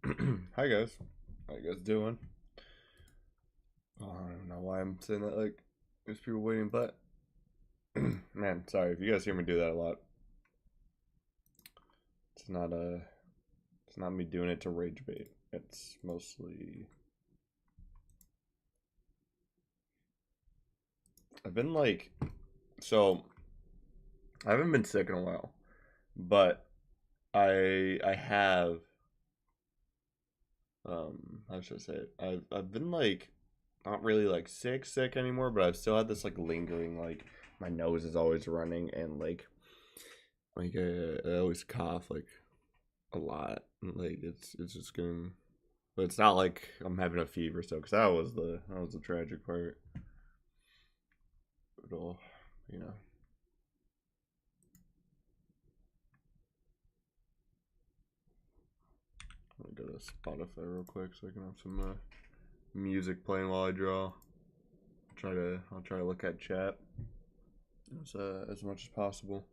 Hi guys, how you guys doing? Oh, I don't know why I'm saying that. Like, there's people waiting, but man, sorry if you guys hear me do that a lot. It's not it's not me doing it to rage bait. It's mostly I've been like, so I haven't been sick in a while, but I have how should I say it? I've been like not really like sick anymore, but I've still had this like lingering like my nose is always running and I always cough like a lot. Like it's just getting, but it's not like I'm having a fever. So because that was the tragic part. But all, you know. Let me go to Spotify real quick so I can have some music playing while I draw. I'll try to look at chat as much as possible.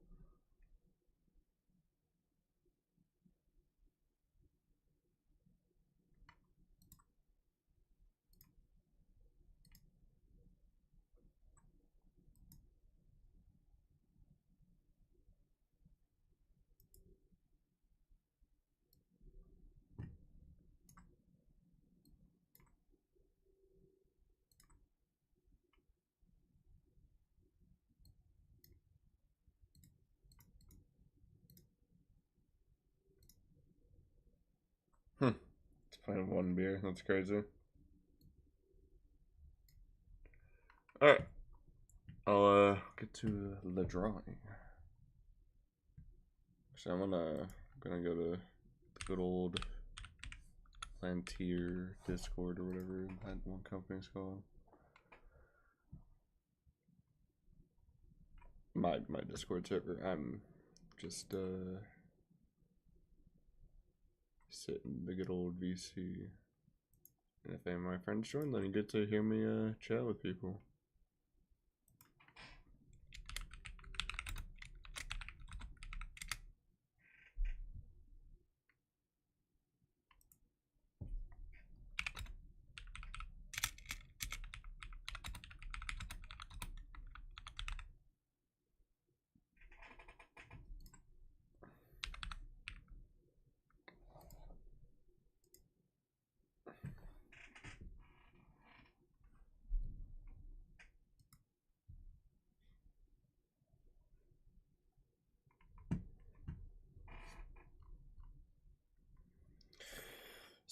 It's playing one beer. That's crazy. All right, I'll get to the drawing. So I'm gonna go to good old Plantier Discord or whatever that one company's called. My Discord server. I'm just sitting the good old VC. And if any of my friends join, then you get to hear me chat with people.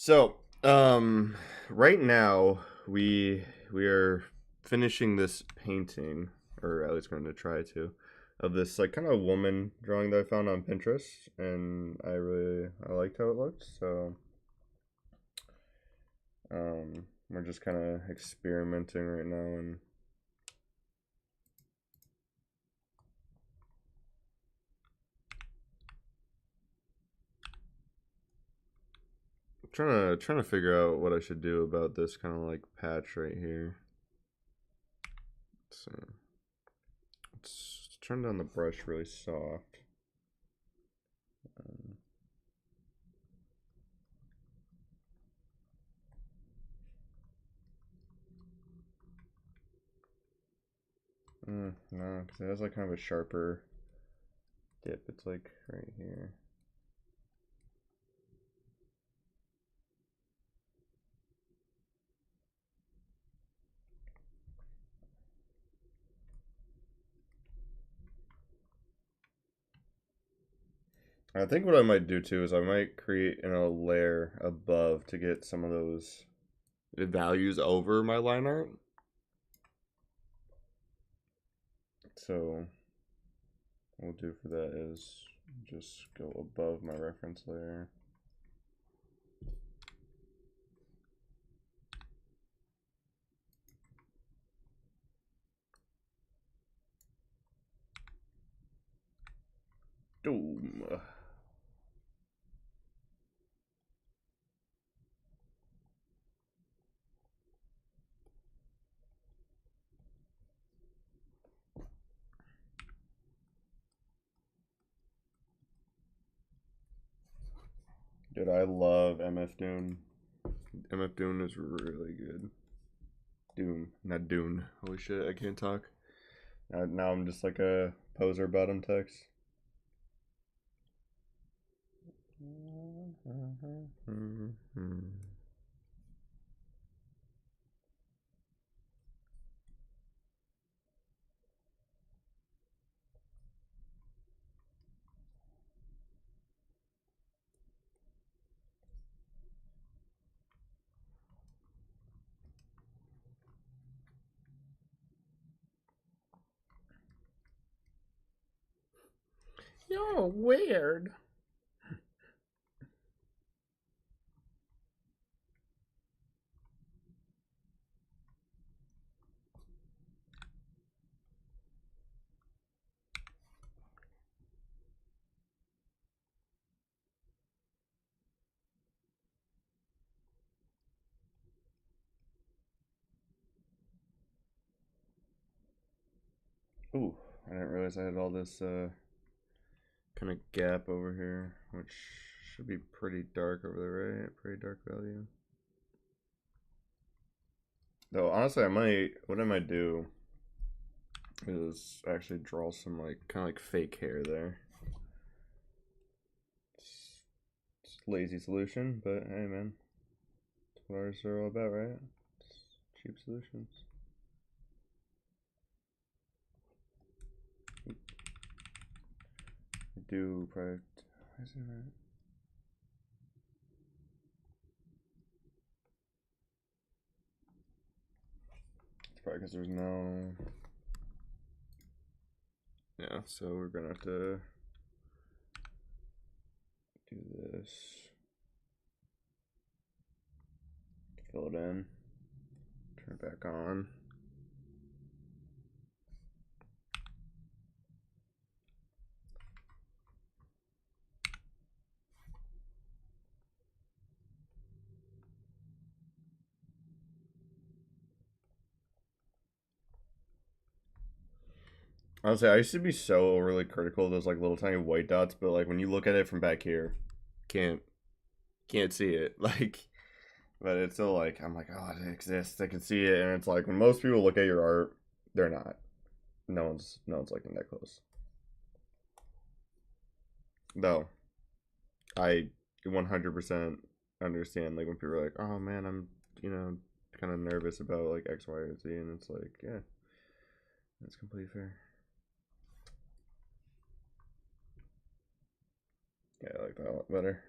So, right now we are finishing this painting, or at least going to try to, of this like kind of woman drawing that I found on Pinterest, and I liked how it looked. So, we're just kind of experimenting right now and trying to figure out what I should do about this kind of like patch right here. So let's turn down the brush really soft. No, because it has like kind of a sharper dip. It's like right here. I think what I might do too is I might create a layer above to get some of those values over my line art. So what we'll do for that is just go above my reference layer. Doom. Dude, I love MF Doom. MF Doom is really good. Doom, not Dune. Holy shit, I can't talk. Now I'm just like a poser bottom text. You're weird. Ooh, I didn't realize I had all this kind of gap over here, which should be pretty dark over there, right? Pretty dark value. Though honestly, what I might do is actually draw some like kind of like fake hair there. It's lazy solution, but hey man, that's what ours are all about, right? It's cheap solutions. I do prioritize it, right? It's probably because there's no. Yeah, so we're gonna have to do this. Fill it in. Turn it back on. Honestly, I used to be so overly critical of those like little tiny white dots, but like when you look at it from back here, can't can't see it. Like, but it's still like I'm like, oh, it exists. I can see it, and it's like when most people look at your art, they're not. No one's looking that close. Though I 100% understand like when people are like, oh man, I'm kind of nervous about like X, Y, or Z, and it's like, yeah, that's completely fair. Yeah, I like that a lot better.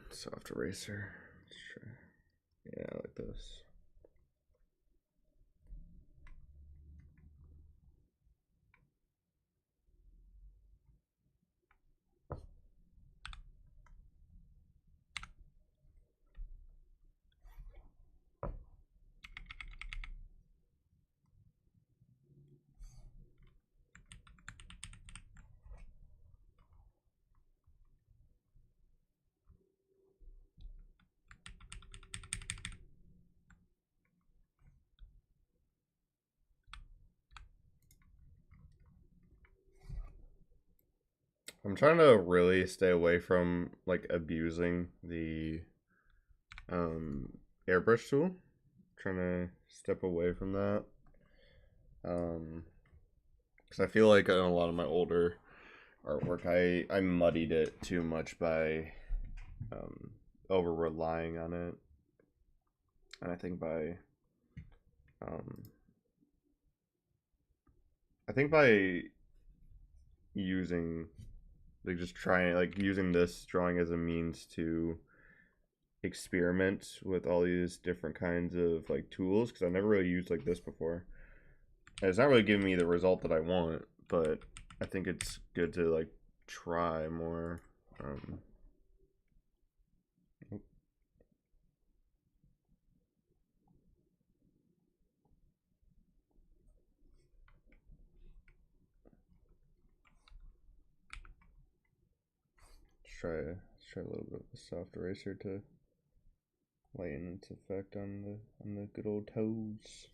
Soft eraser. Let's try. Yeah, I like this. I'm trying to really stay away from like abusing the um, airbrush tool. Trying to step away from that. Because I feel like in a lot of my older artwork, I muddied it too much by um, over relying on it, and I think by um, think by using like just trying like using this drawing as a means to experiment with all these different kinds of like tools, because I never really used like this before. And it's not really giving me the result that I want, but I think it's good to like try more. Let's try a little bit of a soft eraser to lighten its effect on the good old toes.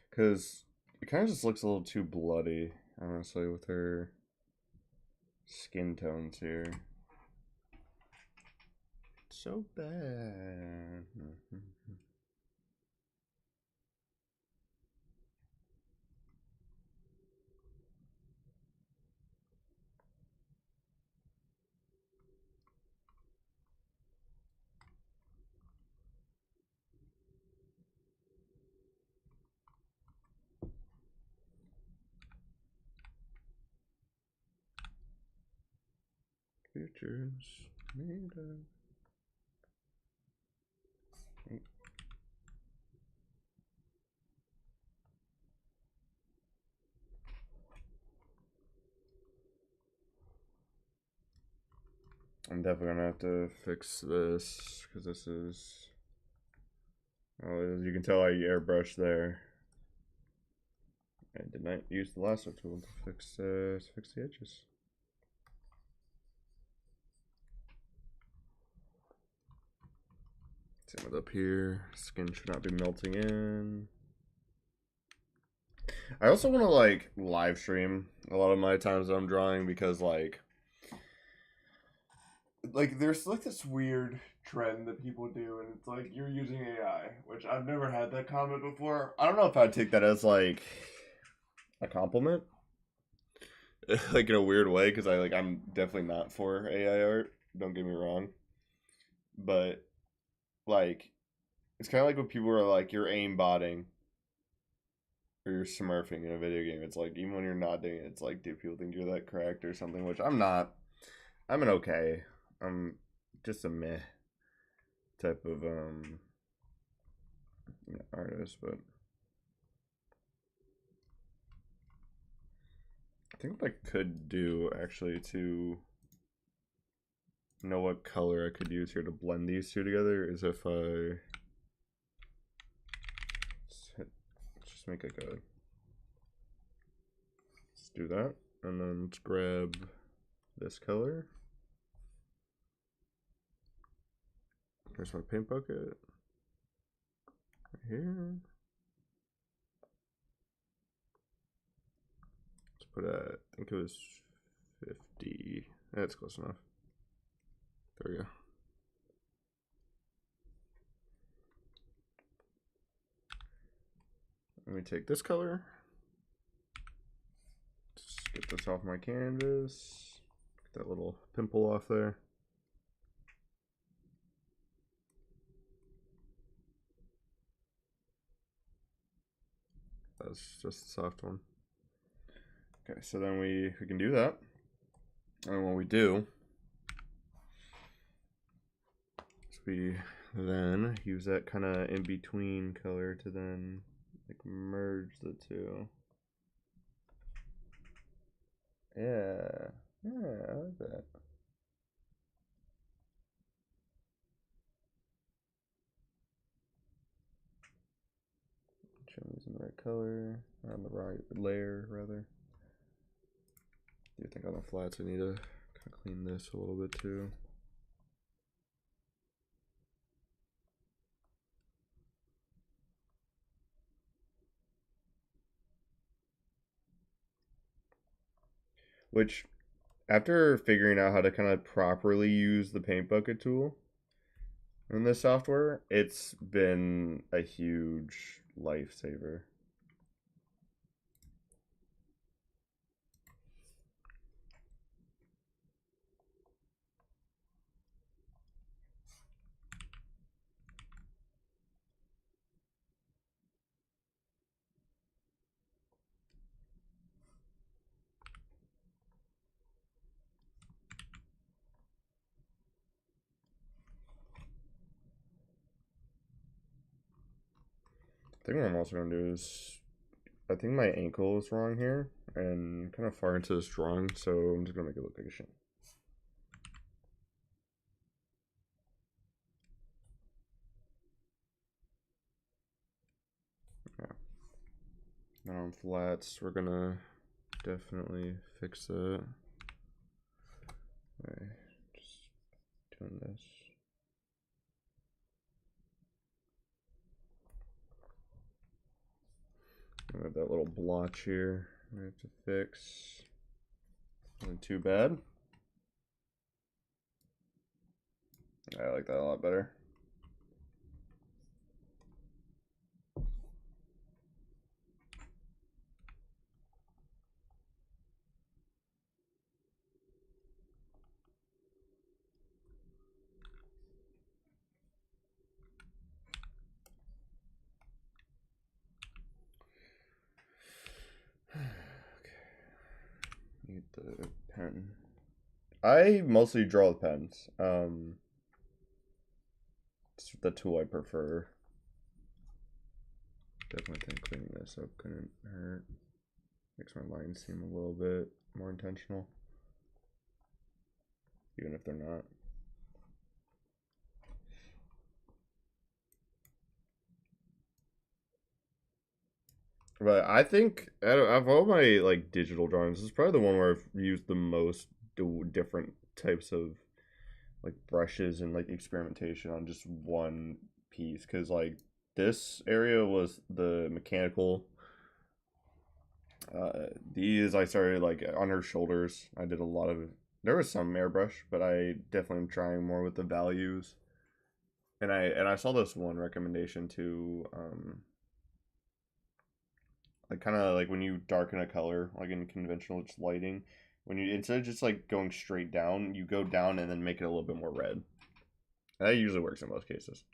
Because it kind of just looks a little too bloody, honestly, with her skin tones here. So bad. Futures made of. I'm definitely gonna have to fix this because this is. Oh, as you can tell, I airbrushed there. I did not use the lasso tool to fix the edges. Same with up here. Skin should not be melting in. I also want to like live stream a lot of my times that I'm drawing, because like there's like this weird trend that people do, and it's like you're using AI, which I've never had that comment before. I don't know if I'd take that as like a compliment, like in a weird way, because I'm definitely not for AI art. Don't get me wrong, but like it's kind of like when people are like you're aimbotting or you're smurfing in a video game. It's like even when you're not doing it, it's like do people think you're that correct or something? Which I'm not. I'm an okay. I'm just a meh type of artist, but I think what I could do actually to know what color I could use here to blend these two together is if I just make like a, let's do that, and then let's grab this color. Here's my paint bucket right here. Let's put at, I think it was 50. That's close enough. There we go. Let me take this color. Just get this off my canvas. Get that little pimple off there. That's just a soft one. Okay, so then we can do that. And when we do, we then use that kind of in between color to then like merge the two. Yeah, I like that. Make sure I'm using the right color, or on the right layer rather. I think on the flats I need to kind of clean this a little bit too. Which, after figuring out how to kind of properly use the paint bucket tool in this software, it's been a huge lifesaver. think what I'm also gonna do is, I think my ankle is wrong here and kind of far into this drawing, so I'm just gonna make it look like a shin. Yeah. Now on flats, we're gonna definitely fix it. Okay, just doing this. We have that little blotch here we have to fix. Not too bad. I like that a lot better. Need the pen. I mostly draw with pens. It's the tool I prefer. Definitely think cleaning this up couldn't hurt. Makes my lines seem a little bit more intentional, even if they're not. But I think out of all my like digital drawings, this is probably the one where I've used the most different types of like brushes and like experimentation on just one piece. Because like this area was the mechanical. These I started like on her shoulders. I did a lot of. There was some airbrush, but I definitely am trying more with the values. And I saw this one recommendation to like kind of like when you darken a color like in conventional just lighting, when you instead of just like going straight down, you go down and then make it a little bit more red. That usually works in most cases.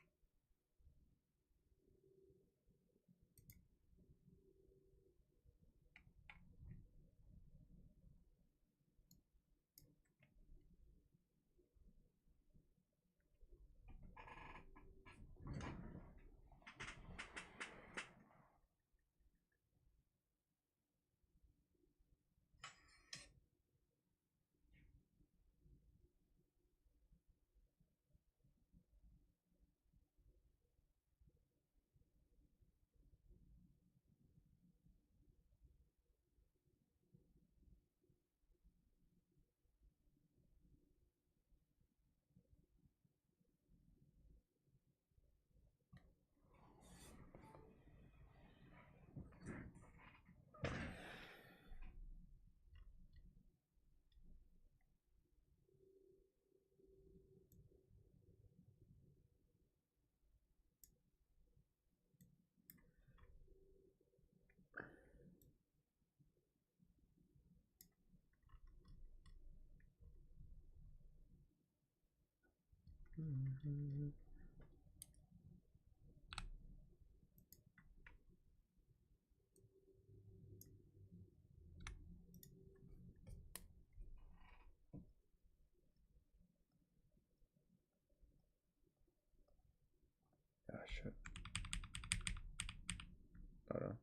Ah, shit. I don't know.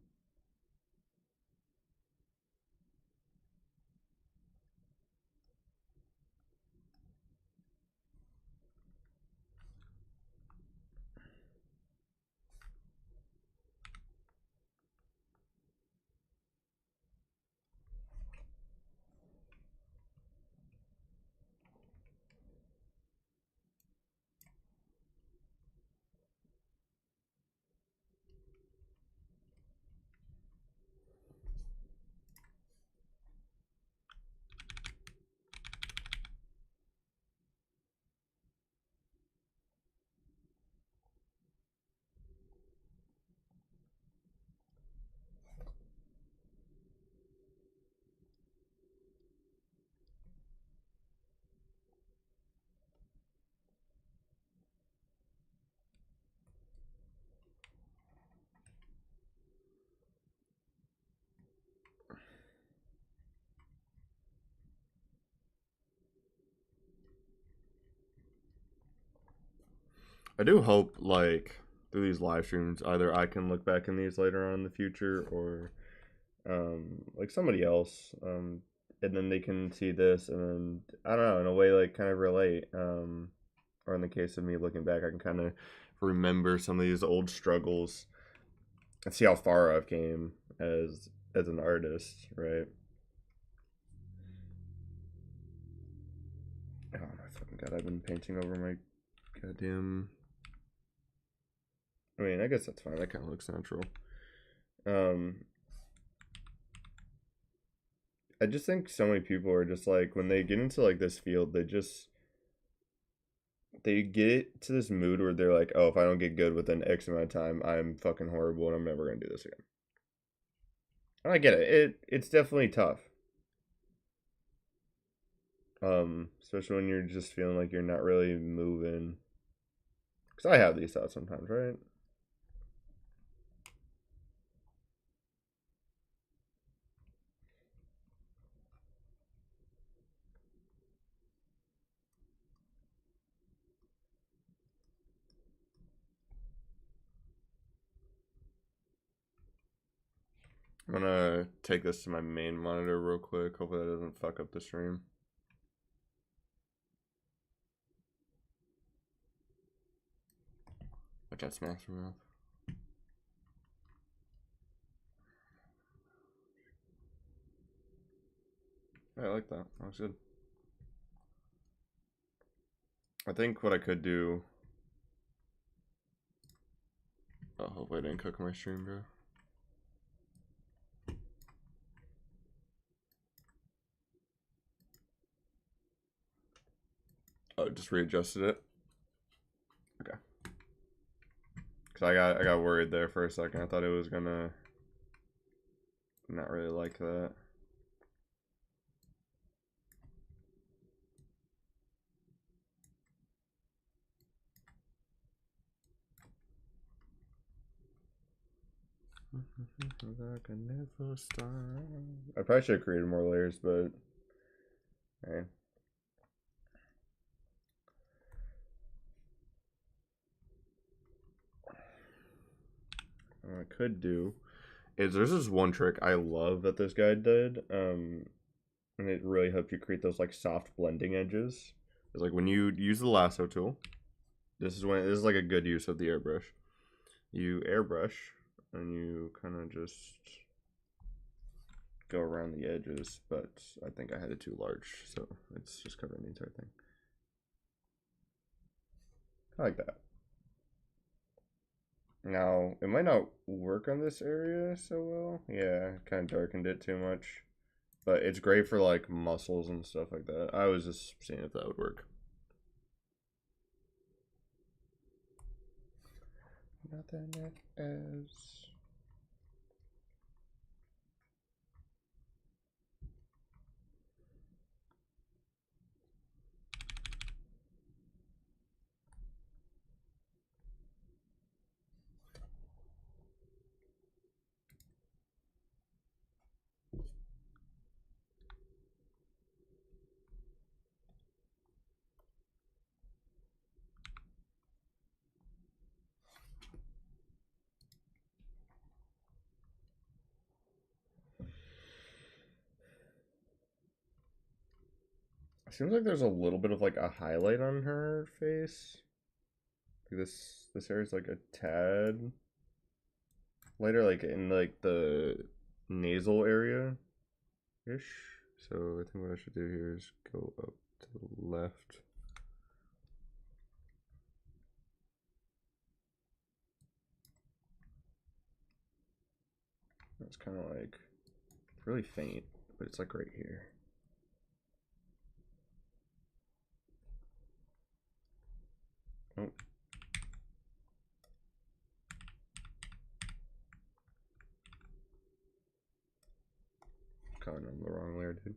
I do hope like through these live streams, either I can look back in these later on in the future, or like somebody else, and then they can see this, and then I don't know, in a way, like kind of relate. Or in the case of me looking back, I can kind of remember some of these old struggles and see how far I've came as an artist, right? Oh my fucking god! I've been painting over my goddamn. I mean, I guess that's fine. That kind of looks natural. I just think so many people are just like, when they get into like this field, they get to this mood where they're like, oh, if I don't get good within X amount of time, I'm fucking horrible and I'm never gonna do this again. And I get it. It's definitely tough. Especially when you're just feeling like you're not really moving. Because I have these thoughts sometimes, right? I'm gonna take this to my main monitor real quick. Hopefully that doesn't fuck up the stream. Watch out, smash your mouth. Yeah, I like that. That looks good. I think what I could do. Oh, hopefully I didn't cook my stream, bro. Oh, just readjusted it. Okay. Cause I got worried there for a second. I thought it was gonna not really like that. I probably should have created more layers, but hey. What I could do is, there's this one trick I love that this guy did, and it really helps you create those like soft blending edges. It's like when you use the lasso tool, this is like a good use of the airbrush. You airbrush and you kind of just go around the edges, but I think I had it too large, so it's just covering the entire thing. I like that. Now, it might not work on this area so well. Yeah, kind of darkened it too much. But it's great for like muscles and stuff like that. I was just seeing if that would work. Nothing else. Seems like there's a little bit of like a highlight on her face. Like this area is like a tad lighter, like in like the nasal area ish. So I think what I should do here is go up to the left. It's kind of like really faint, but it's like right here. Oh. Coloring on the wrong layer, dude.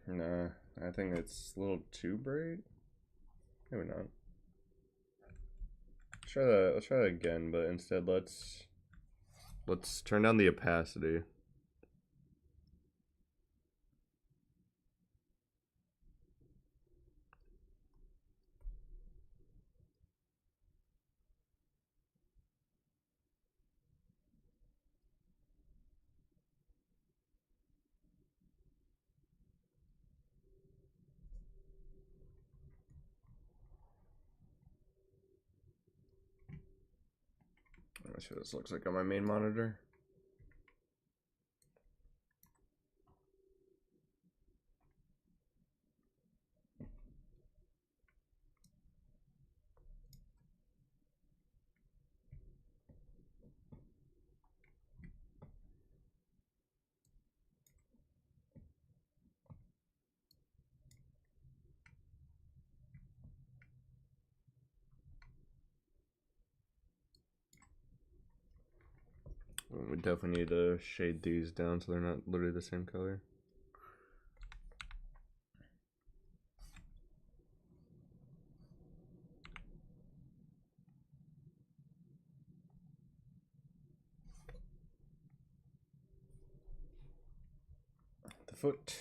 Nah, I think it's a little too bright. Maybe not. Let's try that again, but instead let's turn down the opacity. Let me see what this looks like on my main monitor. We definitely need to shade these down so they're not literally the same color. The foot.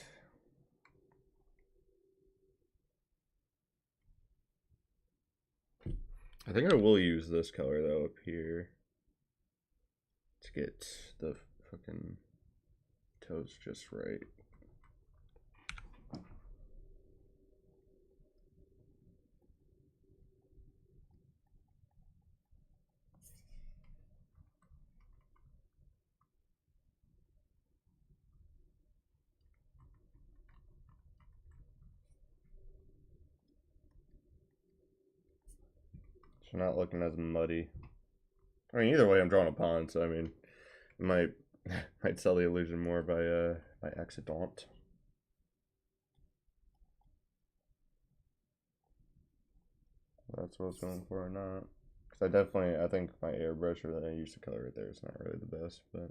I think I will use this color though up here to get the fucking toes just right. So not looking as muddy. I mean, either way, I'm drawing a pond, so I mean, it might might sell the illusion more by accident. That's what I was going for or not. Because I think my airbrush that I used to color right there is not really the best, but.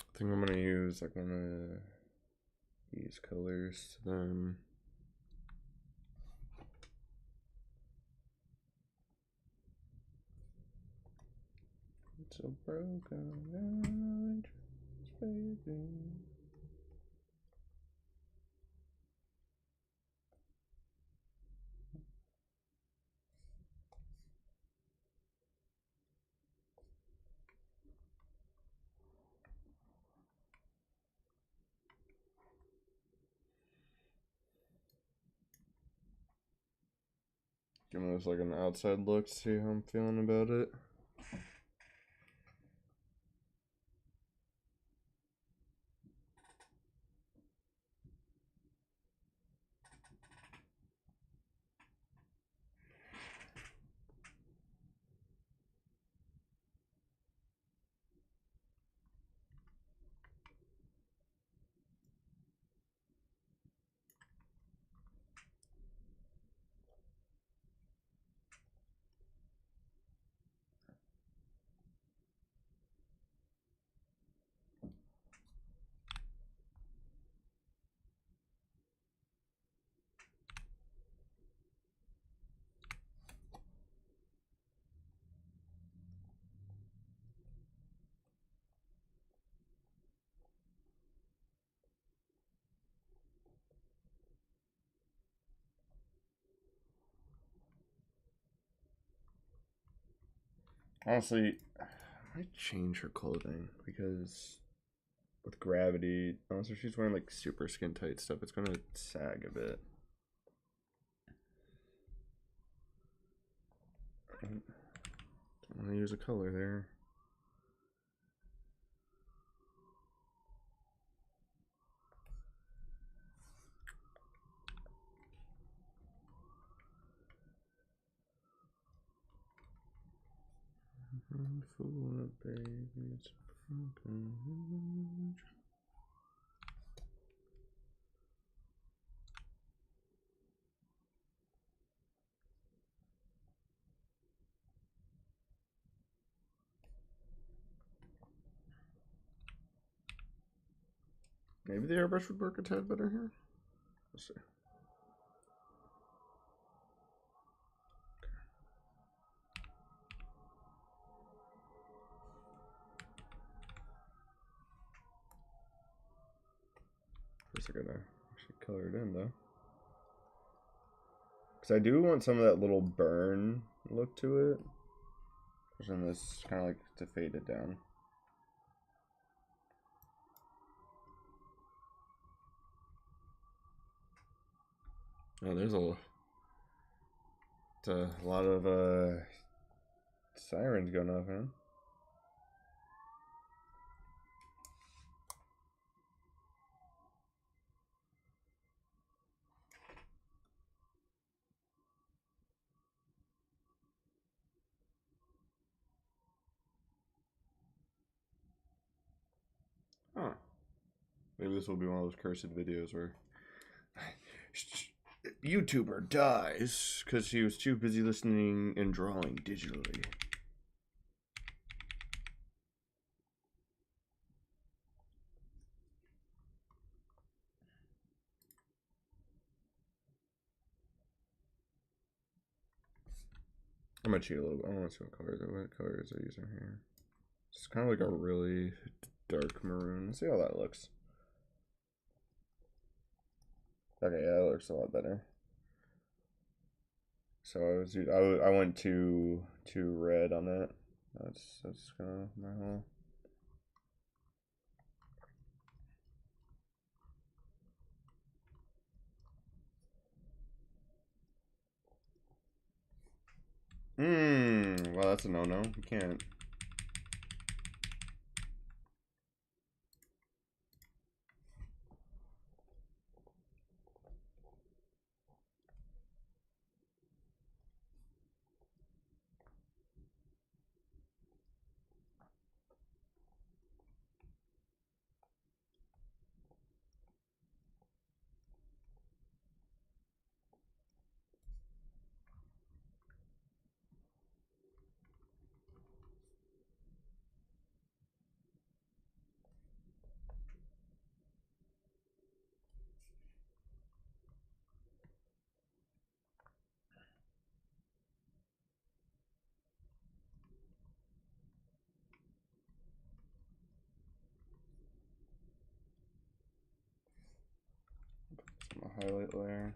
I think I'm gonna use like one of these colors, then it's so broken, baby. Giving this like an outside look, see how I'm feeling about it. Honestly, I might change her clothing because with gravity, unless if she's wearing like super skin tight stuff, it's gonna sag a bit. Don't want to use a color there. Fool of babies, broken. Maybe the airbrush would work a tad better here. Let's see. First, I gotta actually color it in though, because I do want some of that little burn look to it. And this kind of like to fade it down. Oh, there's a lot of sirens going off, man. Huh. Maybe this will be one of those cursed videos where YouTuber dies because he was too busy listening and drawing digitally. I'm gonna cheat a little bit. I want to see what colors I use in here. It's kind of like a really dark maroon. Let's see how that looks. Okay, yeah, that looks a lot better. So I went too red on that. That's kind of my whole. Well, that's a no-no. You can't. Some highlight layer.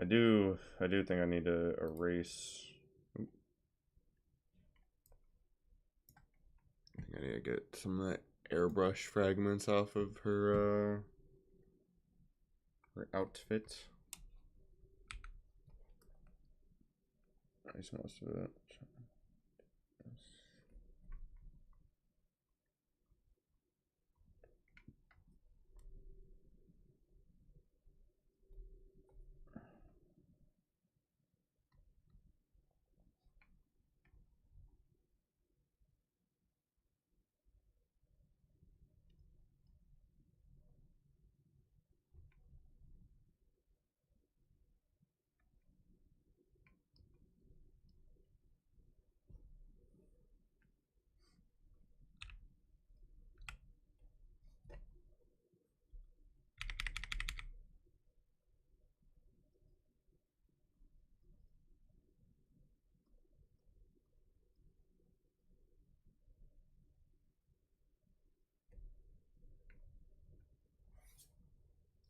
I do think I need to erase. I think I need to get some of that airbrush fragments off of her outfit. Nice, most of it.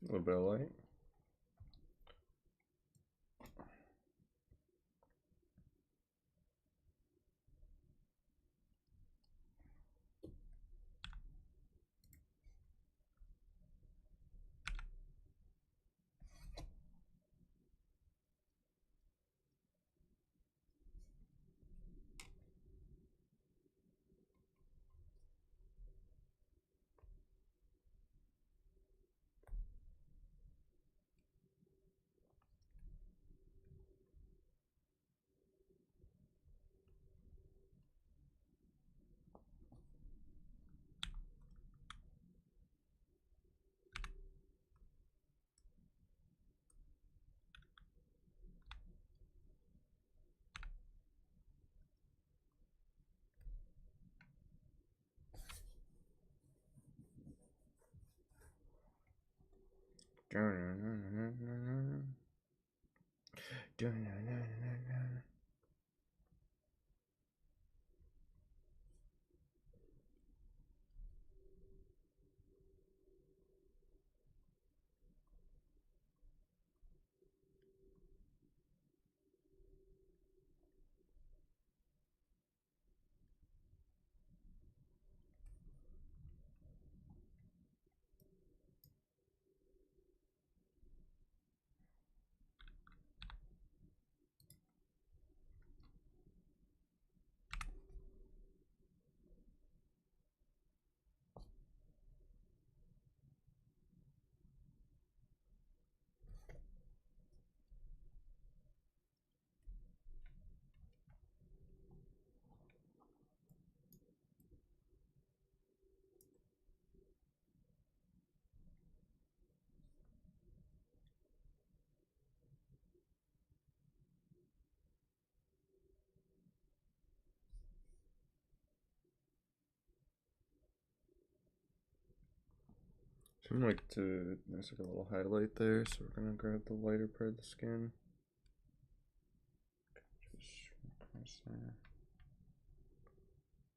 A little bit of light. So I'm like to there's like a little highlight there, so we're gonna grab the lighter part of the skin. Just across there.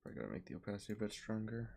Probably gotta make the opacity a bit stronger.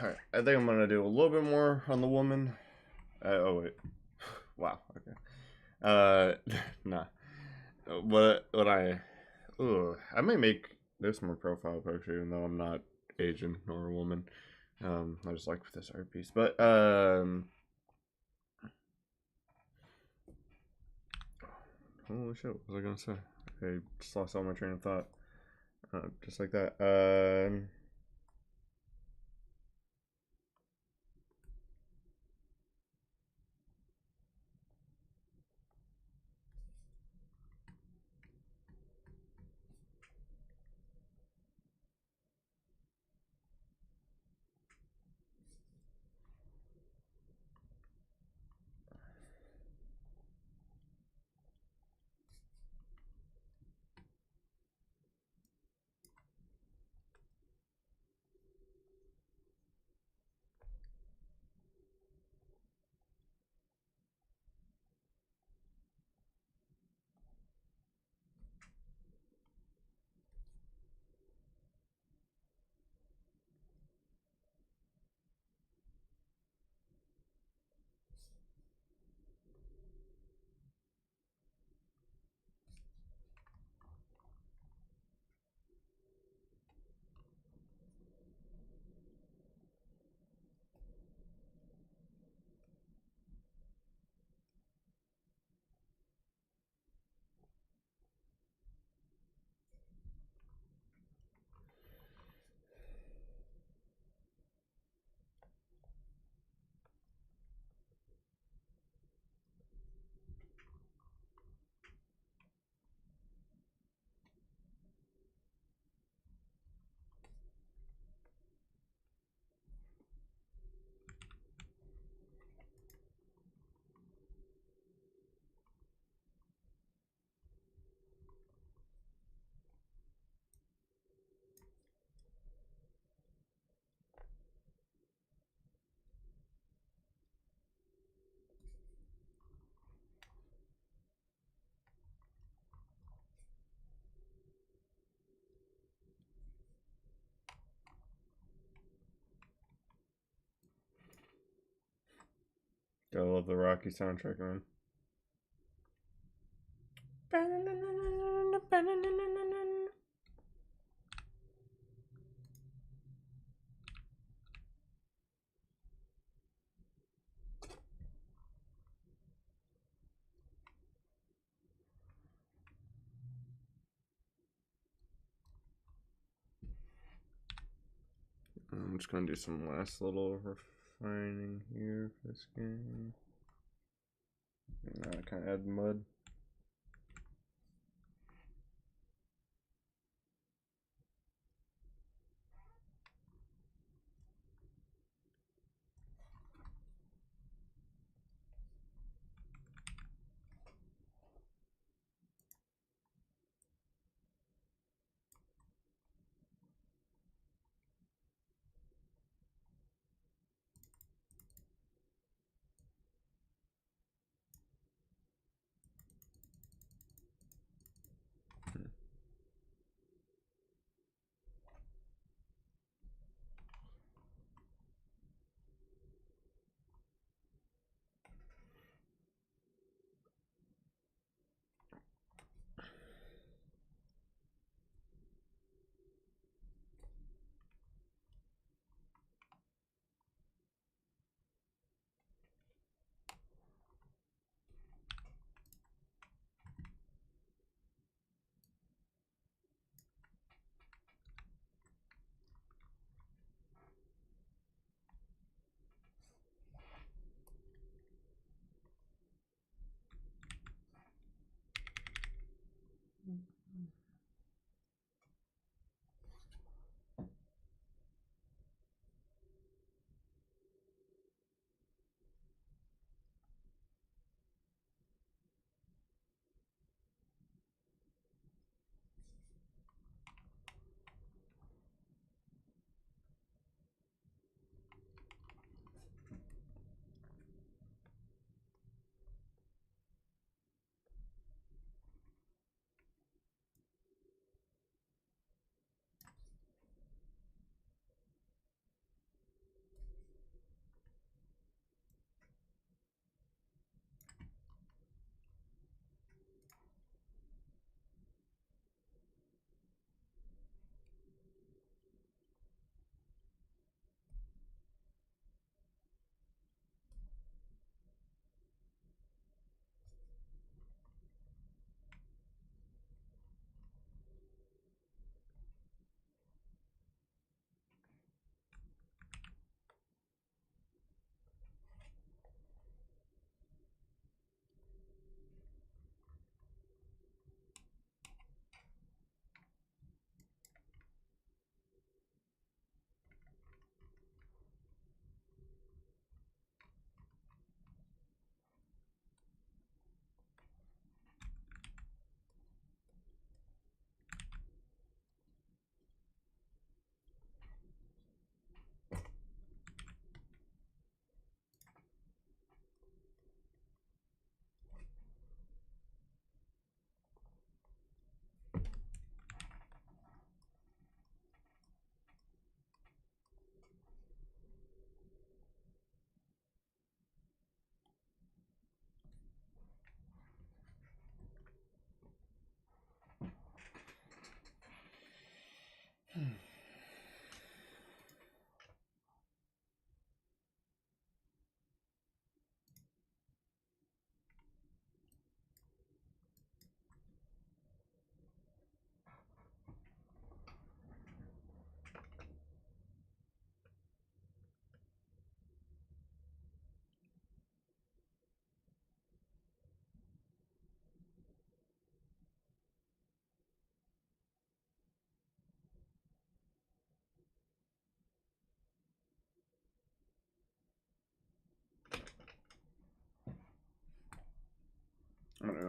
Alright, I think I'm gonna do a little bit more on the woman. Oh wait, wow. Okay. Nah. I might make this my profile picture, even though I'm not Asian nor a woman. I just like this art piece, but holy shit, what was I gonna say? I just lost all my train of thought. Just like that. I love the Rocky soundtrack, man. I'm just gonna do some last little refining here for this game. Now I kind of add mud.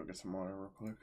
go get some water real quick.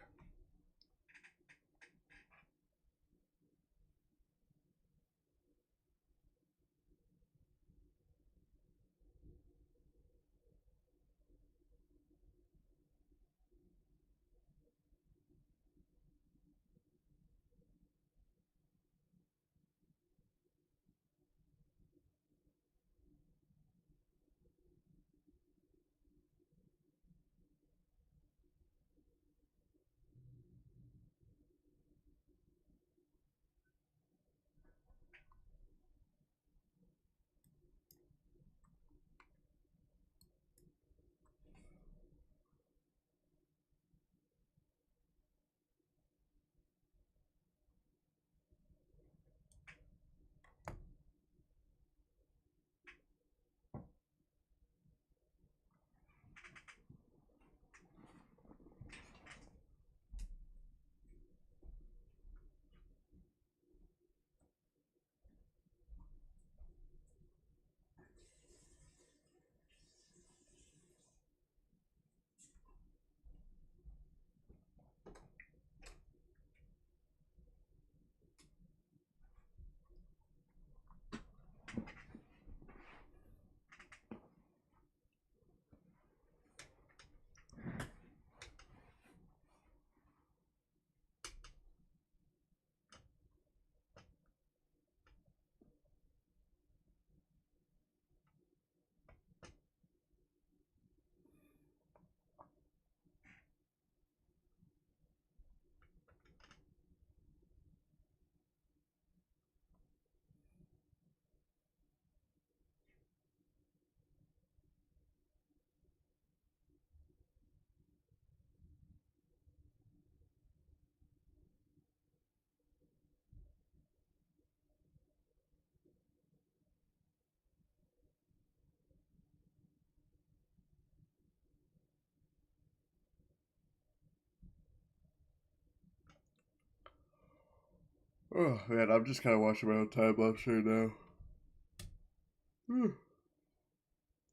Oh man, I'm just kind of watching my own time lapse right now.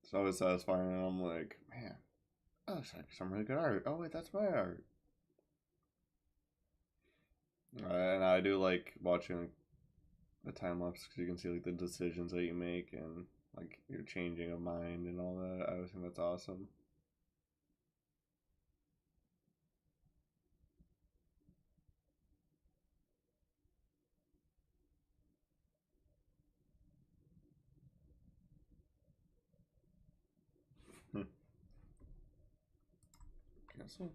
It's always satisfying, and I'm like, man, that looks like some really good art. Oh wait, that's my art. And I do like watching the time lapse because you can see like the decisions that you make and like your changing of mind and all that. I always think that's awesome. Guess so.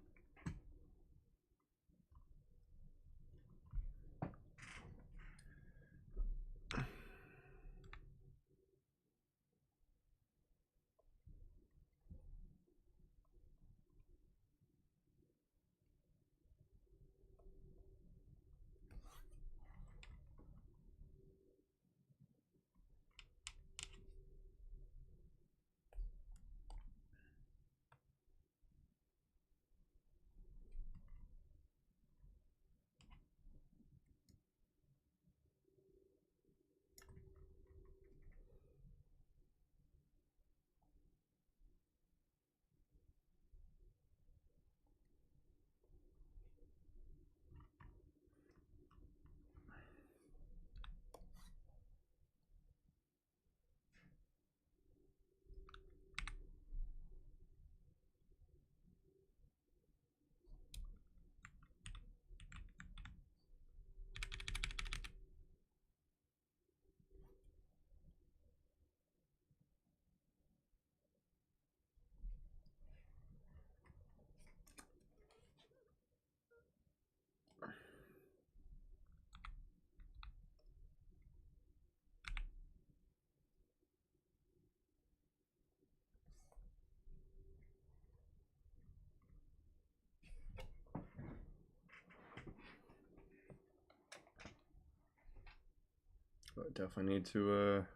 But I definitely need to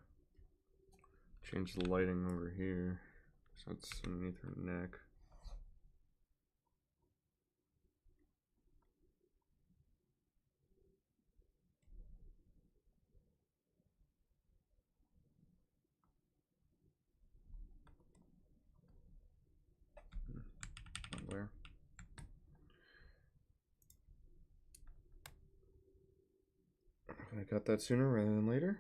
change the lighting over here. So it's underneath her neck. Where? Could have got that sooner rather than later.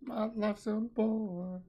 My life's a bore.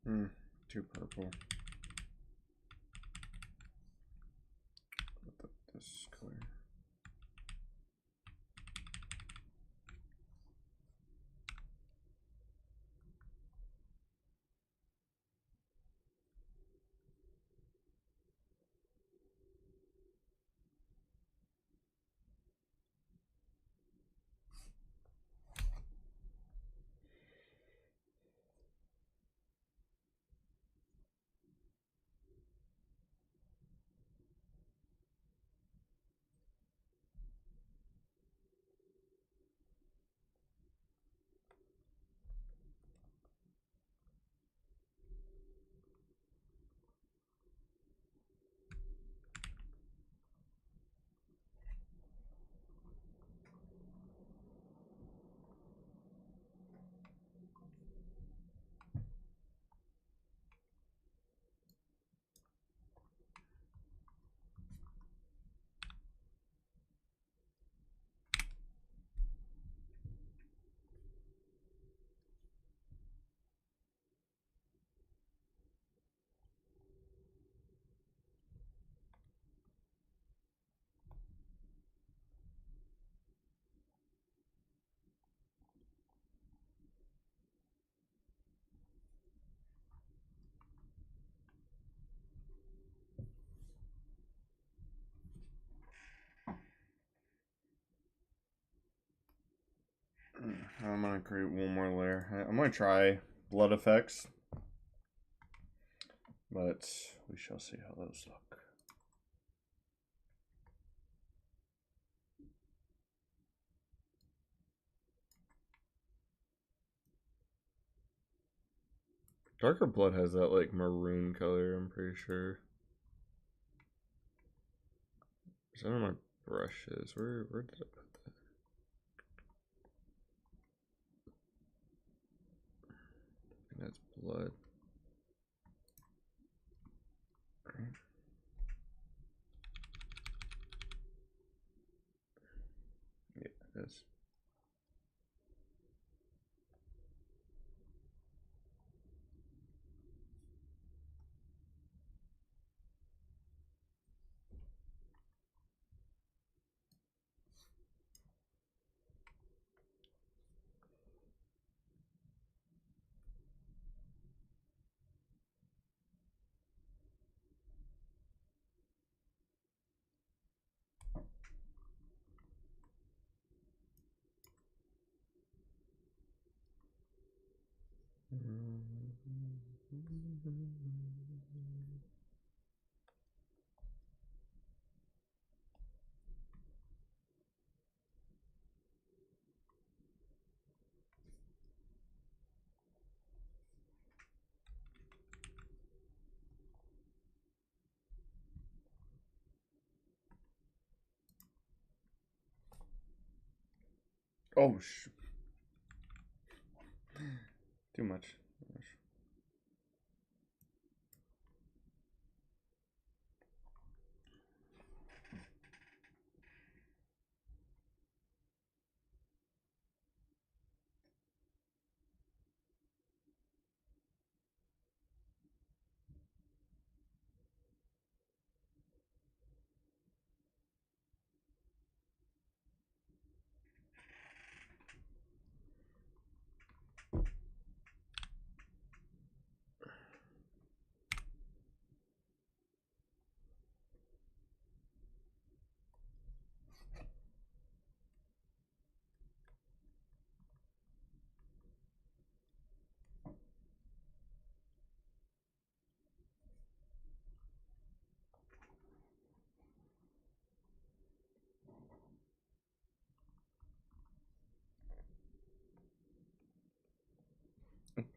Too purple. This color. I'm gonna create one more layer. I'm gonna try blood effects, but we shall see how those look. Darker blood has that like maroon color, I'm pretty sure. Is that where my brush is? Where did I put that? I think that's blood. Right. Yeah, it is. Oh, too much.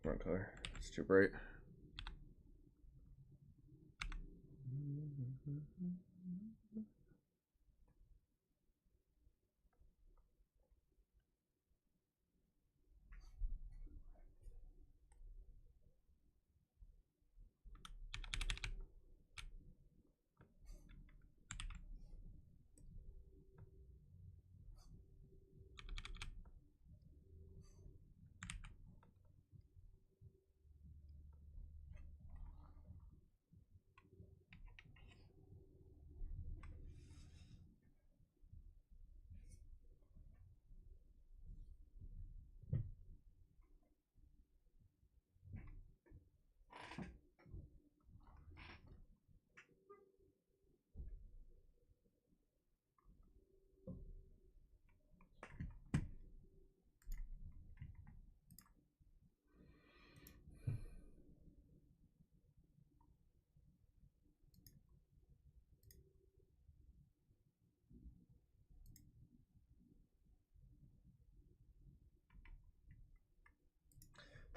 Wrong color. It's too bright.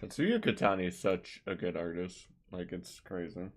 Tatsuya Katani is such a good artist. Like, it's crazy.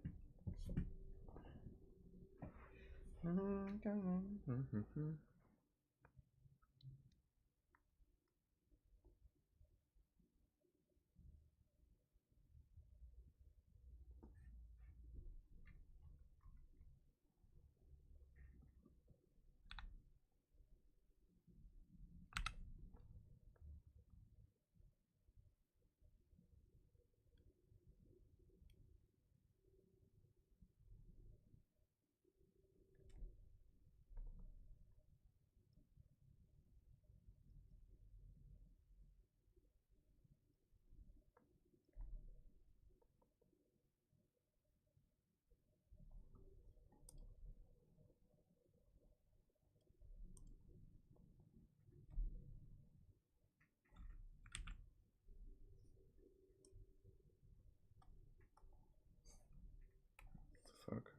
Fuck.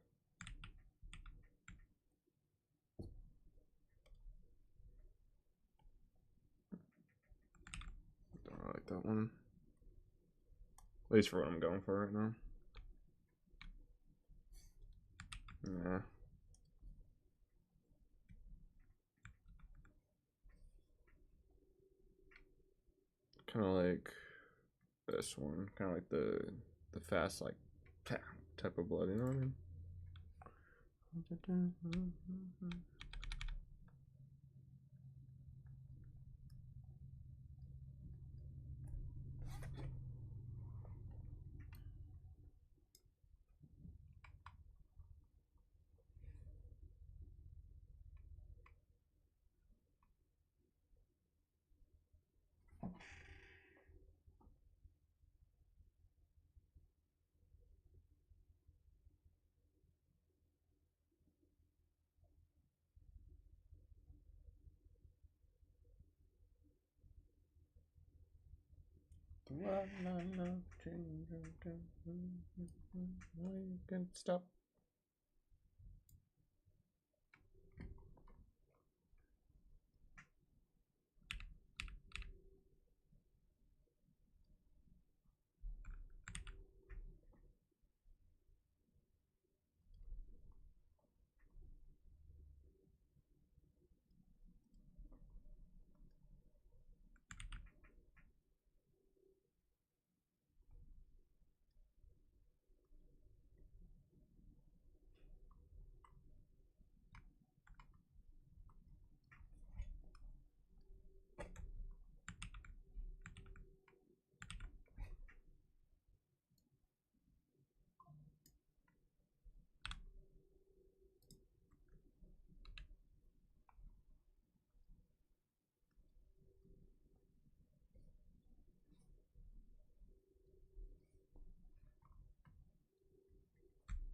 Don't really like that one. At least for what I'm going for right now. Yeah. Kind of like this one. Kind of like the fast, like, type of blood, you know what I mean? You can stop.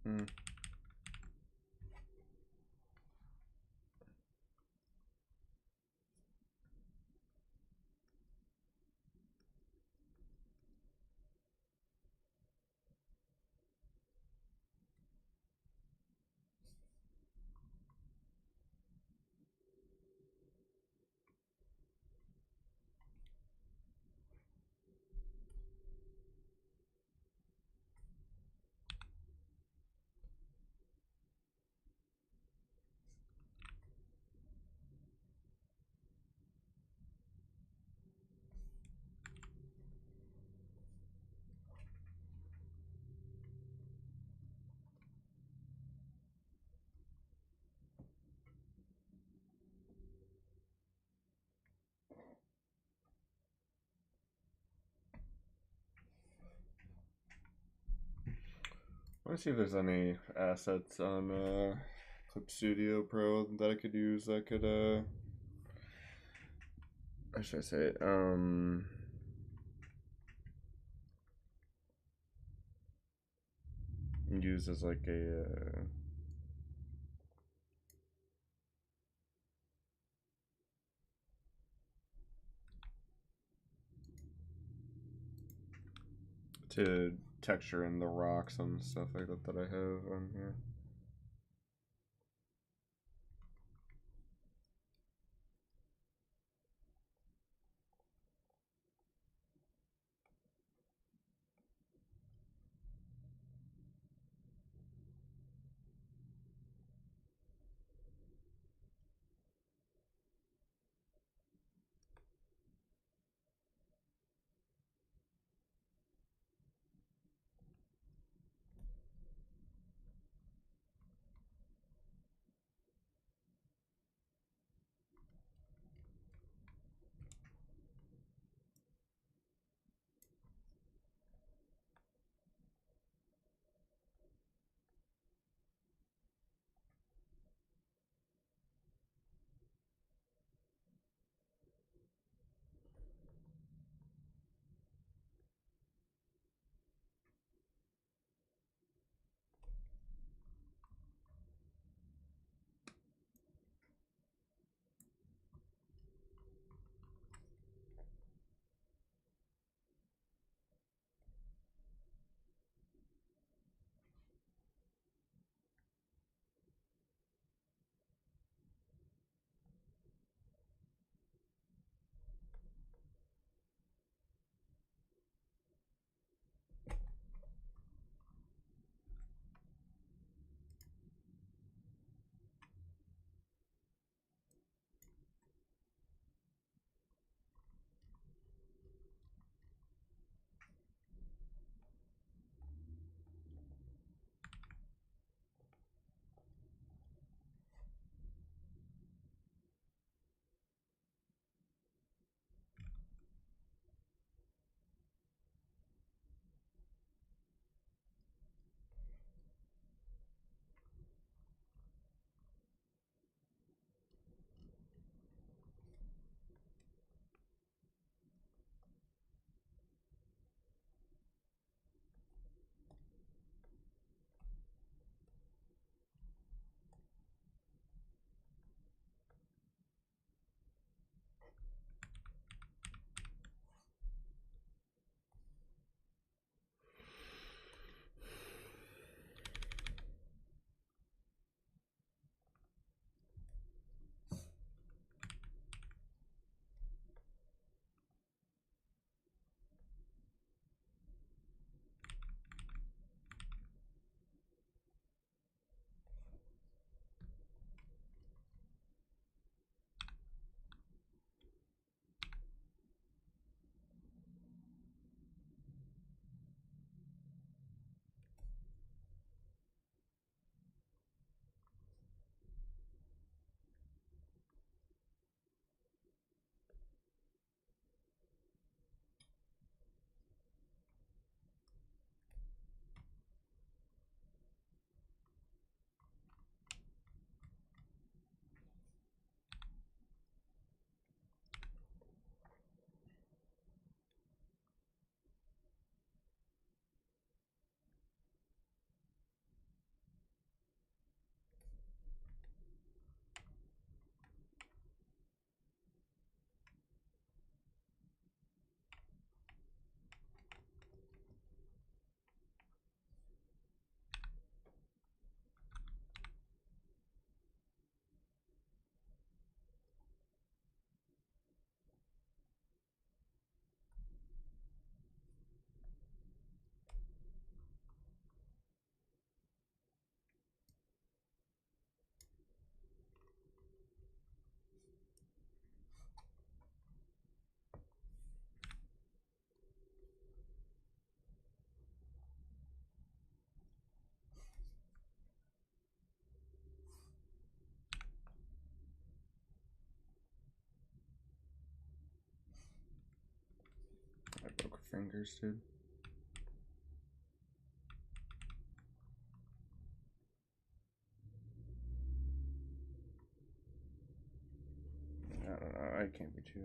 Mm. I want to see if there's any assets on Clip Studio Pro that I could use that could how should I say it? Use as like a to texture in the rocks and stuff like that that I have on here. fingers, dude. I don't know. I can't be too.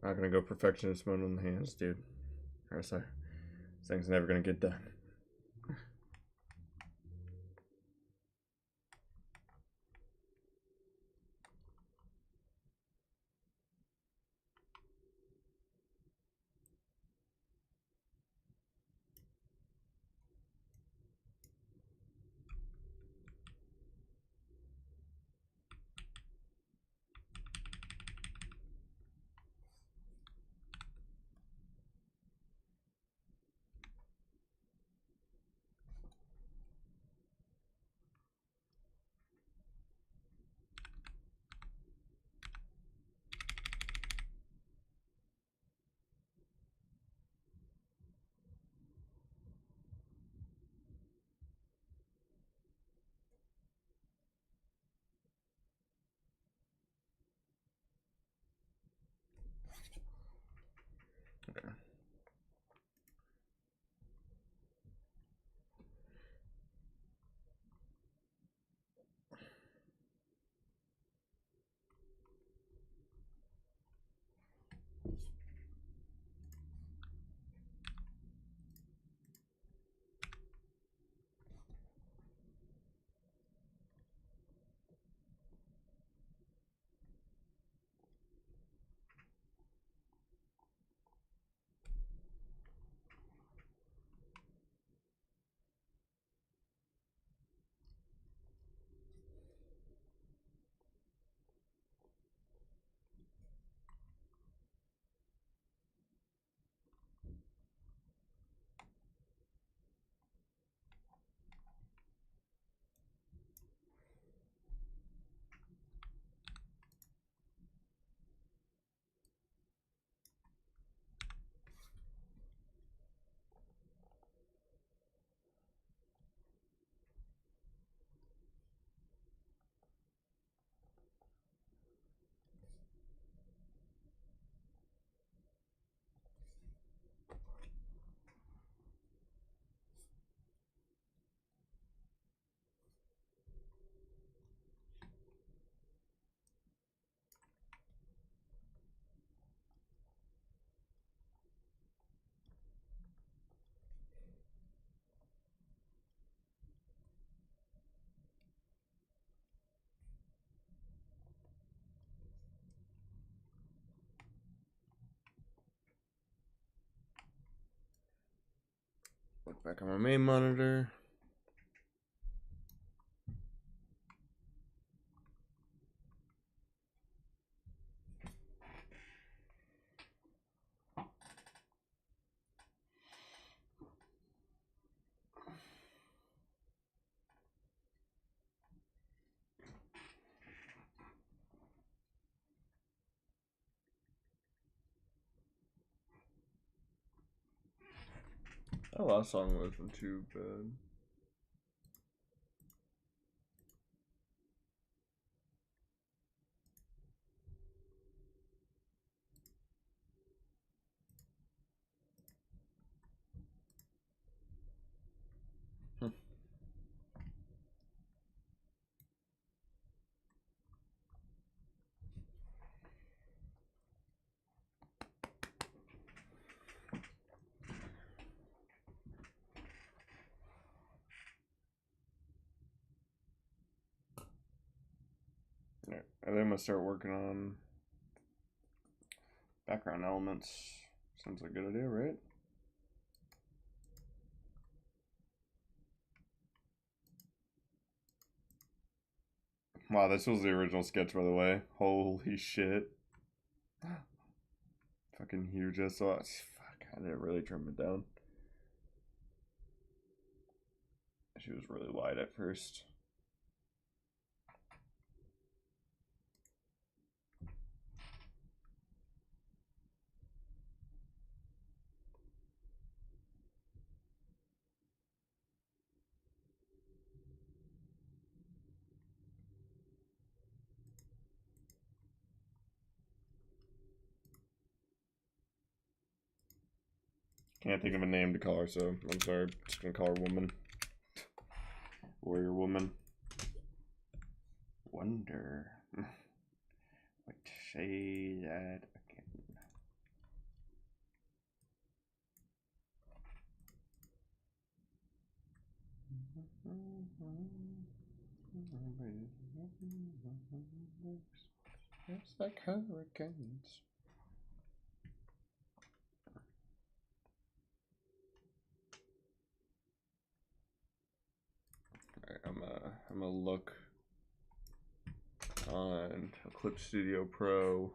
Not gonna go perfectionist mode on the hands, dude. Or sorry, this thing's never gonna get done. Okay. Look back on my main monitor. That last song wasn't too bad. Yeah, I think I'm gonna start working on background elements. Sounds like a good idea, right? Wow, this was the original sketch, by the way. Holy shit. Fucking huge SOS. Fuck, I didn't really trim it down. She was really wide at first. can't think of a name to call her, so I'm sorry. Just gonna call her woman. Warrior woman. Wonder. What say that again? It's like hurricanes. Alright, I'm gonna look on Clip Studio Pro.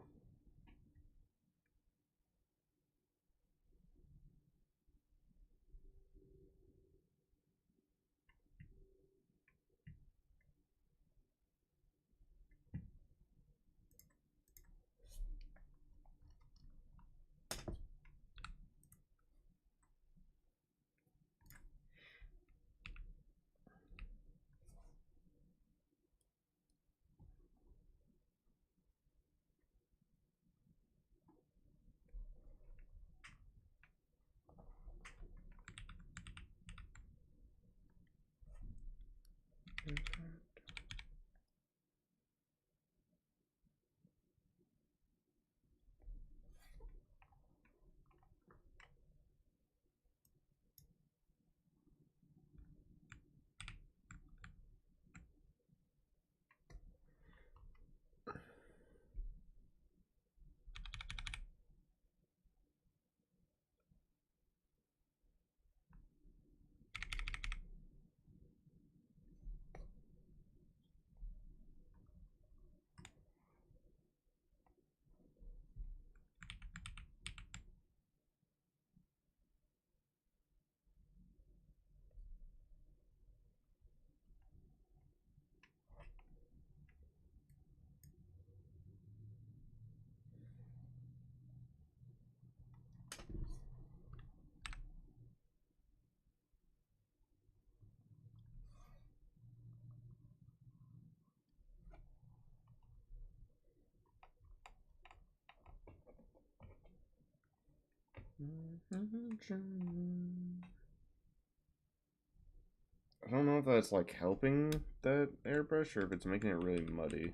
I don't know if that's like helping that airbrush or if it's making it really muddy.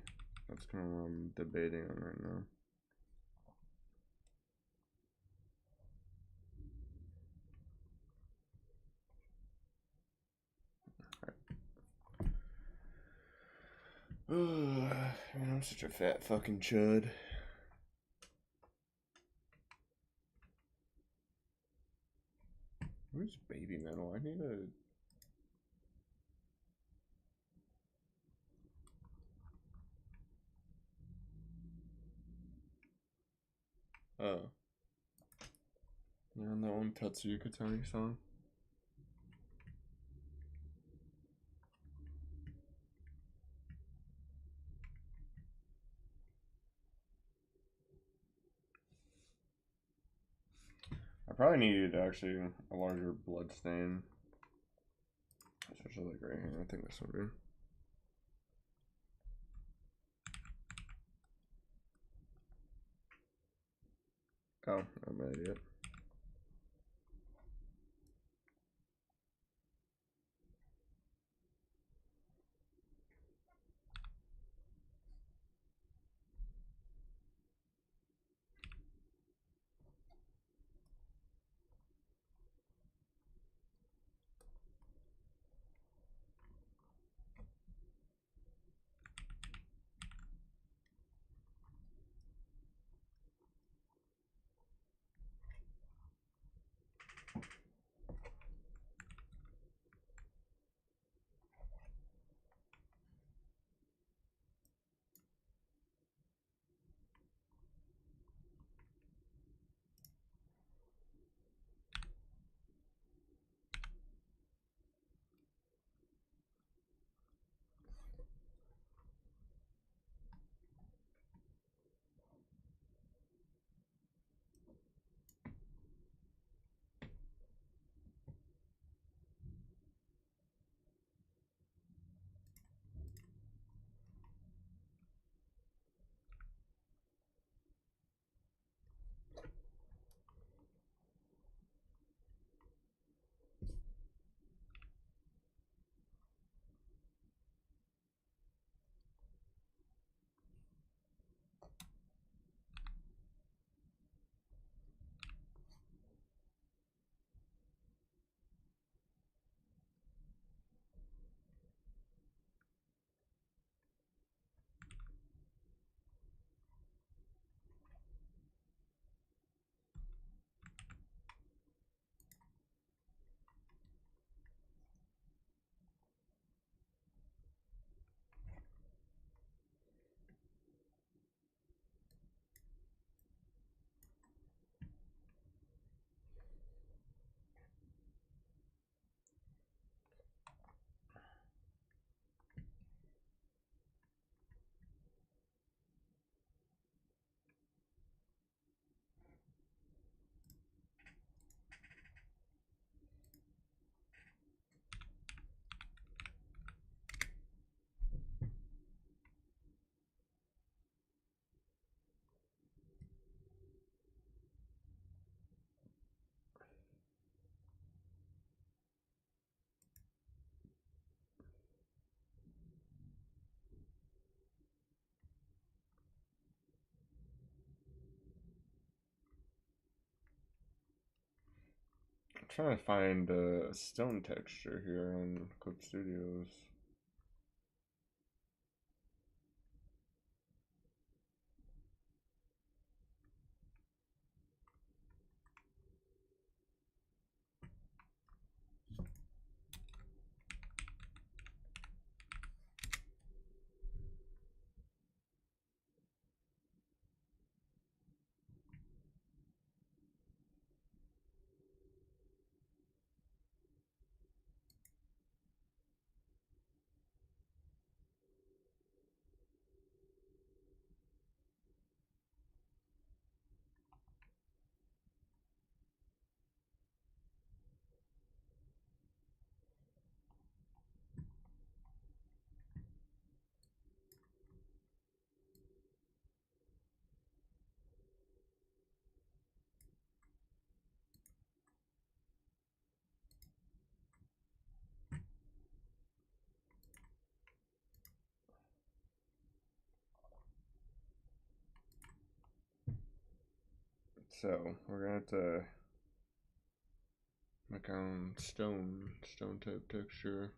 That's kind of what I'm debating on right now. Man, I'm such a fat fucking chud. Where's baby metal? I need a. Oh. Yeah, on that one Tatsuya Katani song. I probably needed actually a larger blood stain. Especially like right here. I think this would be. Oh, I'm an idiot. trying to find a stone texture here on Clip Studios. So we're gonna have to make our own stone type texture.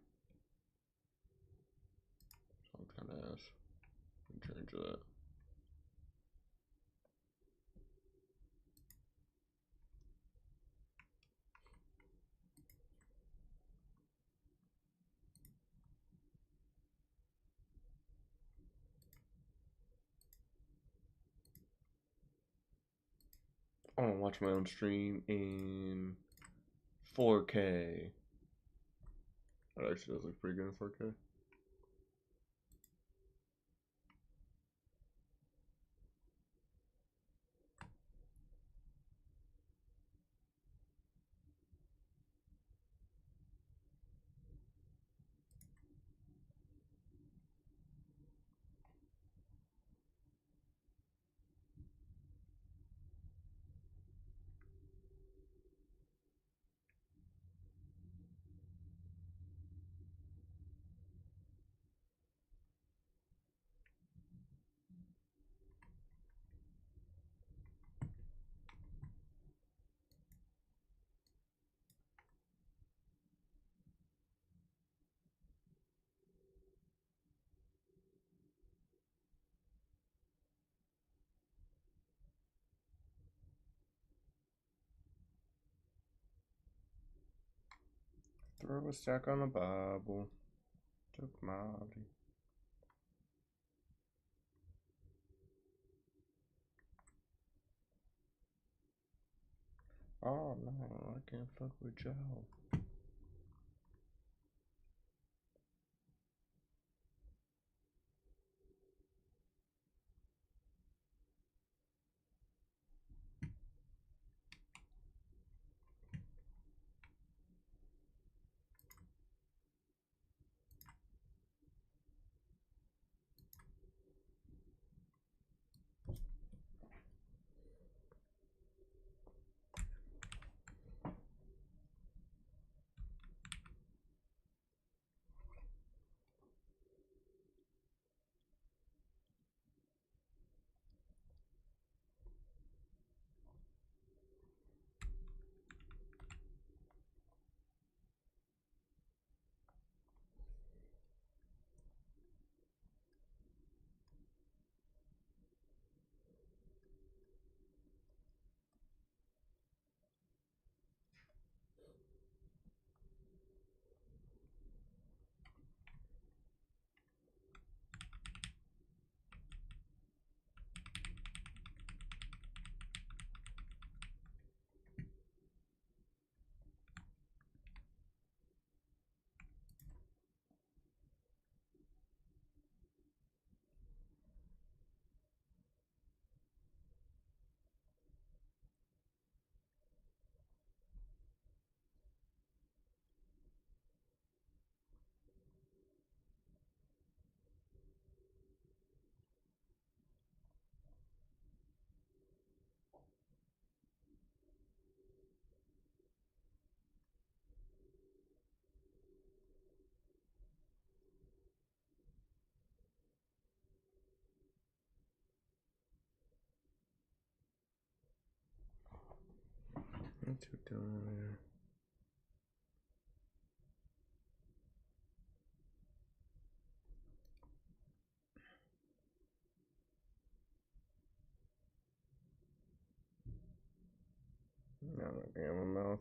So I'm kind of ass. Change that. I want to watch my own stream in 4K. That actually does look pretty good in 4K. Throw a stack on the Bible. Took Molly. Oh no, I can't fuck with y'all. What you doing there? Now I'm not getting my mouth.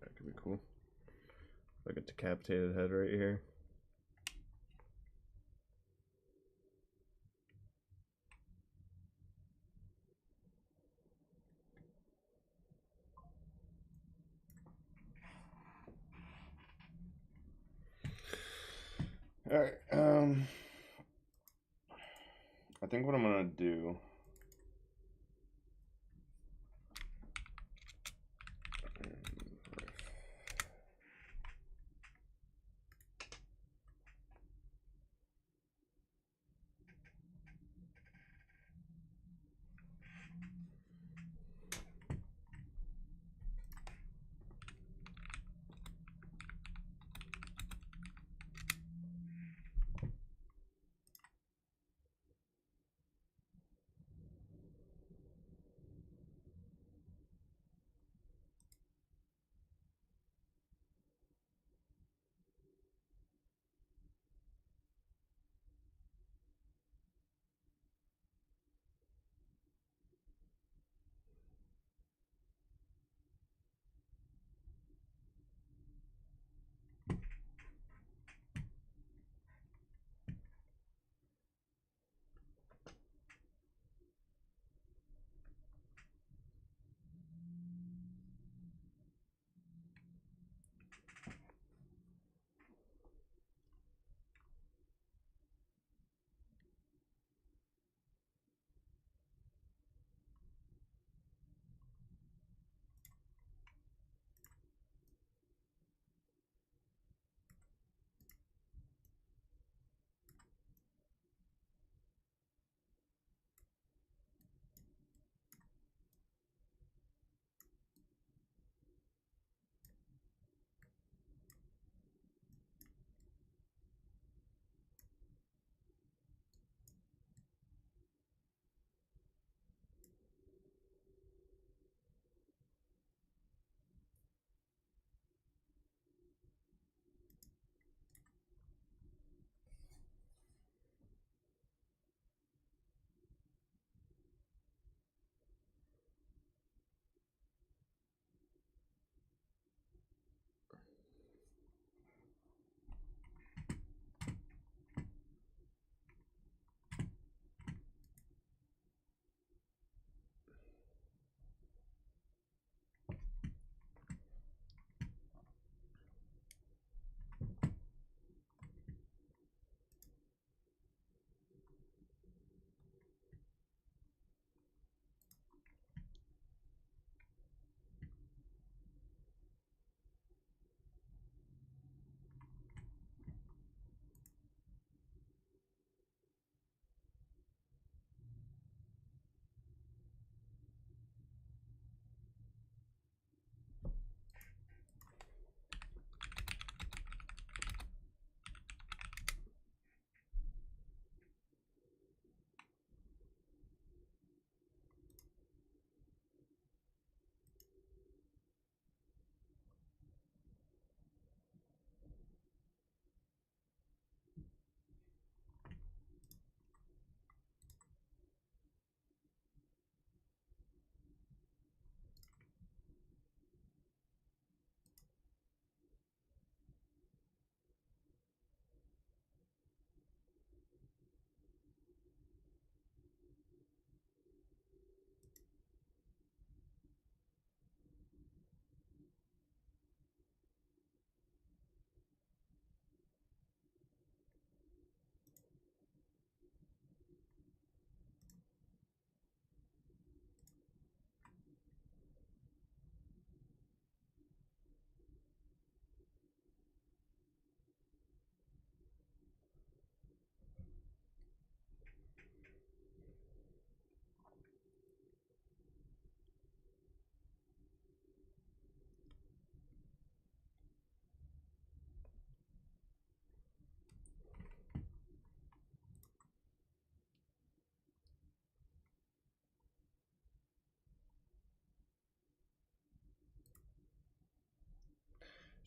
That could be cool. Like a decapitated head right here. Alright, I think what I'm gonna do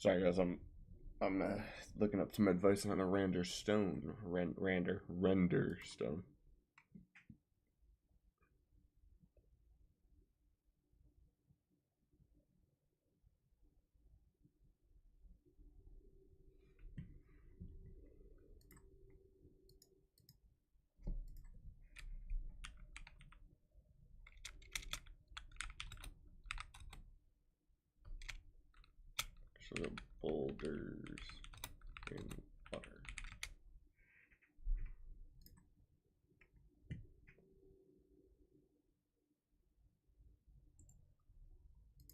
Sorry guys, I'm looking up some advice on a render stone. Render stone. So the boulders in water.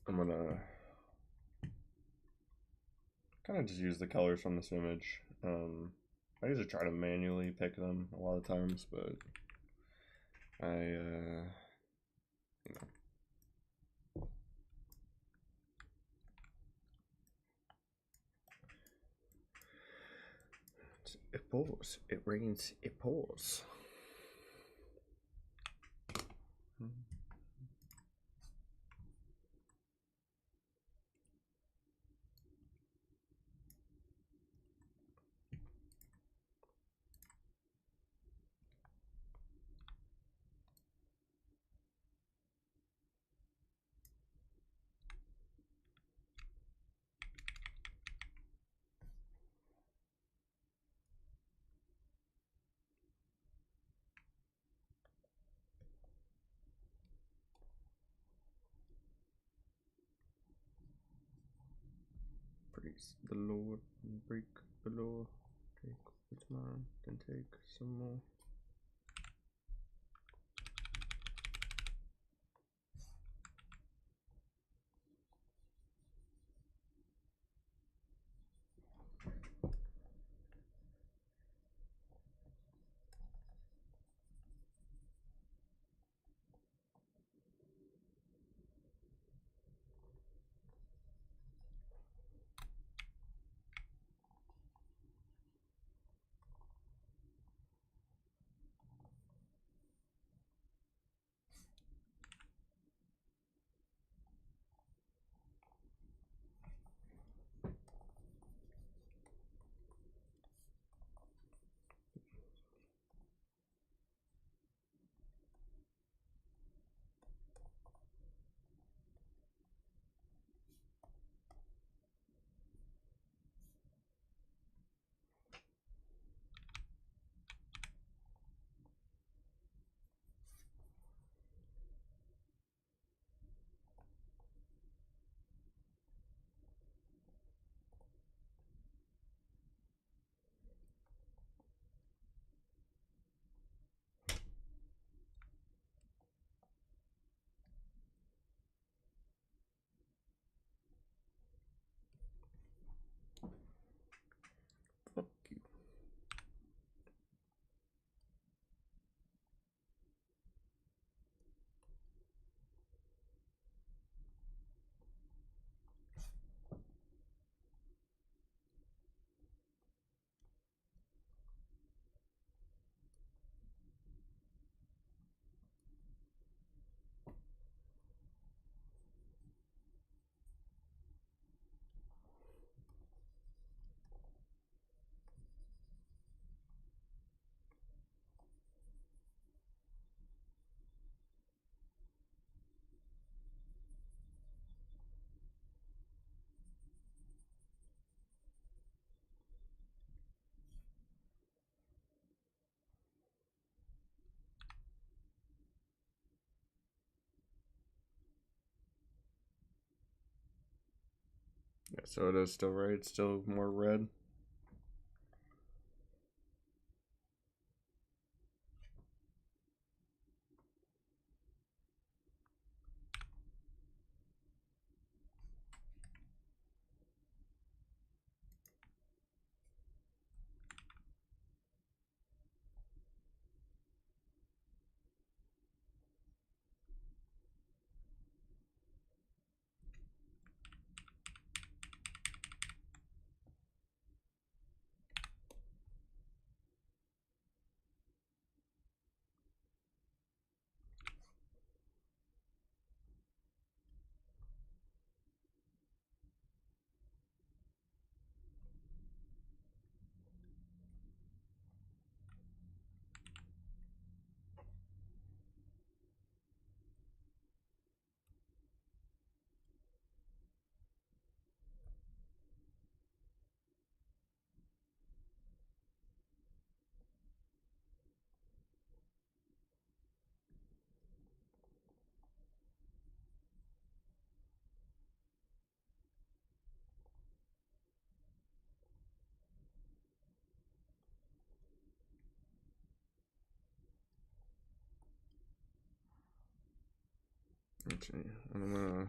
I'm gonna kind of just use the colors from this image. I usually try to manually pick them a lot of times, but you know, It pours. It rains. It pours. Praise the Lord and break the law. Take what's mine, then take some more. Fuck you. Yeah, so it is still right. It's still more red. Let's see. I'm gonna.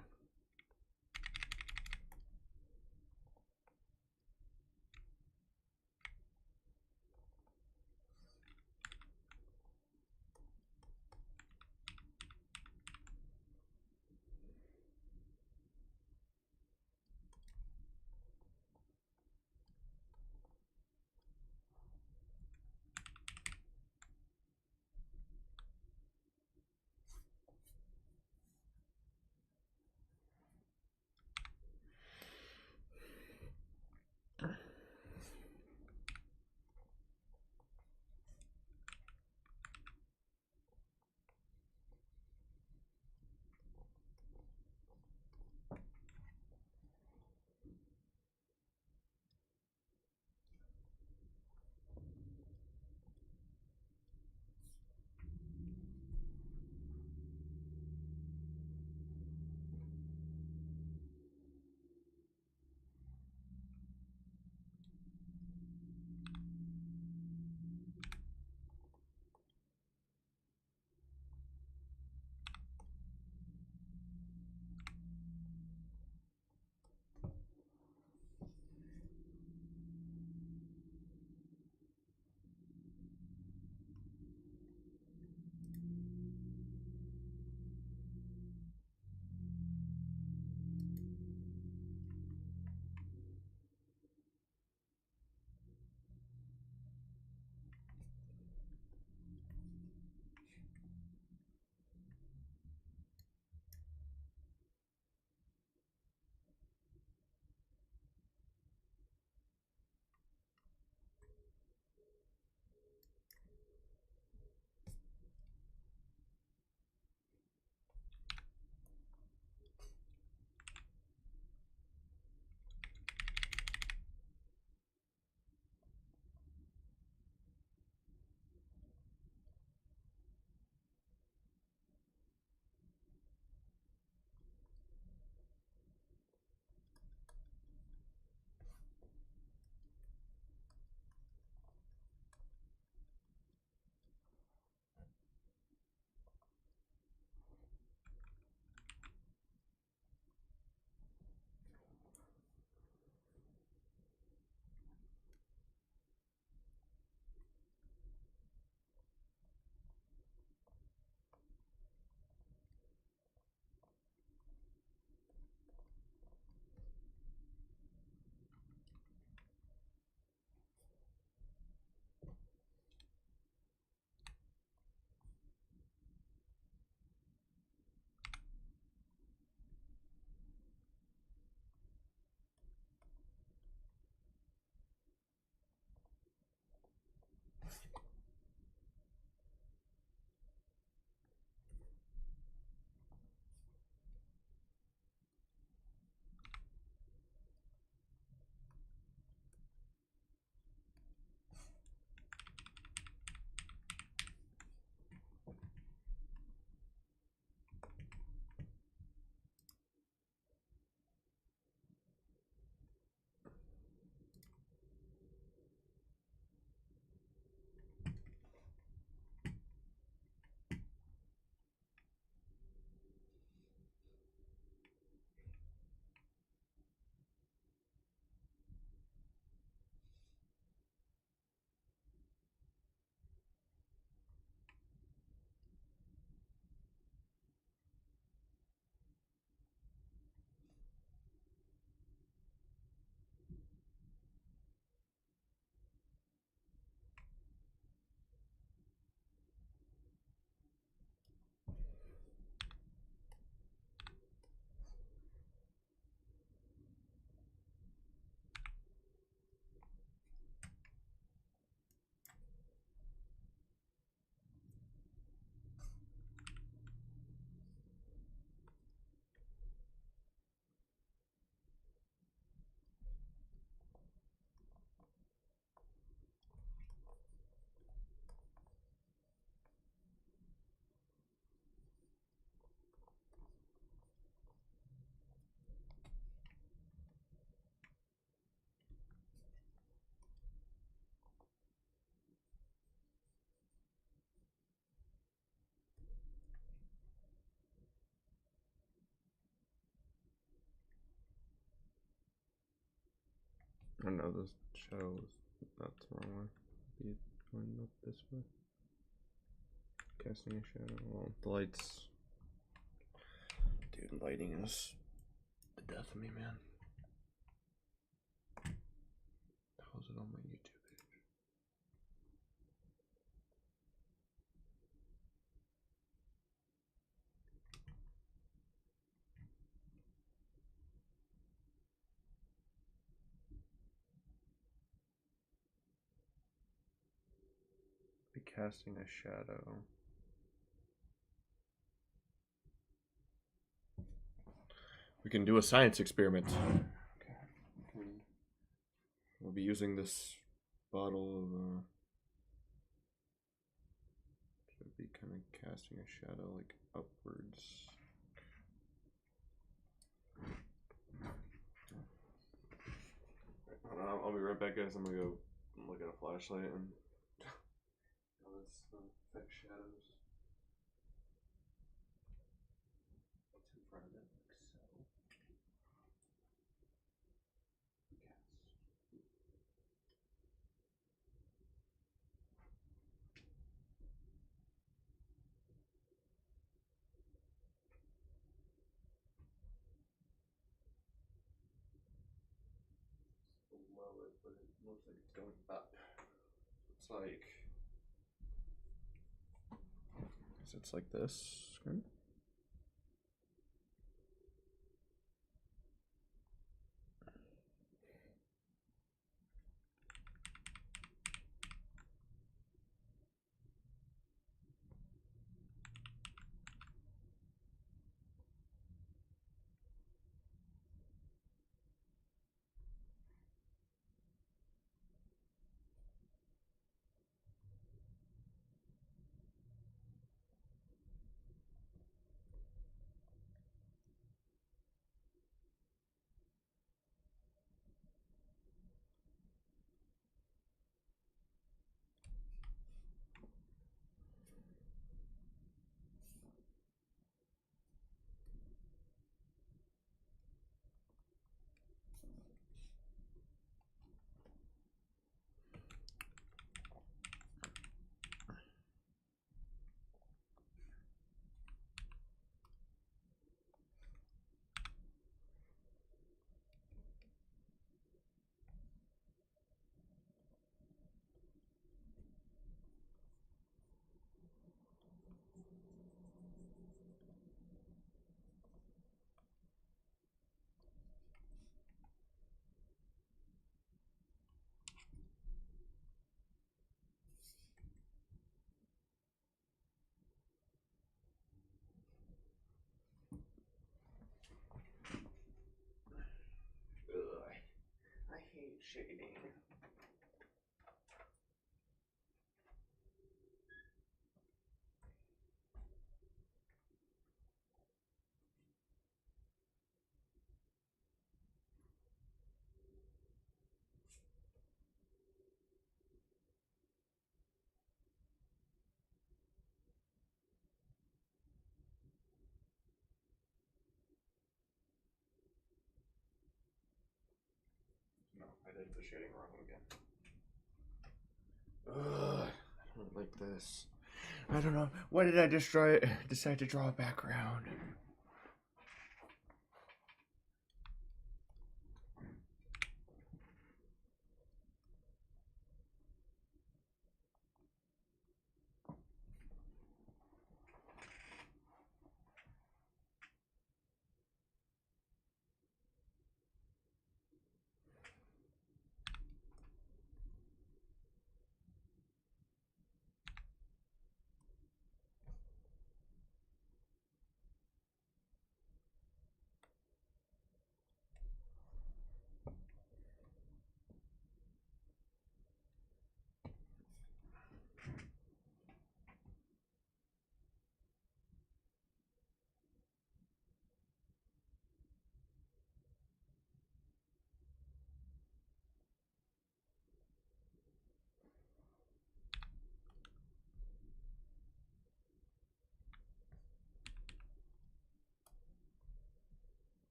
no, the shadow was that's the wrong way. Be going up this way. Casting a shadow. Well, the lights. Dude, lighting is the death of me, man. How's it on my YouTube page? Be casting a shadow. We can do a science experiment. Okay. We'll be using this bottle of should be kind of casting a shadow like upwards. I'll be right back, guys. I'm gonna go look at a flashlight and let's affect shadows. What's in front of it, like so. Below it, but it looks like it's going up. It's like, so it's like this. Okay. Ugh, I hate shading. No, I did the shading wrong again. Ugh, I don't like this. I don't know. Why did I just decide to draw a background?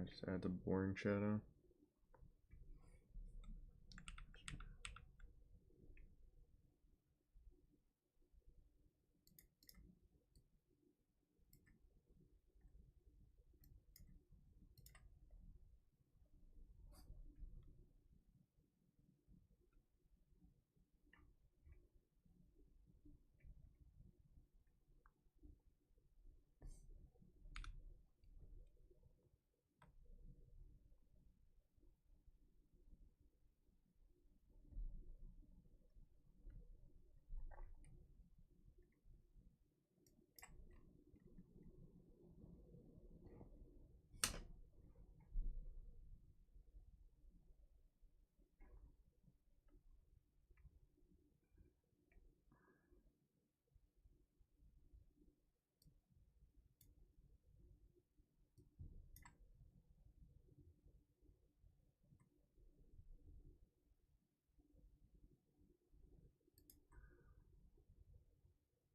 Just add the boring shadow.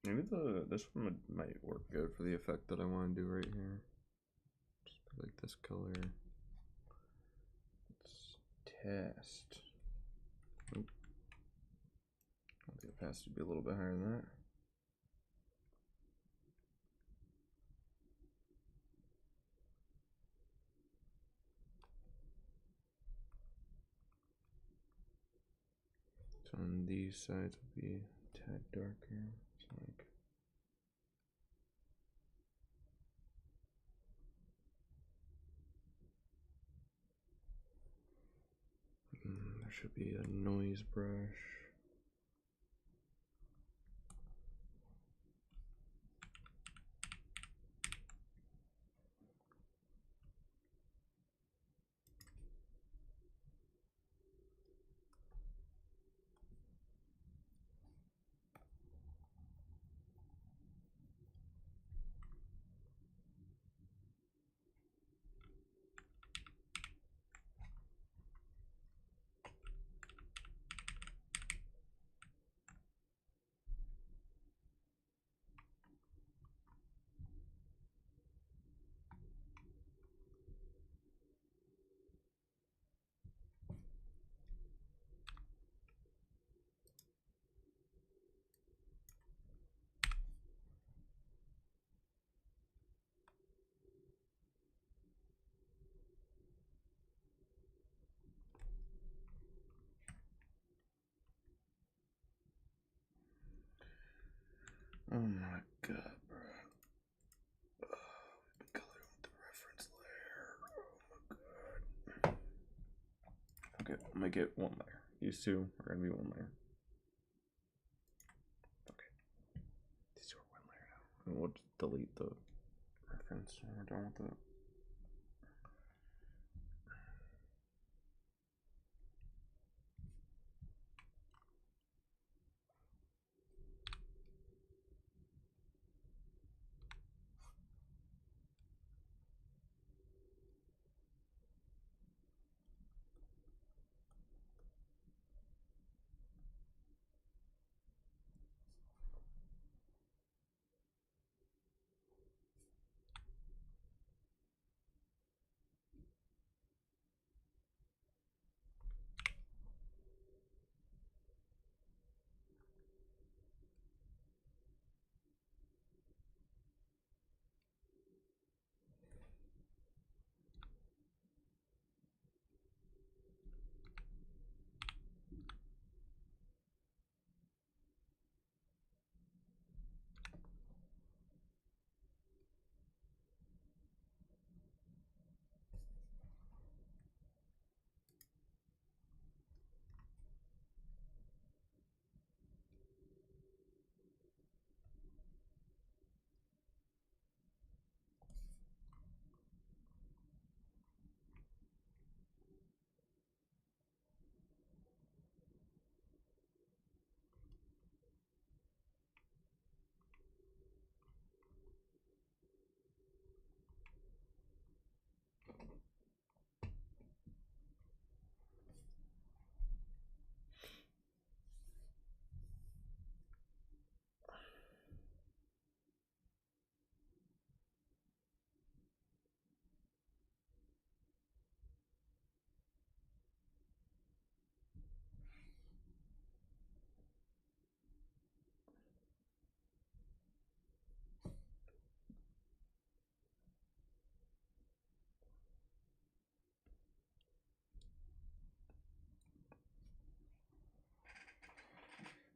Maybe this one might work good for the effect that I want to do right here. Just put like this color. Let's test. Oop. I want the opacity to be a little bit higher than that. So on these sides will be a tad darker. So like there should be a noise brush. Oh my god, bro. We've been coloring with the reference layer. Oh my god. Okay, I'm gonna get one layer. These two are gonna be one layer. Okay. These two are one layer now. And we'll just delete the reference when we're done with it.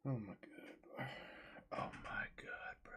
Oh my god, bro. Oh my god, bro.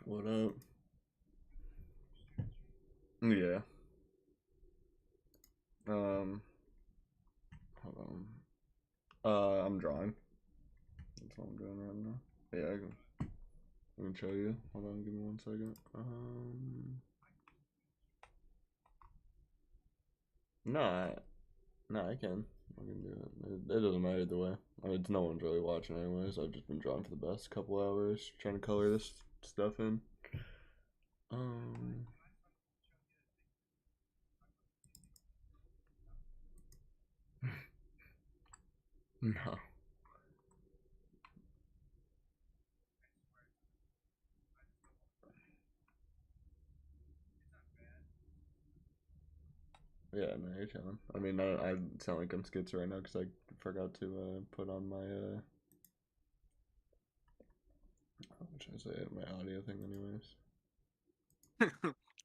What up? Yeah. Um. Hold on. I'm drawing. That's what I'm doing right now. Yeah, I can show you. Hold on, give me 1 second. No, no, I can. I can do it. It doesn't matter either way. I mean, no one's really watching anyways. I've just been drawing for the past couple hours, trying to color this stuff in. Um. No. Yeah, no, you're chilling. I mean, I sound like I'm schizo right now because I forgot to put on my what should I say? My audio thing, anyways.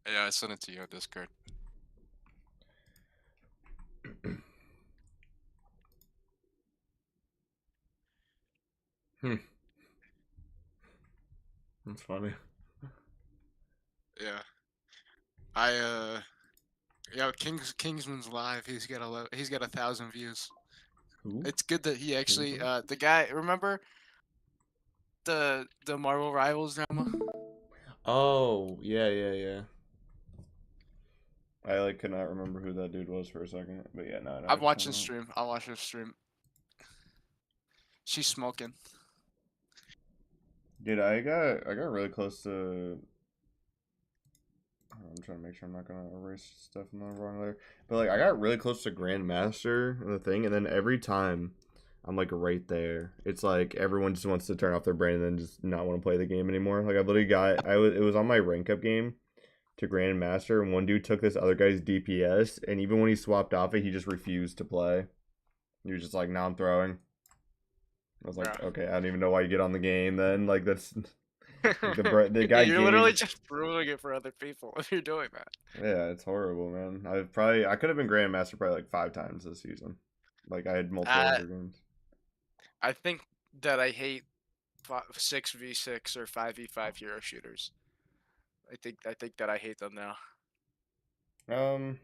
Yeah, I sent it to you on Discord. Hmm. That's funny. Yeah. Yeah, Kingsman's live. He's got 1,000 views. Who? It's good that he actually Kingsman? the guy, remember the Marvel Rivals drama? Oh, yeah, yeah, yeah. I like could not remember who that dude was for a second, but yeah, no, I know what I've you're watched talking his about. stream. I watched his stream. She's smoking. Dude, I got really close to. I'm trying to make sure I'm not gonna erase stuff in the wrong there. But like, I got really close to Grandmaster and the thing, and then every time I'm like right there, it's like everyone just wants to turn off their brain and then just not want to play the game anymore. Like I literally got, it was on my rank up game to Grandmaster, and one dude took this other guy's DPS, and even when he swapped off it, he just refused to play. He was just like, "Nah, I'm throwing." I was like, Yeah. "Okay, I don't even know why you get on the game then." Like that's like the Yeah, guy you're literally gave. just ruining it for other people if you're doing that. Yeah, it's horrible, man. I could have been Grandmaster probably like 5 times this season. Like I had multiple Uh, over games. I think that I hate 6v6 or 5v5 hero shooters. I think that I hate them now. Um,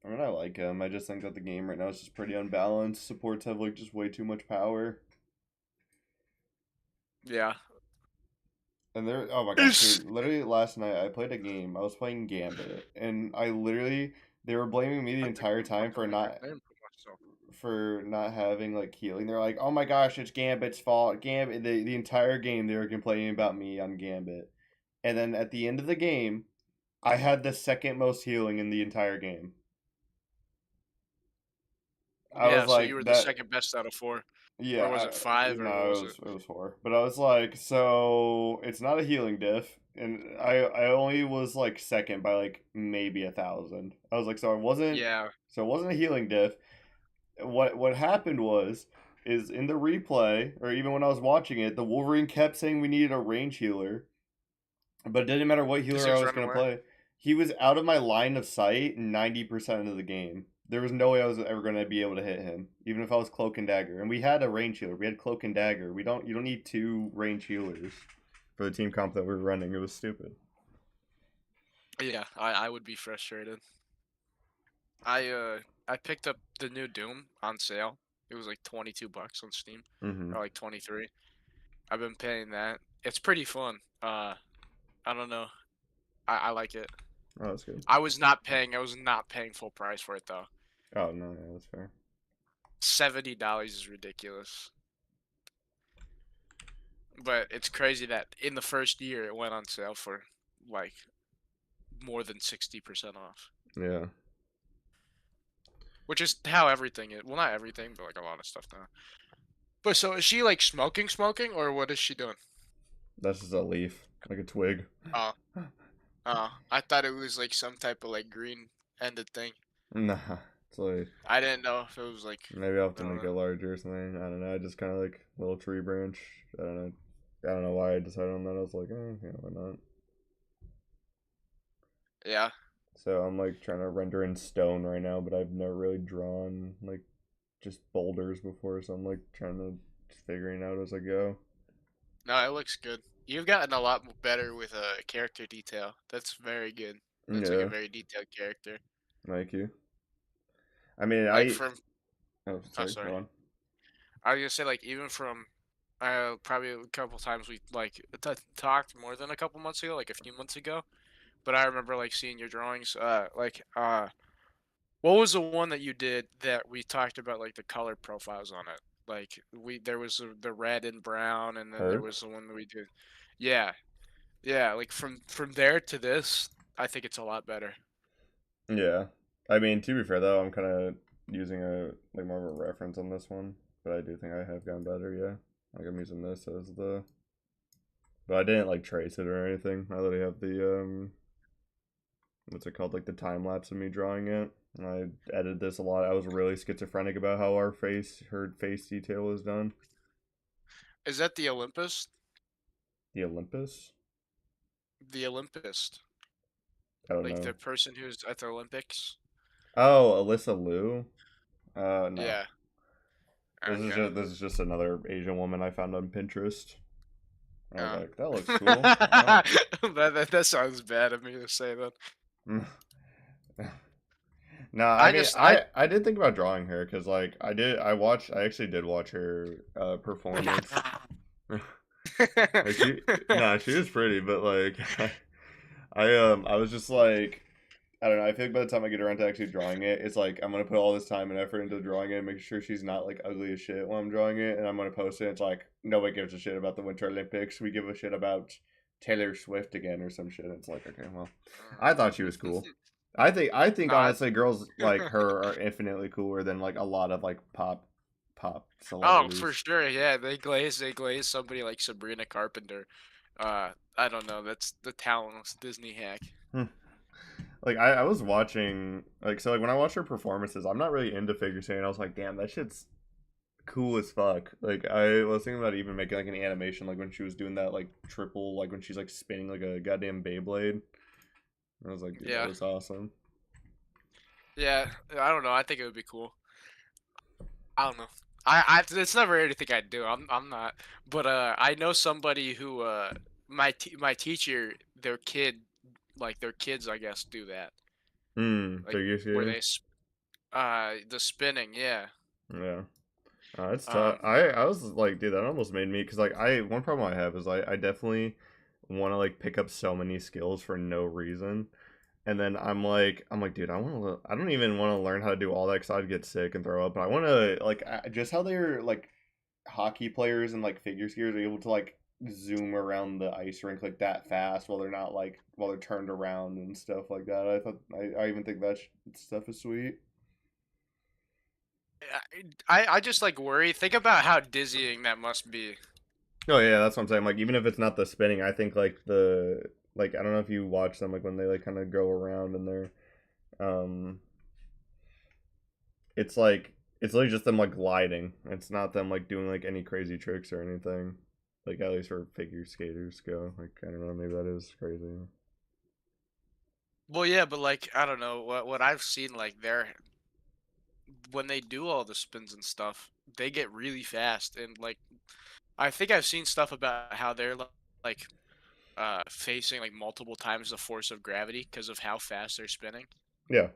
I mean I like him. I just think that the game right now is just pretty unbalanced. Supports have like just way too much power. Yeah. And they're oh my gosh, dude! Literally last night I played a game. I was playing Gambit, and I literally they were blaming me the I think entire I'm time fucking with your name too much, so. for not having like healing. They're like, "Oh my gosh, it's Gambit's fault." Gambit the entire game they were complaining about me on Gambit, and then at the end of the game, I had the second most healing in the entire game. I was Yeah, so you like were the that. second best out of four. Yeah, Or was it five, or what no, was it? it was 4. But I was like, so it's not a healing diff, and I only was like second by like maybe 1,000. I was like, Yeah. so it wasn't a healing diff. What happened was is in the replay or even when I was watching it, the Wolverine kept saying we needed a range healer, but it didn't matter what Because he healer I was was running gonna away? play. He was out of my line of sight 90% of the game. There was no way I was ever gonna be able to hit him, even if I was cloak and dagger. And we had a range healer. We had cloak and dagger. You don't need 2 range healers for the team comp that we were running. It was stupid. Yeah, I would be frustrated. I picked up the new Doom on sale. It was like $22 on Steam, Mm-hmm. or like 23. I've been paying that. It's pretty fun. I don't know. I like it. Oh, that's good. I was not paying full price for it though. Oh no, yeah, that's fair. $70 is ridiculous. But it's crazy that in the first year it went on sale for like more than 60% off. Yeah, Which is how everything is. Well, not everything, but like a lot of stuff now. But so is she like smoking, or what is she doing? that's just a leaf, like a twig. Oh, I thought it was like some type of like green ended thing. Nah, it's like I didn't know if it was like, maybe I'll have I to don't make know. it larger or something. I don't know. I just kind of like little tree branch. I don't know. I don't know why I decided on that. I was like, yeah, why not? Yeah. So I'm like trying to render in stone right now, but I've never really drawn like just boulders before, so I'm like trying to figuring out as I go. No, it looks good. You've gotten a lot better with character detail. That's very good. That's like a Yeah, very detailed character. thank you. I mean, Like I. from Oh, oh sorry. Go sorry. on. I was gonna say like even from probably a couple times we like talked more than a couple months ago, like a few months ago. But I remember like seeing your drawings. What was the one that you did that we talked about like the color profiles on it? Like there was the red and brown, and then there Herp. was the one that we did. Yeah, yeah. Like from there to this, I think it's a lot better. Yeah. I mean, to be fair though, I'm kind of using a like more of a reference on this one, but I do think I have gotten better. Yeah. Like I'm using this as the, but I didn't like trace it or anything. I literally have the what's it called, like the time lapse of me drawing it. And I edited this a lot. I was really schizophrenic about how her face detail was done. Is that the Olympus? The Olympus? The Olympus, I don't like know. the person who's at the Olympics? Oh, Alyssa Liu? No. Yeah. Okay. This is just another Asian woman I found on Pinterest. I was Uh. like, that looks cool. Oh. That sounds bad of me to say that. No, I I mean, just I I did think about drawing her because like I actually did watch her performance. Like she, nah, she was pretty, but like I was just like I don't know. I feel like by the time I get around to actually drawing it, it's like I'm gonna put all this time and effort into drawing it, and make sure she's not like ugly as shit when I'm drawing it, and I'm gonna post it. It's like nobody gives a shit about the Winter Olympics. We give a shit about Taylor Swift again or some shit. It's like okay, well, I thought she was cool. I think no, I, honestly, girls like her are infinitely cooler than like a lot of like pop oh, for celebrities. sure, yeah. They glaze somebody like Sabrina Carpenter. I don't know. That's the talentless Disney hack. Like I was watching like so like when I watch her performances, I'm not really into figure skating. I was like, damn, that shit's cool as fuck. Like I was thinking about even making like an animation like when she was doing that like triple like when she's like spinning like a goddamn Beyblade. I was like, dude, that Yeah, was awesome. yeah. I don't know. I think it would be cool. I don't know. It's never anything I'd do. I'm not. But I know somebody who my teacher, their kids, I guess, do that. Like Figure where skating. the spinning, yeah. Yeah. It's tough. Um, I was like, dude, that almost made me because like I one problem I have is I definitely want to like pick up so many skills for no reason, and then I'm like, dude, I don't even want to learn how to do all that because I'd get sick and throw up. But I want to like just how they're like hockey players and like figure skiers are able to like zoom around the ice rink like that fast while they're not like while they're turned around and stuff like that. I even think that stuff is sweet. I just like worry. Think about how dizzying that must be. Oh yeah, that's what I'm saying. Like even if it's not the spinning, I think like the like I don't know if you watch them like when they like kind of go around and they're um it's like it's literally just them like gliding. It's not them like doing like any crazy tricks or anything. Like at least where figure skaters go. Like I don't know, maybe that is crazy. Well, yeah, but like I don't know what I've seen. Like they're when they do all the spins and stuff, they get really fast. And like I think I've seen stuff about how they're like facing like multiple times the force of gravity because of how fast they're spinning. Yeah,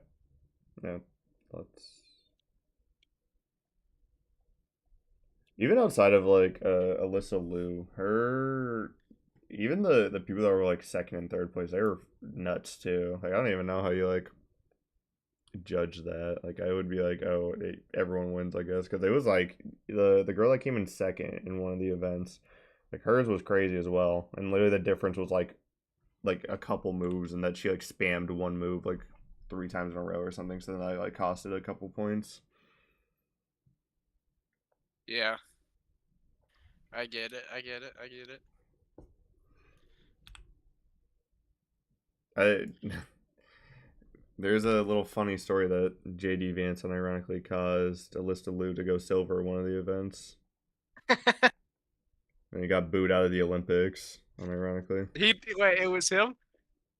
yeah. That's even outside of like Alyssa Liu, her even the people that were like second and third place, they were nuts too. Like I don't even know how you like judge that. Like I would be like, oh, everyone wins, I guess, because it was like the girl that came in second in one of the events, like hers was crazy as well, and literally the difference was like a couple moves, and that she like spammed one move like three times in a row or something. So then I like costed a couple points. Yeah, I get it. I get it. I get it. I there's a little funny story that JD Vance unironically caused Alyssa Liu to go silver at one of the events, and he got booed out of the Olympics. Unironically. Wait, it was him.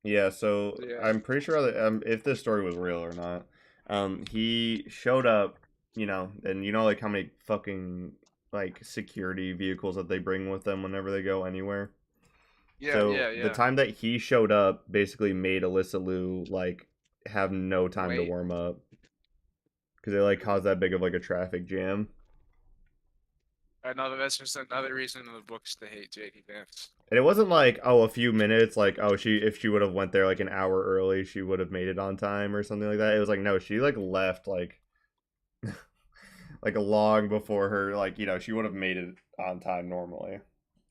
Yeah, so Yeah. I'm pretty sure that if this story was real or not, he showed up, and you know like how many fucking like security vehicles that they bring with them whenever they go anywhere. Yeah, So yeah, the yeah. time that he showed up basically made Alyssa Liu like have no time to Wait. warm up because they like caused that big of like a traffic jam. Another that's just another reason in the books to hate JD Vance. And it wasn't like, oh, a few minutes, like, oh, she if she would have went there like an hour early, she would have made it on time or something like that. It was like, no, she like left like long before her, like, she would have made it on time normally.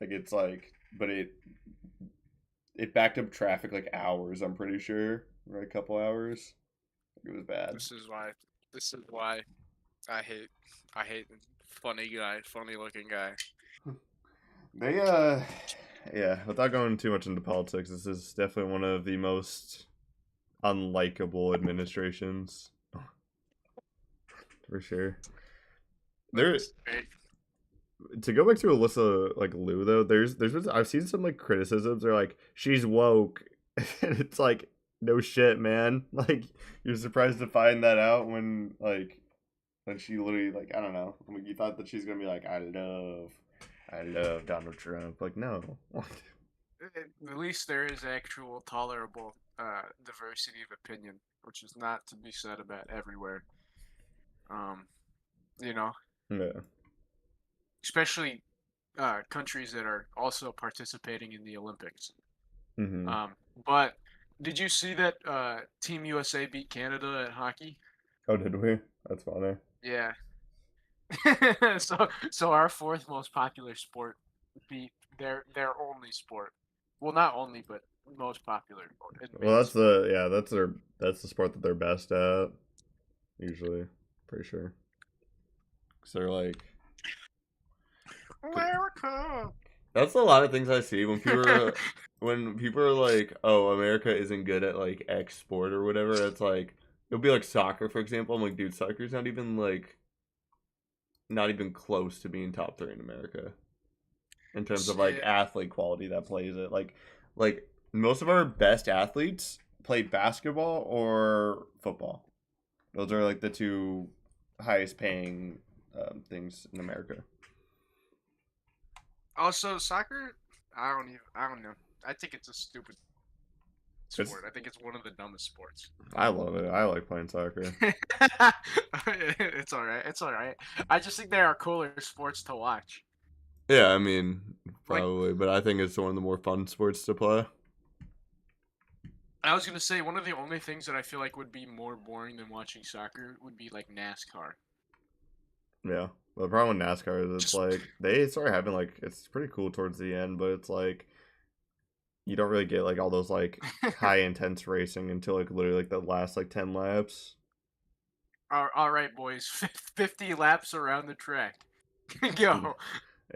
Like it's like, but it backed up traffic like hours, I'm pretty sure. Right, a couple hours. It was bad. This is why. This is why I hate. I hate funny guy, funny looking guy. They yeah, without going too much into politics, this is definitely one of the most unlikable administrations for sure. There That's great. to go back to Alyssa like Lou though, there's been, I've seen some like criticisms. They're like she's woke, and it's like no shit, man. Like you're surprised to find that out when she literally like I don't know. Like you thought that she's gonna be like I love Donald Trump. Like no, At least there is actual tolerable diversity of opinion, which is not to be said about everywhere. Um, you know, yeah. especially countries that are also participating in the Olympics. Mm-hmm. Um, but did you see that Team USA beat Canada at hockey? Oh, did we? That's funny. Yeah. So our fourth most popular sport beat their only sport. Well, not only, but most popular Well, advanced that's sport. the yeah, that's the sport that they're best at usually, pretty sure. Cause they're like America. that's a lot of things I see when people are like, "Oh, America isn't good at like X sport or whatever." It's like it'll be like soccer, for example. I'm like, dude, soccer's not even close to being top three in America in terms of like Yeah. athlete quality that plays it. Like most of our best athletes play basketball or football. Those are like the two highest paying things in America. Also, soccer. I don't know. I think it's a stupid It's sport. I think it's one of the dumbest sports. I love it. I like playing soccer. It's all right. It's all right. I just think there are cooler sports to watch. Yeah, I mean, Like probably, but I think it's one of the more fun sports to play. I was gonna say, one of the only things that I feel like would be more boring than watching soccer would be like NASCAR. Yeah. But the problem with NASCAR is it's Just like they start having like it's pretty cool towards the end, but it's like you don't really get like all those like high intense racing until like literally like the last like 10 laps. all right, boys. 50 laps around the track. Yeah. Go.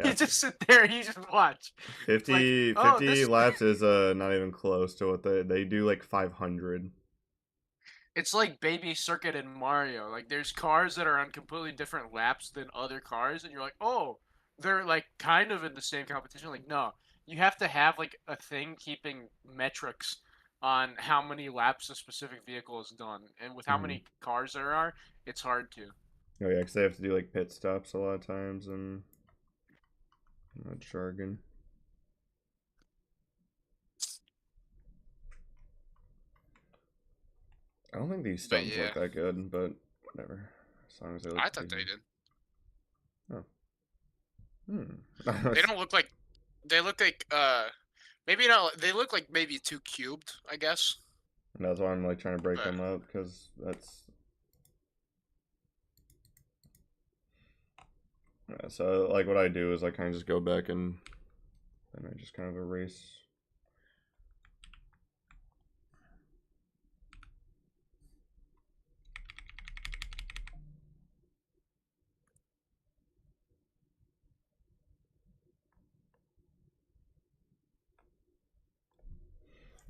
You Yeah. just sit there. You just watch. It's like, 50, oh, 50 this. laps is not even close to what they do like 500. It's like Baby Circuit in Mario. Like there's cars that are on completely different laps than other cars, and you're like, oh, they're like kind of in the same competition. Like no, you have to have like a thing keeping metrics on how many laps a specific vehicle has done, and with how Mm-hmm. many cars there are, it's hard to. Oh yeah, because they have to do like pit stops a lot of times and that jargon. I don't think these But stones yeah, look that good, but whatever. As long as they I look thought pretty they good. did. Oh. Hmm. They don't look like. They look like maybe not. They look like maybe too cubed, I guess. And that's why I'm like trying to break But them up because that's yeah, so like what I do is I kind of just go back and then I just kind of erase.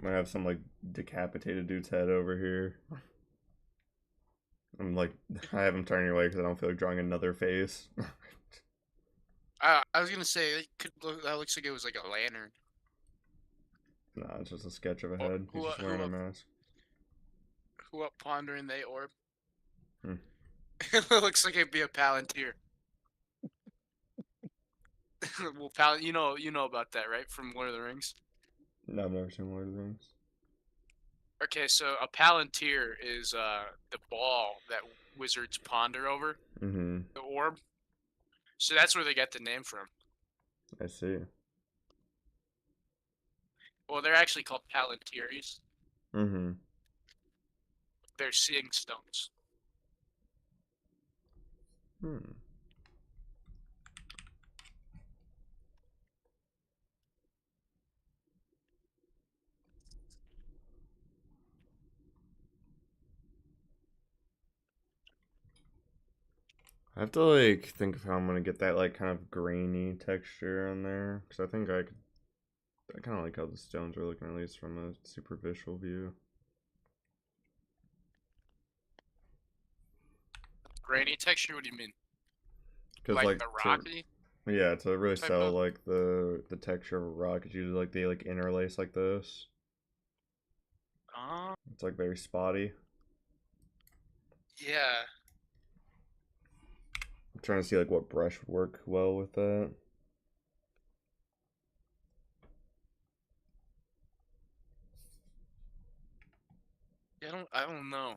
I might have some like decapitated dude's head over here. I'm like I have him turn your way because I don't feel like drawing another face. I was gonna say it could look. That looks like it was like a lantern. Nah, it's just a sketch of a Or head. He's just wearing a mask. who up pondering they orb? Hmm. It looks like it'd be a palantir. Well, you know about that, right? From Lord of the Rings. No, I've never seen Lord of the Rings. Okay, so a palantir is the ball that wizards ponder over, Mm-hmm. the orb. So that's where they get the name from. I see. Well, they're actually called palantirs. Mm-hmm. They're seeing stones. Hmm. I have to like think of how I'm gonna get that like kind of grainy texture on there, because I think I could. I kind of like how the stones are looking, at least from a superficial view. Grainy texture? What do you mean? Because Like like the to rocky yeah, to really type sell of? like the texture of a rock, it's usually like they like interlace like this. Uh, It's like very spotty. yeah. I'm trying to see like what brush would work well with that. I don't know.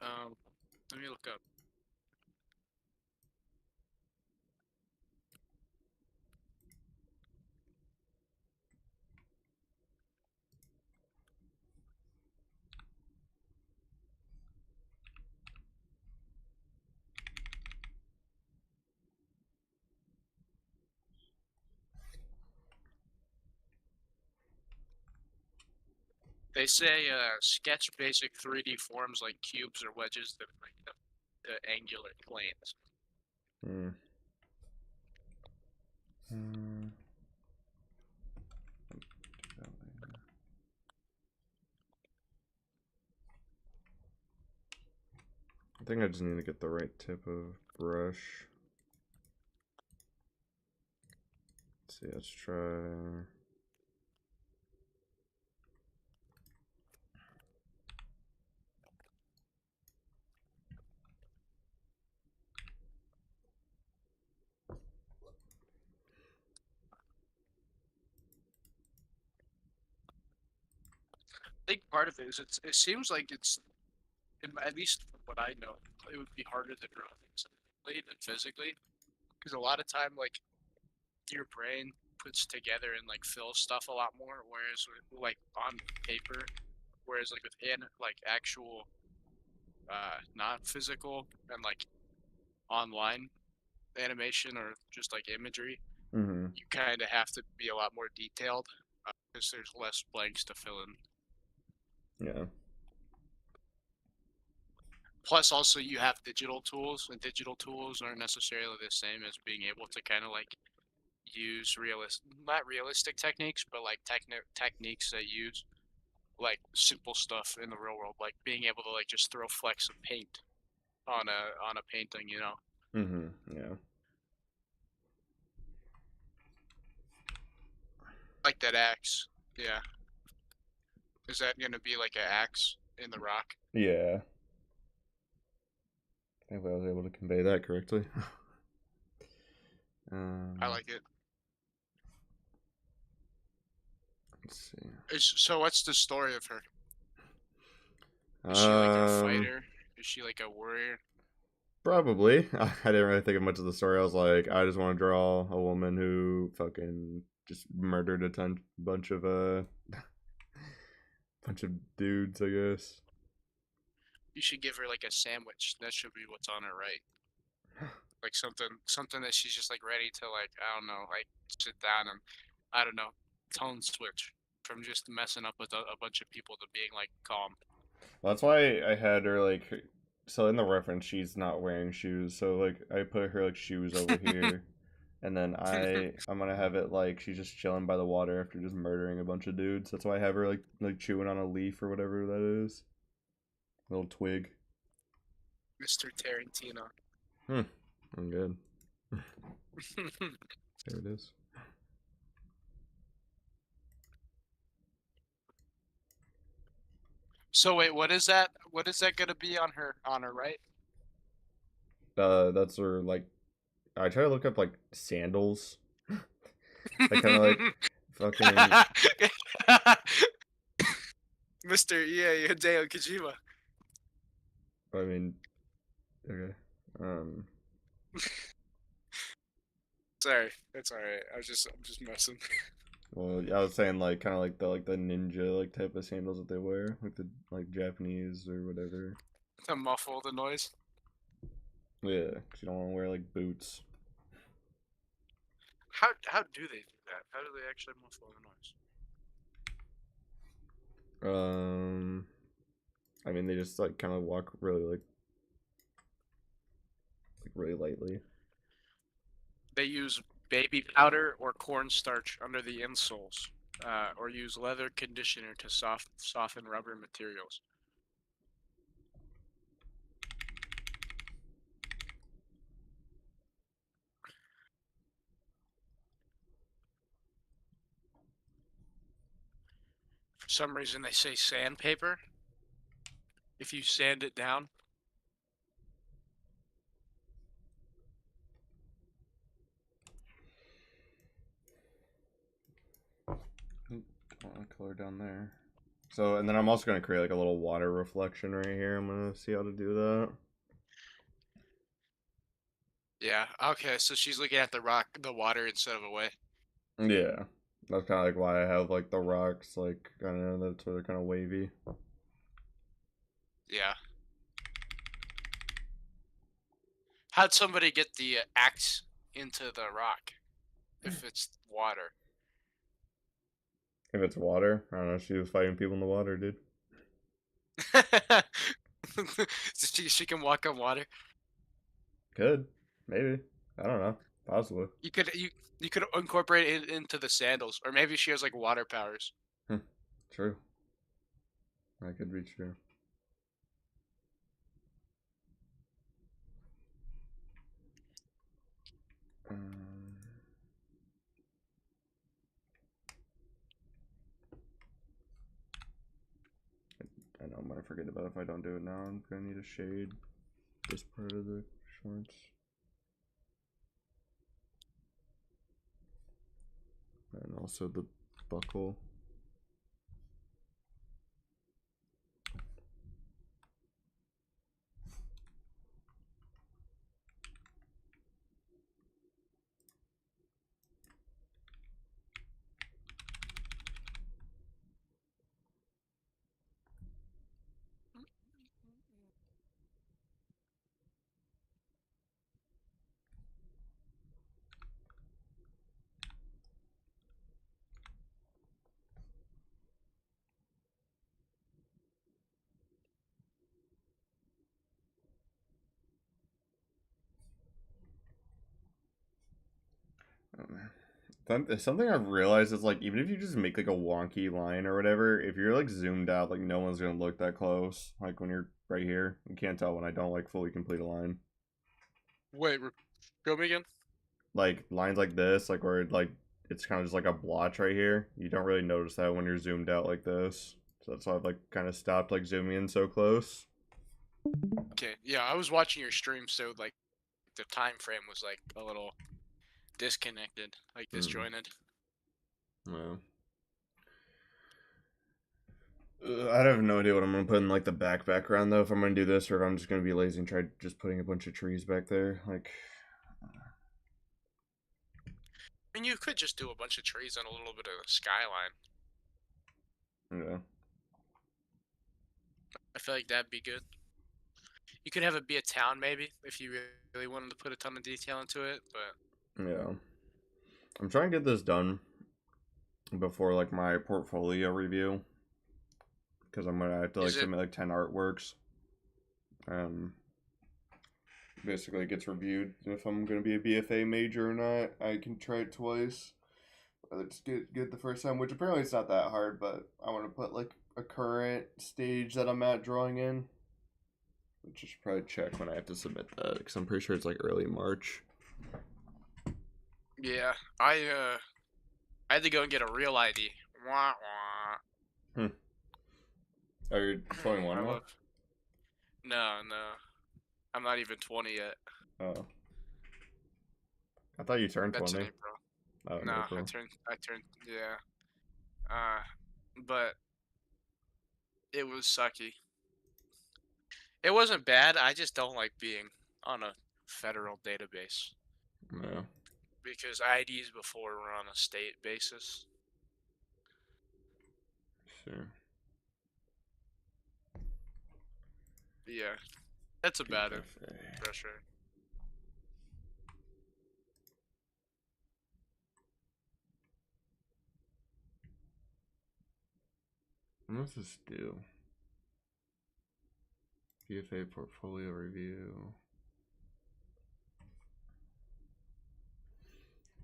Um, Let me look up. They say sketch basic 3D forms like cubes or wedges that make the angular planes. Hmm. Hmm. I think I just need to get the right tip of brush. Let's see, let's try. I think part of it is it seems like at least from what I know, it would be harder to draw things mentally than physically because a lot of time like your brain puts together and like fills stuff a lot more, whereas like on paper, whereas like with like actual not physical and like online animation or just like imagery, Mm-hmm. you kind of have to be a lot more detailed because there's less blanks to fill in. Yeah. Plus, also you have digital tools, and digital tools aren't necessarily the same as being able to kind of like use not realistic techniques, but like techniques that use like simple stuff in the real world, like being able to like just throw flecks of paint on a painting, you know, Mm-hmm. Yeah. like that axe. Yeah, is that gonna be like an axe in the rock? Yeah. I think I was able to convey that correctly. I um, like it. let's see. So what's the story of her? Is she like a Um, fighter? Is she like a warrior? Probably. I didn't really think of much of the story. I was like, I just want to draw a woman who fucking just murdered a bunch of bunch of dudes, I guess. You should give her like a sandwich. That should be what's on her right. Like something that she's just like ready to like I don't know like sit down and I don't know tone switch from just messing up with a bunch of people to being like calm. Well, that's why I had her like. So in the reference, she's not wearing shoes. So like, I put her like shoes over here, and then I'm gonna have it like she's just chilling by the water after just murdering a bunch of dudes. That's why I have her like chewing on a leaf or whatever that is, little twig. Mr. Tarantino. Hmm. I'm good. There it is. So wait, what is that? What is that gonna be on her right? That's her like. I try to look up like sandals. Like kind of like Fucking. Mr. EA Hideo Kojima. I mean, okay. Sorry, that's alright. I'm just messing. Well, I was saying like kind of like the ninja like type of sandals that they wear, like the like Japanese or whatever. To muffle the noise. Yeah, 'cause you don't want to wear like boots. How do they do that? How do they actually muffle the noise? I mean they just like kind of walk really like really lightly. They use baby powder or cornstarch under the insoles, or use leather conditioner to soften rubber materials. For some reason, they say sandpaper. If you sand it down. Color down there. So, and then I'm also gonna create like a little water reflection right here. I'm gonna see how to do that. Yeah. Okay. So she's looking at the water instead of away. Yeah, that's kind of like why I have like the rocks, like kind of that's why they're kind of wavy. Yeah. How'd somebody get the axe into the rock if it's water? If it's water, I don't know. She was fighting people in the water, dude. So she can walk on water. Could, maybe. I don't know. Possibly. You could incorporate it into the sandals, or maybe she has like water powers. True. That could be true. I know I'm gonna forget about it if I don't do it now. I'm gonna need a shade this part of the shorts. And also the buckle. Oh, man. Something I've realized is like even if you just make like a wonky line or whatever, if you're like zoomed out, like no one's gonna look that close. Like when you're right here, you can't tell when I don't like fully complete a line. Wait, show me again. Like lines like this, like where like it's kind of just like a blotch right here. You don't really notice that when you're zoomed out like this. So that's why I've like kind of stopped like zooming in so close. Okay, yeah, I was watching your stream, so like the time frame was like a little disconnected, like disjointed. Well, I have no idea what I'm gonna put in like the background though. If I'm gonna do this, or if I'm just gonna be lazy and try just putting a bunch of trees back there, like. I mean, you could just do a bunch of trees and a little bit of skyline. Yeah. I feel like that'd be good. You could have it be a town, maybe, if you really wanted to put a ton of detail into it, but... Yeah. I'm trying to get this done before, like, my portfolio review. Because I'm gonna have to, like, submit, like, 10 artworks. Basically, it gets reviewed. If I'm gonna be a BFA major or not, I can try it twice. Let's get the first time, which apparently it's not that hard, but I want to put, like, a current stage that I'm at drawing in. Which I should probably check when I have to submit that, because I'm pretty sure it's like early March. Yeah, I had to go and get a real ID. Wah, wah. Are you 21 now? No. I'm not even 20 yet. Oh. I thought you turned That's 20. in April. Oh, in No, April. I turned, yeah. Uh, but it was sucky. It wasn't bad. I just don't like being on a federal database Yeah, because IDs before were on a state basis. sure. Yeah, that's about it BFA. for sure. What does this do? BFA portfolio review.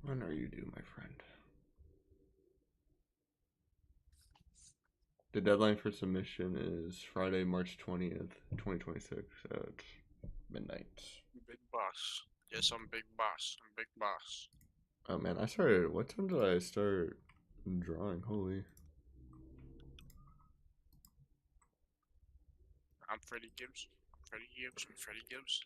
When are you due, my friend? The deadline for submission is Friday, March 20th, 2026 at midnight. Big boss. Yes, I'm big boss. I'm big boss. Oh man, I started. What time did I start drawing? Holy. I'm Freddie Gibbs. Freddie Gibbs. I'm Freddie Gibbs.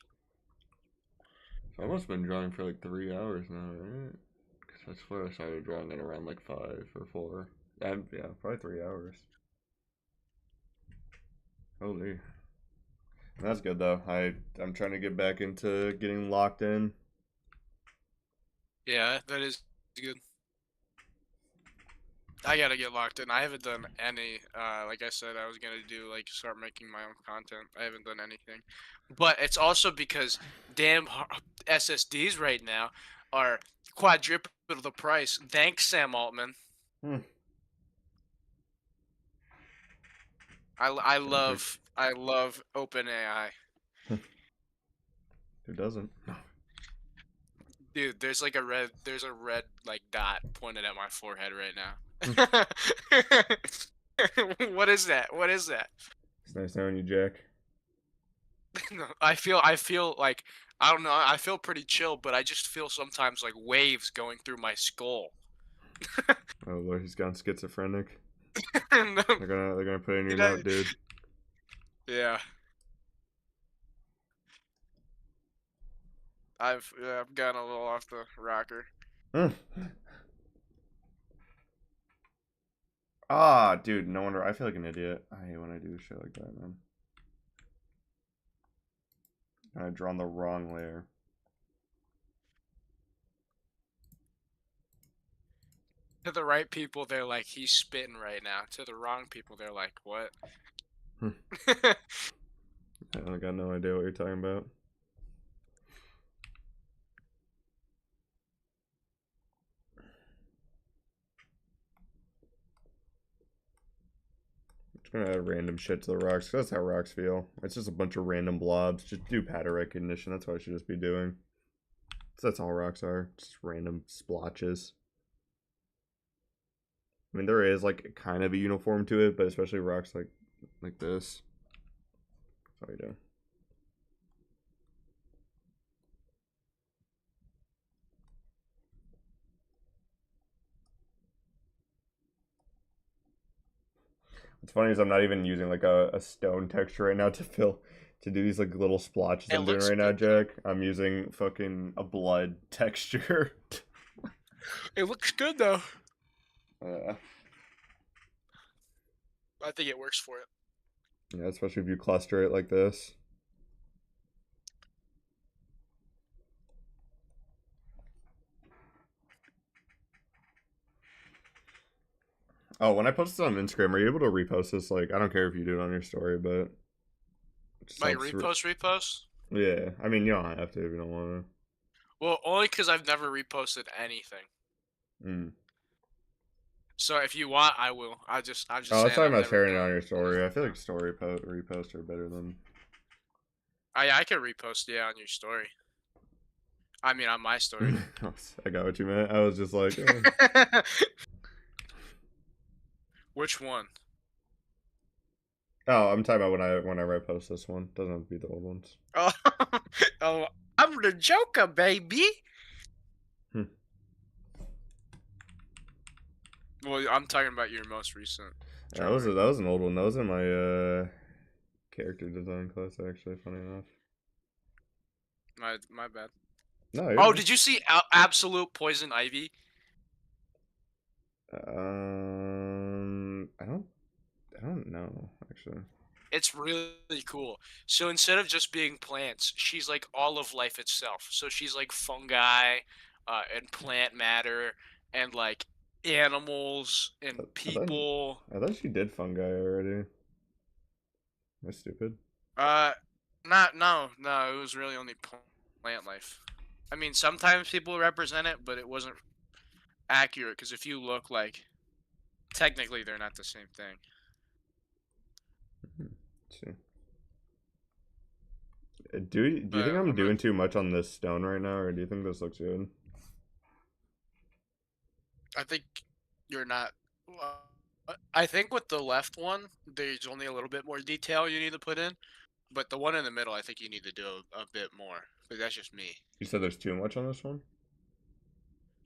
So I must have been drawing for like 3 hours now, right? Because that's where I started drawing at around like 5 or 4. Yeah, probably 3 hours. Holy. That's good though. I'm trying to get back into getting locked in. Yeah, that is good. I gotta get locked in. I haven't done any. Like I said, I was gonna do like start making my own content. I haven't done anything, but it's also because damn SSDs right now are quadruple the price. Thanks, Sam Altman. Hmm. Perfect. I love OpenAI. Who doesn't? Dude, there's a red like dot pointed at my forehead right Hmm. now. What is that? What is that? It's nice knowing you, Jack. No, I feel like I don't know. I feel pretty chill, but I just feel sometimes like waves going through my skull. Oh Lord, he's gone schizophrenic. No, They're gonna put it in your dude, note, dude. yeah, I've gotten a little off the rocker. Hmm. Ah, dude, no wonder I feel like an idiot. I hate when I do shit like that, man. I drawn the wrong layer. To the right people, they're like, he's spitting right now. To the wrong people, they're like, what? Hmm. I got no idea what you're talking about. Just gonna add random shit to the rocks. 'Cause that's how rocks feel. It's just a bunch of random blobs. Just do pattern recognition. That's what I should just be doing. So that's all rocks are. Just random splotches. I mean, there is like kind of a uniform to it, but especially rocks like this. That's all you do. What's funny is I'm not even using like a stone texture right now to do these like little splotches It I'm doing looks right now, good though. Jack. I'm using fucking a blood texture. It looks good though. Yeah, I think it works for it. yeah, especially if you cluster it like this. Oh, when I post this on Instagram, are you able to repost this? Like, I don't care if you do it on your story, but it just Like helps. repost. Yeah, I mean, you don't have to if you don't want Well, only because I've never reposted anything. to. Mm. So if you want, I will. I'm just Oh, I was saying talking I've about never sharing it on done your story. I feel like anything. story reposts are better than. I can repost on your story. I mean on my story. I got what you meant. I was just like, Which one? oh, I'm talking about when I repost this one. Doesn't have to be the old ones. Oh, oh, I'm the Joker, baby. Hmm. Well, I'm talking about your most recent Yeah, that was drawing. that was an old one. That was in my character design class. Actually, funny enough. My bad. No, you're Oh, good. did you see Absolute Poison Ivy? I don't know actually. It's really cool. So instead of just being plants, she's like all of life itself. So she's like fungi, and plant matter, and like animals I, and I thought people. I thought she did fungi already. Am I stupid? Uh, not no no. It was really only plant life. I mean, sometimes people represent it, but it wasn't accurate because if you look like, technically they're not the same thing. Let's see. Do you think But I'm I'm gonna. doing too much on this stone right now, or do you think this looks good? I think you're not. I think with the left one, there's only a little bit more detail you need to put in. But the one in the middle, I think you need to do a bit more. But that's just me. You said there's too much on this one.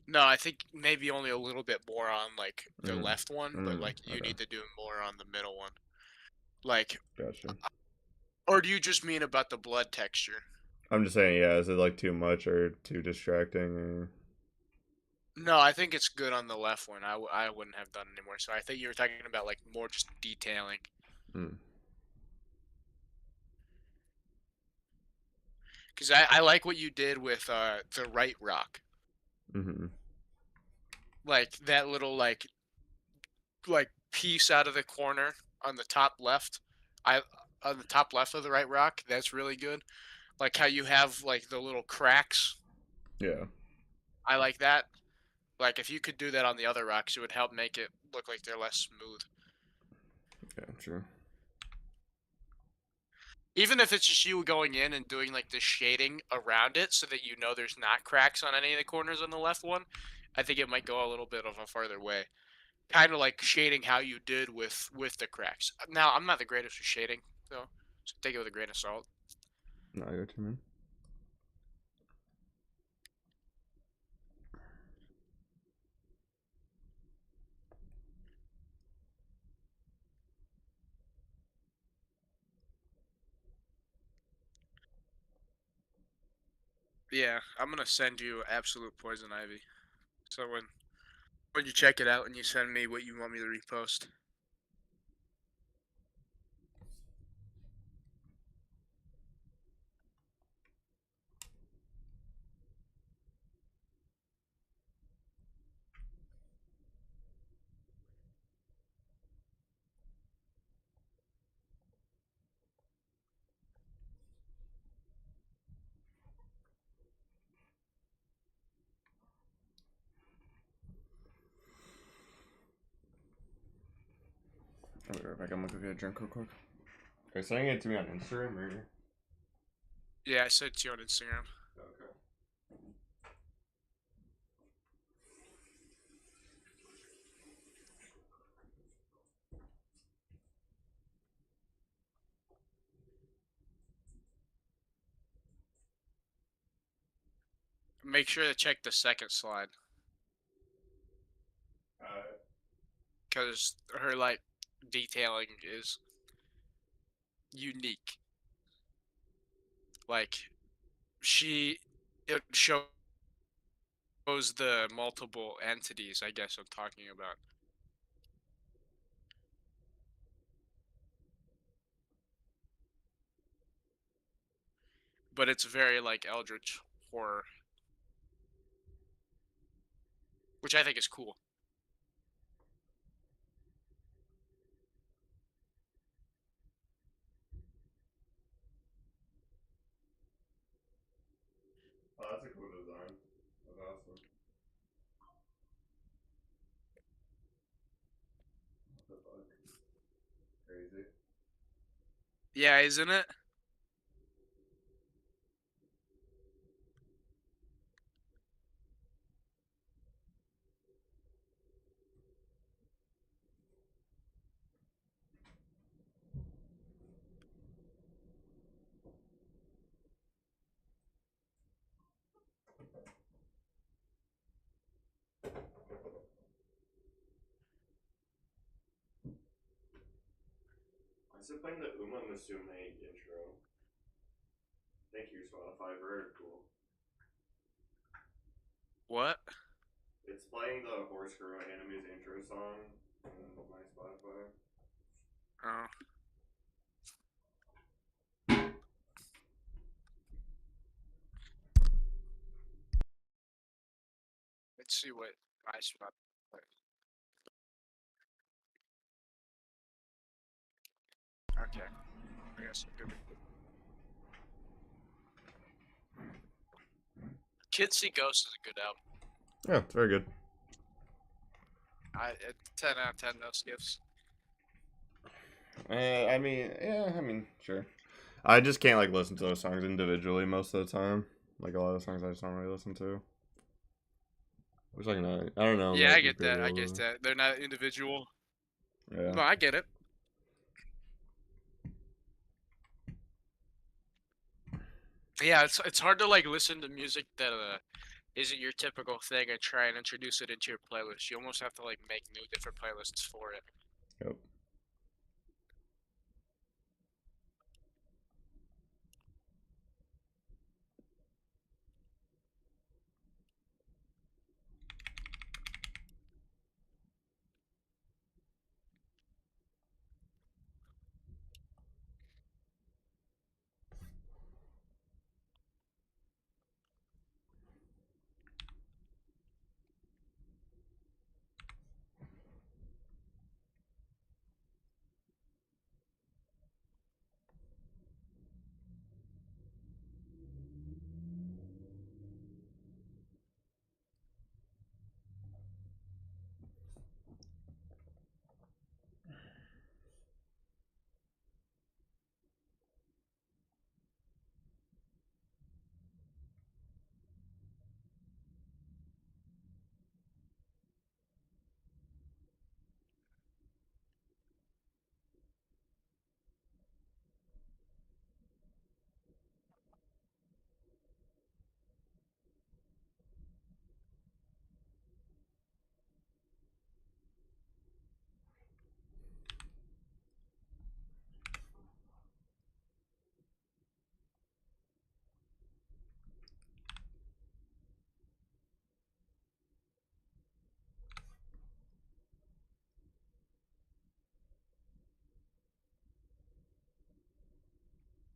No, I think maybe only a little bit more on like the left one, but like you Okay, need to do more on the middle one. Like, gotcha. or do you just mean about the blood texture? I'm just saying, yeah. Is it like too much or too distracting? Or... No, I think it's good on the left one. I wouldn't have done anymore. So I think you were talking about like more just detailing. Mm. Because I like what you did with the right rock. Mm-hmm. Like that little like piece out of the corner on the top left. I on the top left of the right rock. That's really good. Like how you have like the little cracks. Yeah. I like that. Like if you could do that on the other rocks, it would help make it look like they're less smooth. Yeah. True. Even if it's just you going in and doing like the shading around it so that you know there's not cracks on any of the corners on the left one, I think it might go a little bit of a farther way. Kind of like shading how you did with the cracks. Now, I'm not the greatest with shading, though, so take it with a grain of salt. No, I got you, man. Yeah, I'm gonna send you absolute poison ivy. So when you check it out and you send me what you want me to repost. I'll be right back. I'm gonna go get a drink real quick. Are you sending it to me on Instagram or? Yeah, I sent it to you on Instagram. Okay. Make sure to check the second slide, because her like detailing is unique. Like she, it shows the multiple entities. I guess I'm talking about. But it's very like eldritch horror, which I think is cool. Oh, that's a cool design. That's awesome. What the fuck? Crazy. Yeah, isn't it? I still playing the Uma Musume intro. Thank you, Spotify. Very cool. What? It's playing the Horse Girl Anime's intro song on my Spotify. Oh. Let's see what my spot. Okay. I guess I'm good. Kids See Ghosts is a good album. Yeah, it's very good. 10 out of 10, no skips. I mean, yeah, I mean, sure. I just can't like listen to those songs individually most of the time. Like a lot of songs I just don't really listen to. Which like I don't know, Yeah, I might be get that. pretty I get old. that. They're not individual. Yeah. No, I get it. Yeah, it's hard to like listen to music that isn't your typical thing and try and introduce it into your playlist. You almost have to like make new different playlists for it. Yep.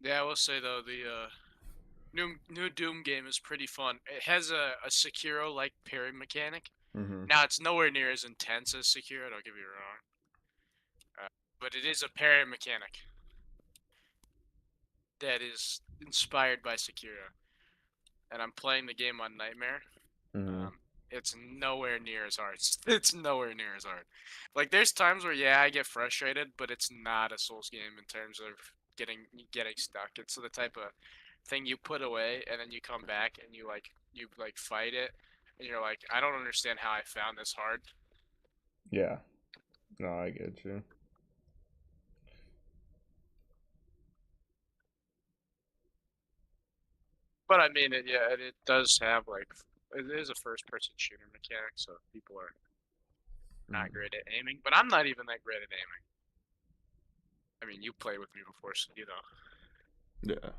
Yeah, I will say though the new Doom game is pretty fun. It has a Sekiro like parry mechanic. Mhm. Now it's nowhere near as intense as Sekiro. Don't get me wrong, but it is a parry mechanic that is inspired by Sekiro. And I'm playing the game on Nightmare. Mhm. Um, it's nowhere near as hard. It's nowhere near as hard. Like there's times where yeah, I get frustrated, but it's not a Souls game in terms of getting stuck. It's the type of thing you put away and then you come back and you like fight it and you're like, I don't understand how I found this hard. Yeah. No, I get you. But I mean it yeah, it does have like it is a first person shooter mechanic, so people are not Mhm. great at aiming, but I'm not even that great at aiming. I mean, you played with me before, so you know. Yeah.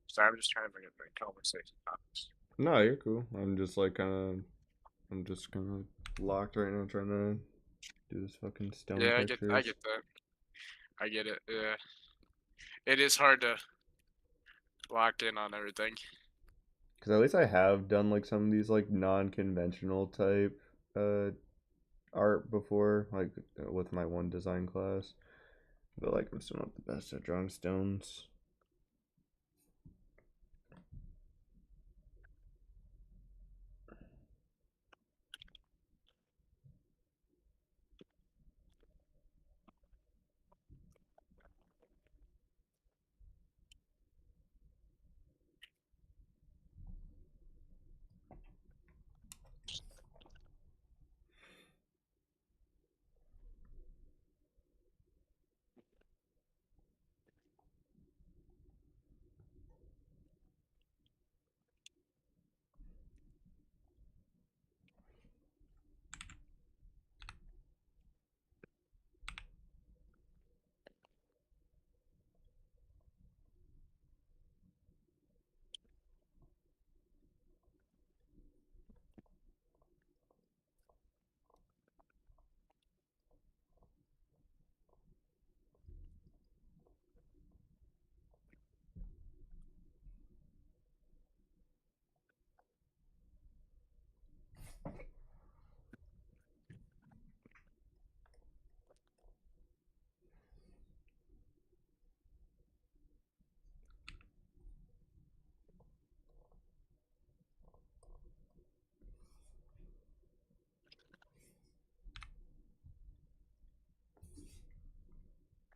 So I'm just trying to bring up my conversation topics. No, you're cool. I'm just kind of locked right now trying to do this fucking stone Yeah, I pictures. get that. I get it. Yeah, it is hard to lock in on everything. Because at least I have done like some of these like non-conventional type uh art before, like with my one design class. But like I'm still not the best at drawing stones.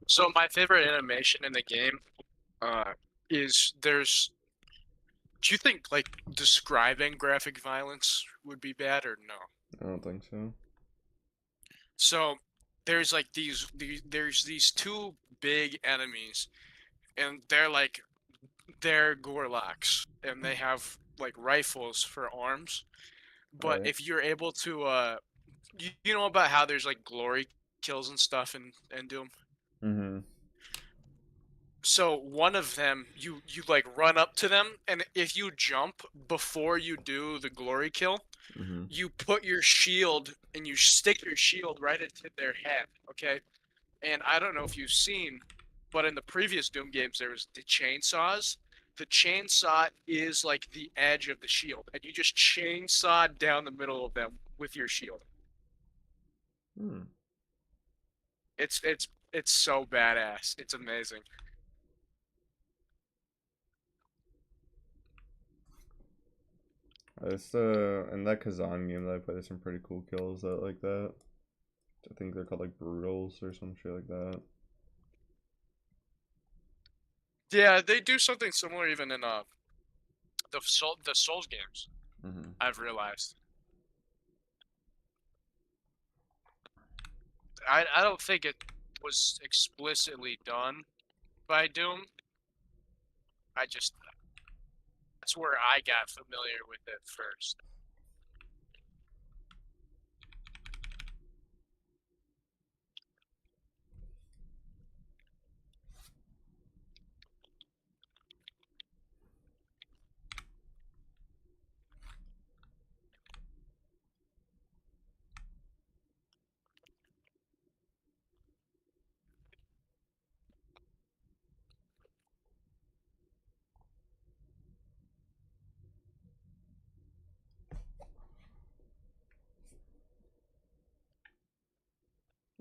So my favorite animation in the game, uh, is there's. Do you think like describing graphic violence would be bad or no? I don't think so. So there's like there's these two big enemies, and they're Gorlaks, and they have like rifles for arms. But Right. if you're able to, you know about how there's like glory kills and stuff in Doom. Mm-hmm. So one of them, you like run up to them, and if you jump before you do the glory kill, Mm-hmm. you put your shield and you stick your shield right into their head. Okay, and I don't know if you've seen, but in the previous Doom games, there was the chainsaws. The chainsaw is like the edge of the shield, and you just chainsaw down the middle of them with your shield. Hmm. It's so badass. It's amazing. It's in that Kazan game that I played, there's some pretty cool kills that like that. I think they're called like brutals or some shit like that. Yeah, they do something similar even in the Souls games. Mm-hmm. I've realized. I don't think it was explicitly done by Doom. I just that's where I got familiar with it first.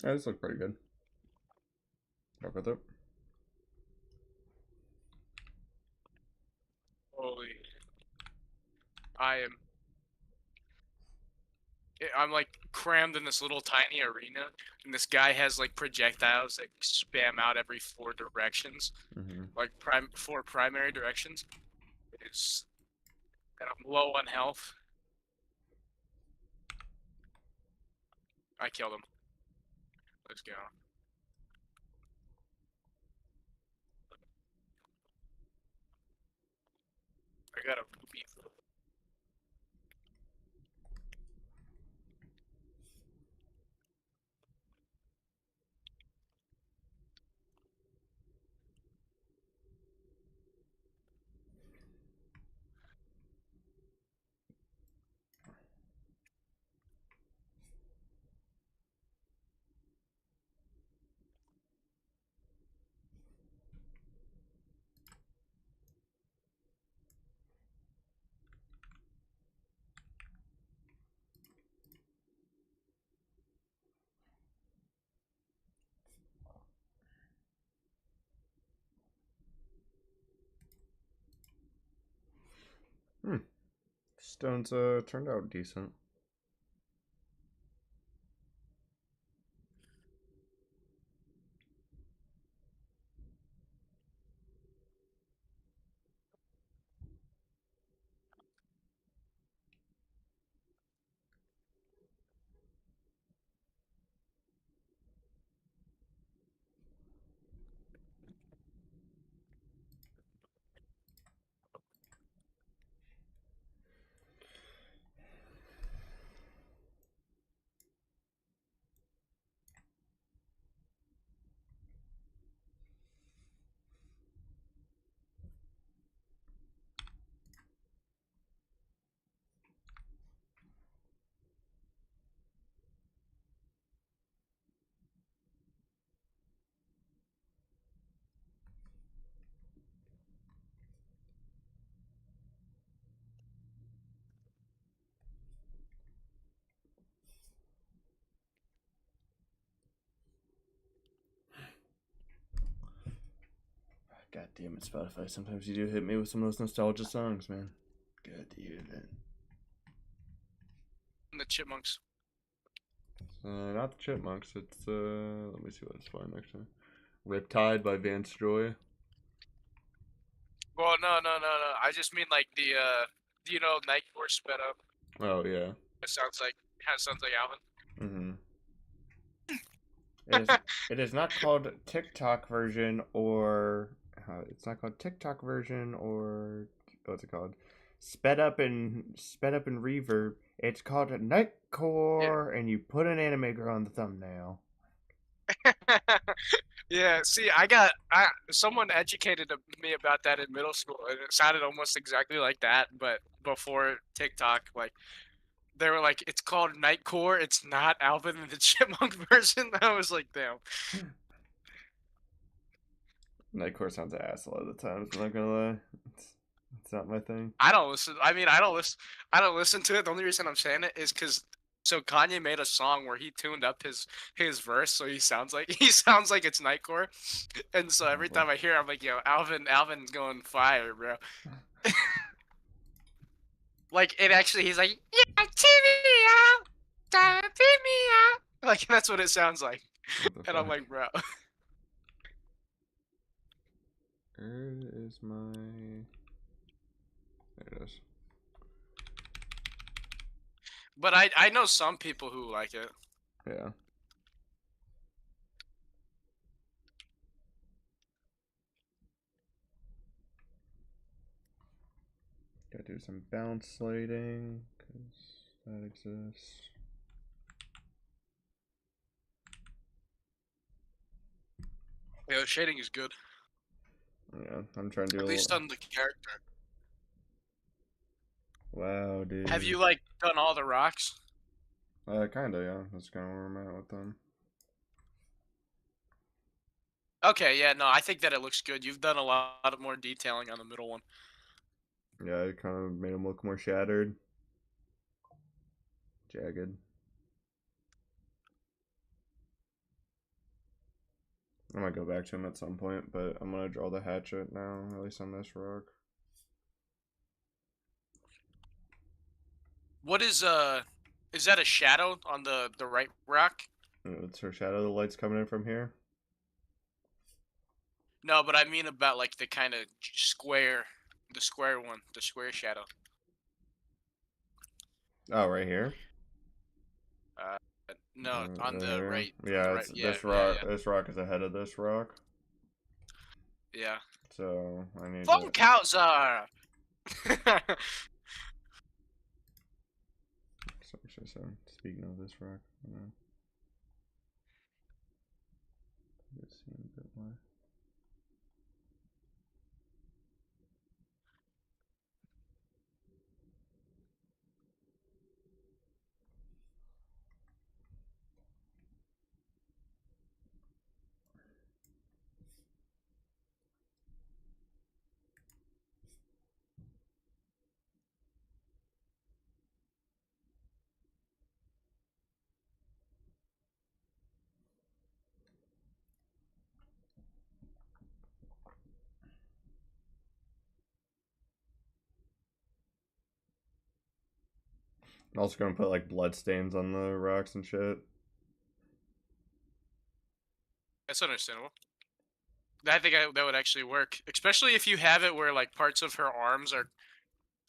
Yeah, this looks pretty good. Fuck with it. Holy, I am. I'm like crammed in this little tiny arena, and this guy has like projectiles that spam out every four directions, Mm-hmm. like four primary directions. It's and I'm low on health. I killed him. Let's go. I got a ruby. Hmm. Stones turned out decent. God damn it, Spotify. Sometimes you do hit me with some of those nostalgia songs, man. God damn it. And the chipmunks. Not the chipmunks. It's let me see what it's flying next time. Riptide by Vance Joy. Well, no. I just mean like the Night Force sped up. Oh yeah. It sounds like Alvin. Mm-hmm. It is. It is not called TikTok version or. It's not called TikTok version or what's it called? Sped up and reverb. It's called a Yeah. Nightcore, and you put an anime girl on the thumbnail. Yeah, see, someone educated me about that in middle school, and it sounded almost exactly like that, but before TikTok, like they were like, it's called Nightcore, it's not Alvin and the Chipmunk version. I was like, damn. Nightcore sounds ass a lot of the times. I'm not gonna lie. It's not my thing. I don't listen. I mean, I don't listen to it. The only reason I'm saying it is because so Kanye made a song where he tuned up his verse so he sounds like it's Nightcore, and so every time I hear it, I'm like, yo, Alvin's going fire, bro. Like it actually, he's like, yeah, tip me out, tip me out. Like that's what it sounds like, What the and I'm fuck? like, bro. Where is my? There it is. But I know some people who like it. Yeah. Gotta do some bounce slating because that exists. Yeah, the shading is good, Yeah, I'm trying to do at a least little. on the character. Wow, Have dude. you like done all the rocks? Kinda, yeah. That's kind of where I'm at with them. Okay, yeah, no, I think that it looks good. You've done a lot of more detailing on the middle one. Yeah, it kind of made them look more shattered, jagged. I might go back to him at some point, but I'm gonna draw the hatchet now, at least on this rock. What is that a shadow on the right rock? It's her shadow. The light's coming in from here. No, but I mean about like the kind of square, the square one, the square shadow. Oh, right here. Uh, no, on Right the here. right, on the Yeah, right. it's Yeah, this yeah, rock. yeah, This rock is ahead of this rock. yeah. So I need to. Funk Kalzar! So speaking of this rock, let's see a bit more. I'm also gonna put like blood stains on the rocks and shit. That's understandable. I think that would actually work, especially if you have it where like parts of her arms are.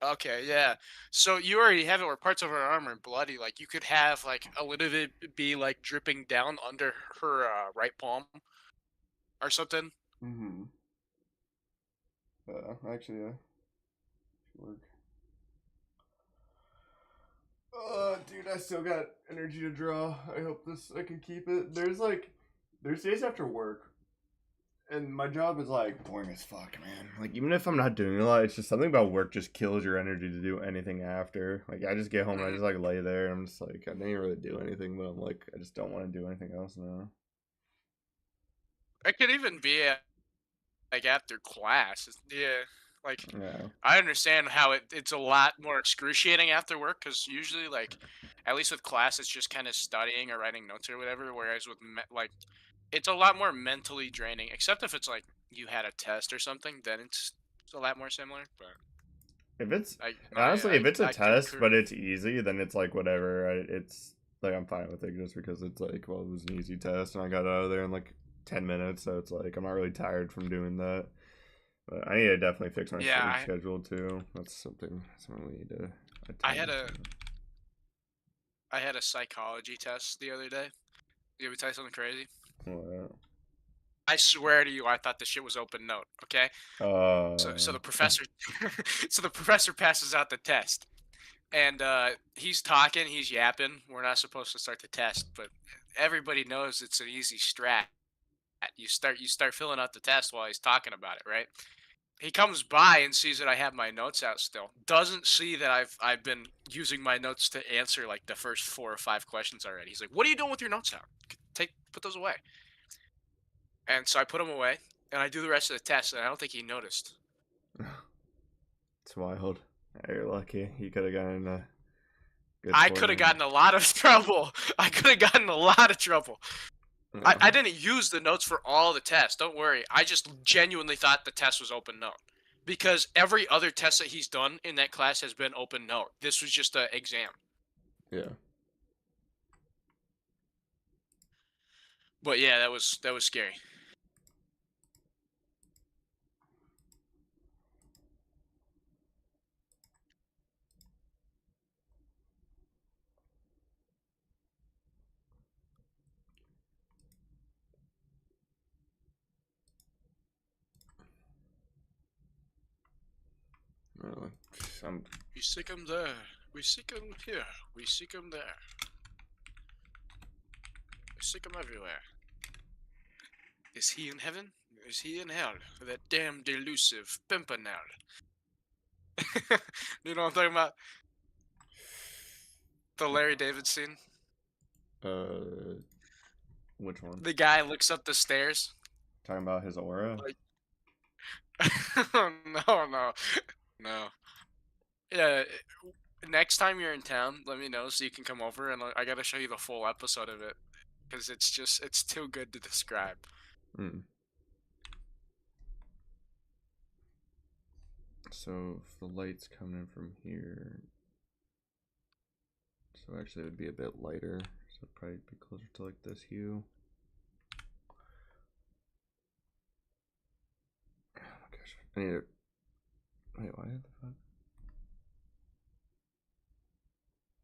Okay, yeah. So you already have it where parts of her arm are bloody. Like you could have like a little bit be like dripping down under her right palm or something. Mm-hmm. Actually, yeah, should work. Dude, I still got energy to draw. I hope I can keep it. There's days after work, and my job is like boring as fuck, man. Like even if I'm not doing a lot, it's just something about work just kills your energy to do anything after. Like I just get home and I Mhm. just like lay there. And I'm just like I didn't really do anything, but I'm like I just don't want to do anything else now. It could even be like after class. Yeah, like Yeah. I understand how it's a lot more excruciating after work because usually like at least with class it's just kind of studying or writing notes or whatever. Whereas with like it's a lot more mentally draining. Except if it's like you had a test or something, then it's a lot more similar. But If it's I honestly, if it's a I test concur. but it's easy, then it's like whatever. It's like I'm fine with it just because it's like well, it was an easy test and I got out of there in like 10 minutes, so it's like I'm not really tired from doing that. But I need to definitely fix my Yeah, sleep schedule too. That's something we need to I attend had a to. I had a psychology test the other day. You ever tell you something crazy? What? I swear to you, I thought the shit was open note. Okay, so Uh, the professor, so the professor passes out the test, and he's talking, he's yapping. We're not supposed to start the test, but everybody knows it's an easy strat. You start filling out the test while he's talking about it, right? He comes by and sees that I have my notes out still. Doesn't see that I've been using my notes to answer like the first 4 or 5 questions already. He's like, "What are you doing with your notes out? Put those away." And so I put them away, and I do the rest of the test, and I don't think he noticed. it's wild. You're lucky. You could have gotten a good I score could have then. gotten a lot of trouble. I could have gotten a lot of trouble. I Yeah. didn't use the notes for all the tests. Don't worry. I just genuinely thought the test was open note. Because every other test that he's done in that class has been open note. This was just an exam. Yeah. But yeah, that was scary. Really. I'm We seek him there. We seek him here. We seek him there. We seek him everywhere. Is he in heaven? Is he in hell? That damn delusive pimpernel. You know what I'm talking about? The Larry David scene. uh which one? The guy looks up the stairs. Talking about his aura? Like, no, no, no. Yeah. Next time you're in town, let me know so you can come over, and I gotta show you the full episode of it because it's too good to describe. Hmm. So if the light's coming in from here, so actually it would be a bit lighter. So it'd probably be closer to like this hue. Oh my gosh. I need to wait, why the fuck?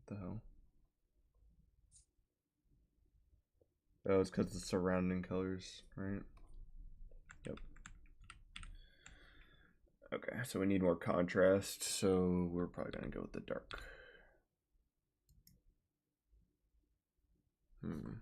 What the hell? Oh, it's because the surrounding colors, right? Yep. Okay, so we need more contrast, so we're probably gonna go with the dark. Hmm.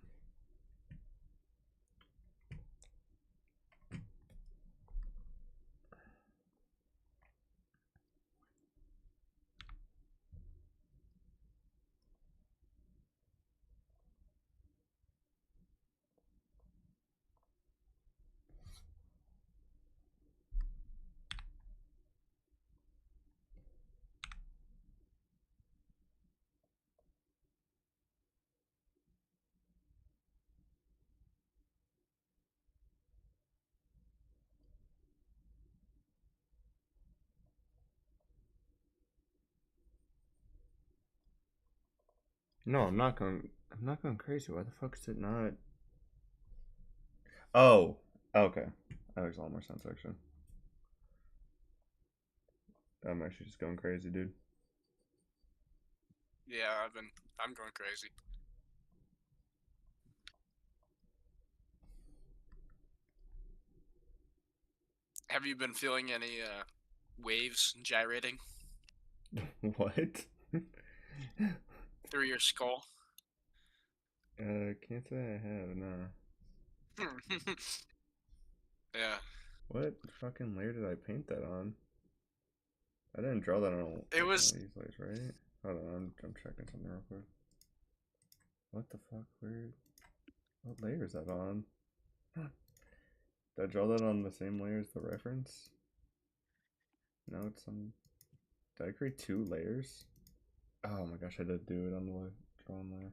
No, I'm not going. I'm not going crazy. Why the fuck is it not? Oh, okay. That makes a lot more sense, actually. I'm actually just going crazy, dude. Yeah, I'm going crazy. Have you been feeling any waves gyrating What? through your skull? Can't say I have, no. Yeah, What fucking layer did I paint that on? I didn't draw that on it like one of was. these layers, right? Hold on, I'm checking something real quick. What the fuck? Where? What layer is that on? Did I draw that on the same layer as the reference? No, it's on. Did I create two layers? Oh my gosh, I did do it on the drawn layer.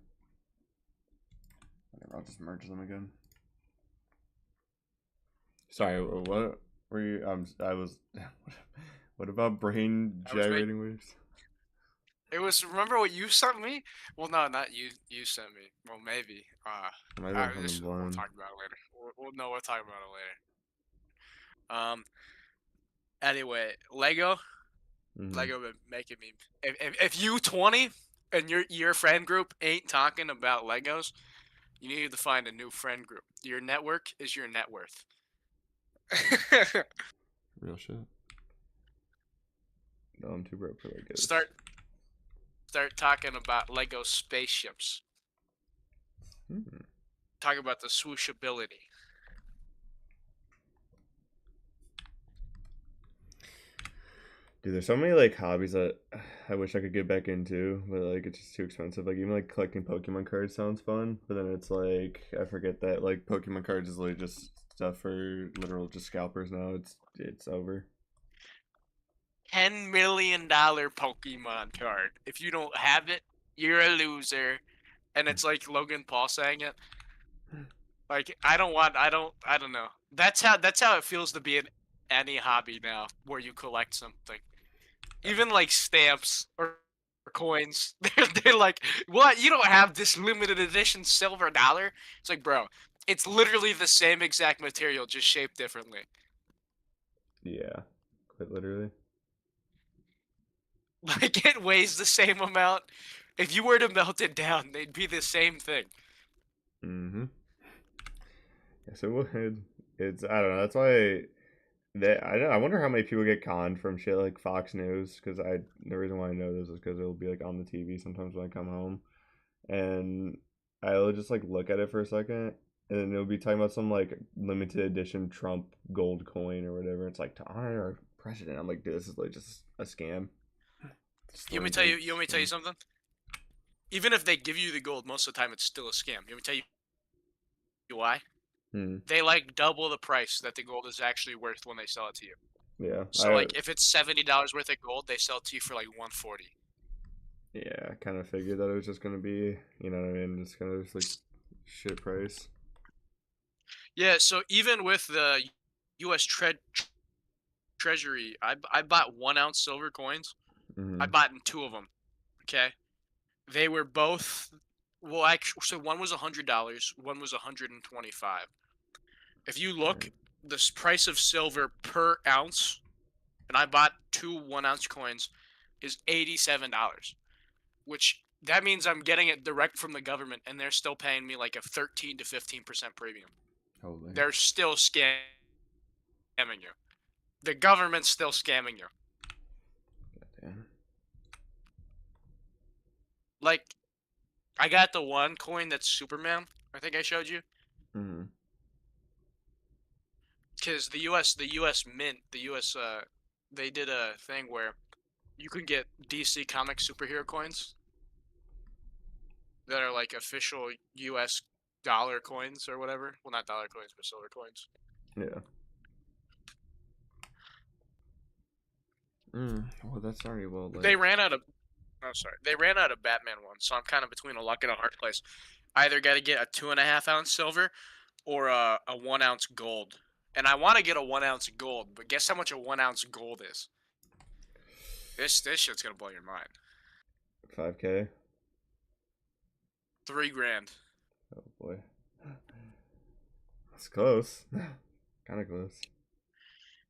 Whatever, I'll just merge them again. Sorry, what were you? I was. What about brain I was making. gyrating waves? It was, remember what you sent me? Well, no, not you. You sent me. Well, maybe. It might have been from the We'll blind. talk about it later. We'll talk about it later. Anyway, Lego. Mm-hmm. Lego been making me. If you 20 and your friend group ain't talking about Legos, you need to find a new friend group. Your network is your net worth. Real shit. No, I'm too broke for Legos. start start talking about Lego spaceships. Hmm. Talk about the swooshability. Dude, there's so many like hobbies that I wish I could get back into, but like it's just too expensive. Like even like collecting Pokemon cards sounds fun, but then it's like I forget that like Pokemon cards is literally just stuff for literal just scalpers now. It's over. $10 million Pokemon card. If you don't have it, you're a loser. And it's like Logan Paul saying it. Like I don't know. That's how it feels to be in any hobby now where you collect something. Even like stamps or coins. They're like, what? You don't have this limited edition silver dollar? It's like, bro, it's literally the same exact material, just shaped differently. Yeah, quite literally. Like it weighs the same amount. If you were to melt it down, they'd be the same thing. Mm-hmm. Yes, it would. It's I don't know. That's why I wonder how many people get conned from shit like Fox News because I the reason why I know this is because it'll be like on the TV sometimes when I come home and I'll just like look at it for a second and then it'll be talking about some like limited edition Trump gold coin or whatever. It's like to honor our president. I'm like, dude, this is like just a scam. Just You want me like to tell you? You want me to tell you scam. something? Even if they give you the gold, most of the time it's still a scam. You want me to tell you why? Hmm. They like double the price that the gold is actually worth when they sell it to you. Yeah, So like if it's $70 worth of gold, they sell it to you for like 140. yeah, I kind of figured that it was just gonna be, you know what I mean, just kind of just like shit price. Yeah, so even with the U.S. Treasury, I bought 1 ounce silver coins. I Mm-hmm. bought in two of them. Okay, they were both well, actually, so one was $100, one was 125. If you look, Right. the price of silver per ounce, and I bought two 1 ounce coins, is $87. Which that means I'm getting it direct from the government, and they're still paying me like a 13 to 15% premium. Holy. They're still scamming you. The government's still scamming you. Damn. Like, I got the one coin that's Superman. I think I showed you. Mm-hmm. Because the U.S. Mint, the U.S. They did a thing where you can get DC comic superhero coins that are like official U.S. dollar coins or whatever. Well, not dollar coins, but silver coins. Yeah. Well, that's already well They lit. ran out of. Oh, sorry. They ran out of Batman ones, so I'm kind of between a luck and a hard place. I either got to get a 2.5 ounce silver or a 1 ounce gold. And I want to get a 1 ounce gold, but guess how much a 1 ounce gold is? This shit's gonna blow your mind. 5K. 3 grand. Oh boy. That's close. Kind of close.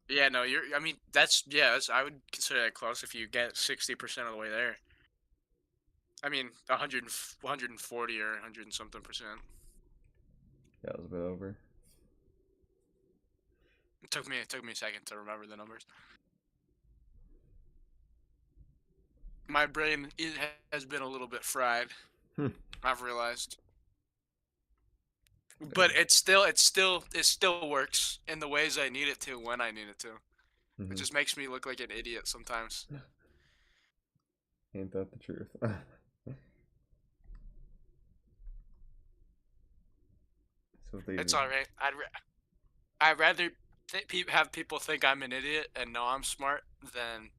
Yeah, no, you're. I mean, that's. I would consider that close if you get 60% of the way there. I mean, 140 or 100 and something percent. Yeah, it was a bit over. It took me a second to remember the numbers. My brain has been a little bit fried. Hmm. I've realized, but it still works in the ways I need it to when I need it to. It Mm-hmm. just makes me look like an idiot sometimes. Ain't that the truth? So they It's all right. I'd rather have people think I'm an idiot and know I'm smart than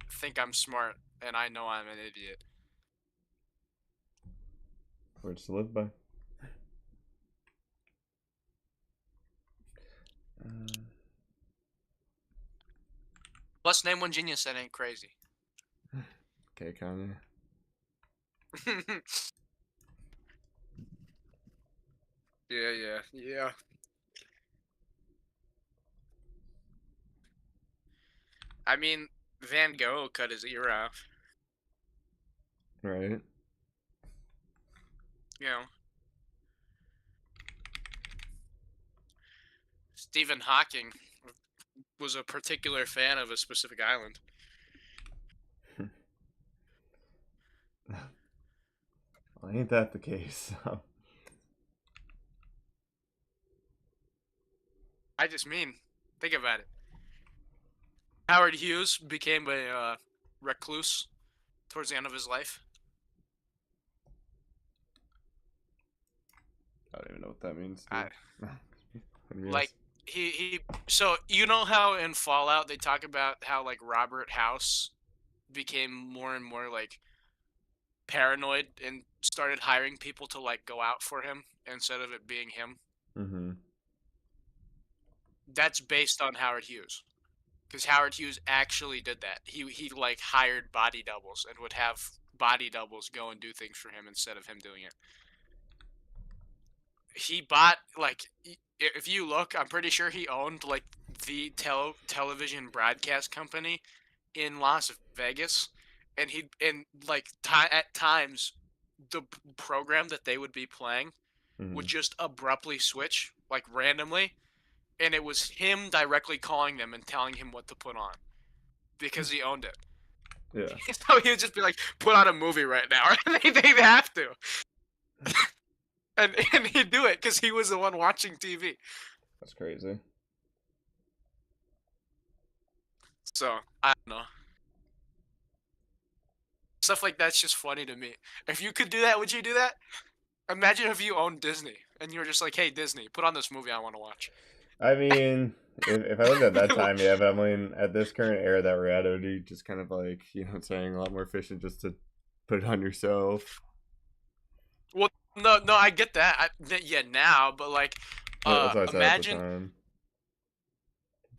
think I'm smart and I know I'm an idiot. words to live by. Let's name one genius that ain't crazy. Okay, Kanye. Yeah, yeah, yeah. I mean, Van Gogh cut his ear off. Right. You know, Stephen Hawking was a particular fan of a specific island. Well, ain't that the case? I just mean, think about it. Howard Hughes became a recluse towards the end of his life. I don't even know what that means, I, dude. Let me like ask. he so you know how in Fallout they talk about how like Robert House became more and more like paranoid and started hiring people to like go out for him instead of it being him. Mm-hmm. That's based on Howard Hughes. Because Howard Hughes actually did that. He like hired body doubles and would have body doubles go and do things for him instead of him doing it. He bought like if you look, I'm pretty sure he owned like the television broadcast company in Las Vegas, and he and like at times the program that they would be playing would Mm-hmm. just abruptly switch like randomly, and it was him directly calling them and telling him what to put on because he owned it. Yeah. So he would just be like, "Put on a movie right now," and they'd have to, and he'd do it because he was the one watching TV. That's crazy. So I don't know. Stuff like that's just funny to me. If you could do that, would you do that? Imagine if you owned Disney and you were just like, "Hey Disney, put on this movie I want to watch." I mean, if I lived at that time, yeah, but I mean, at this current era that we're at, it would be just kind of like, you know what I'm saying, a lot more efficient just to put it on yourself. Well, no, no, I get that. Yeah, now, but like, That's what I said at the imagine, time.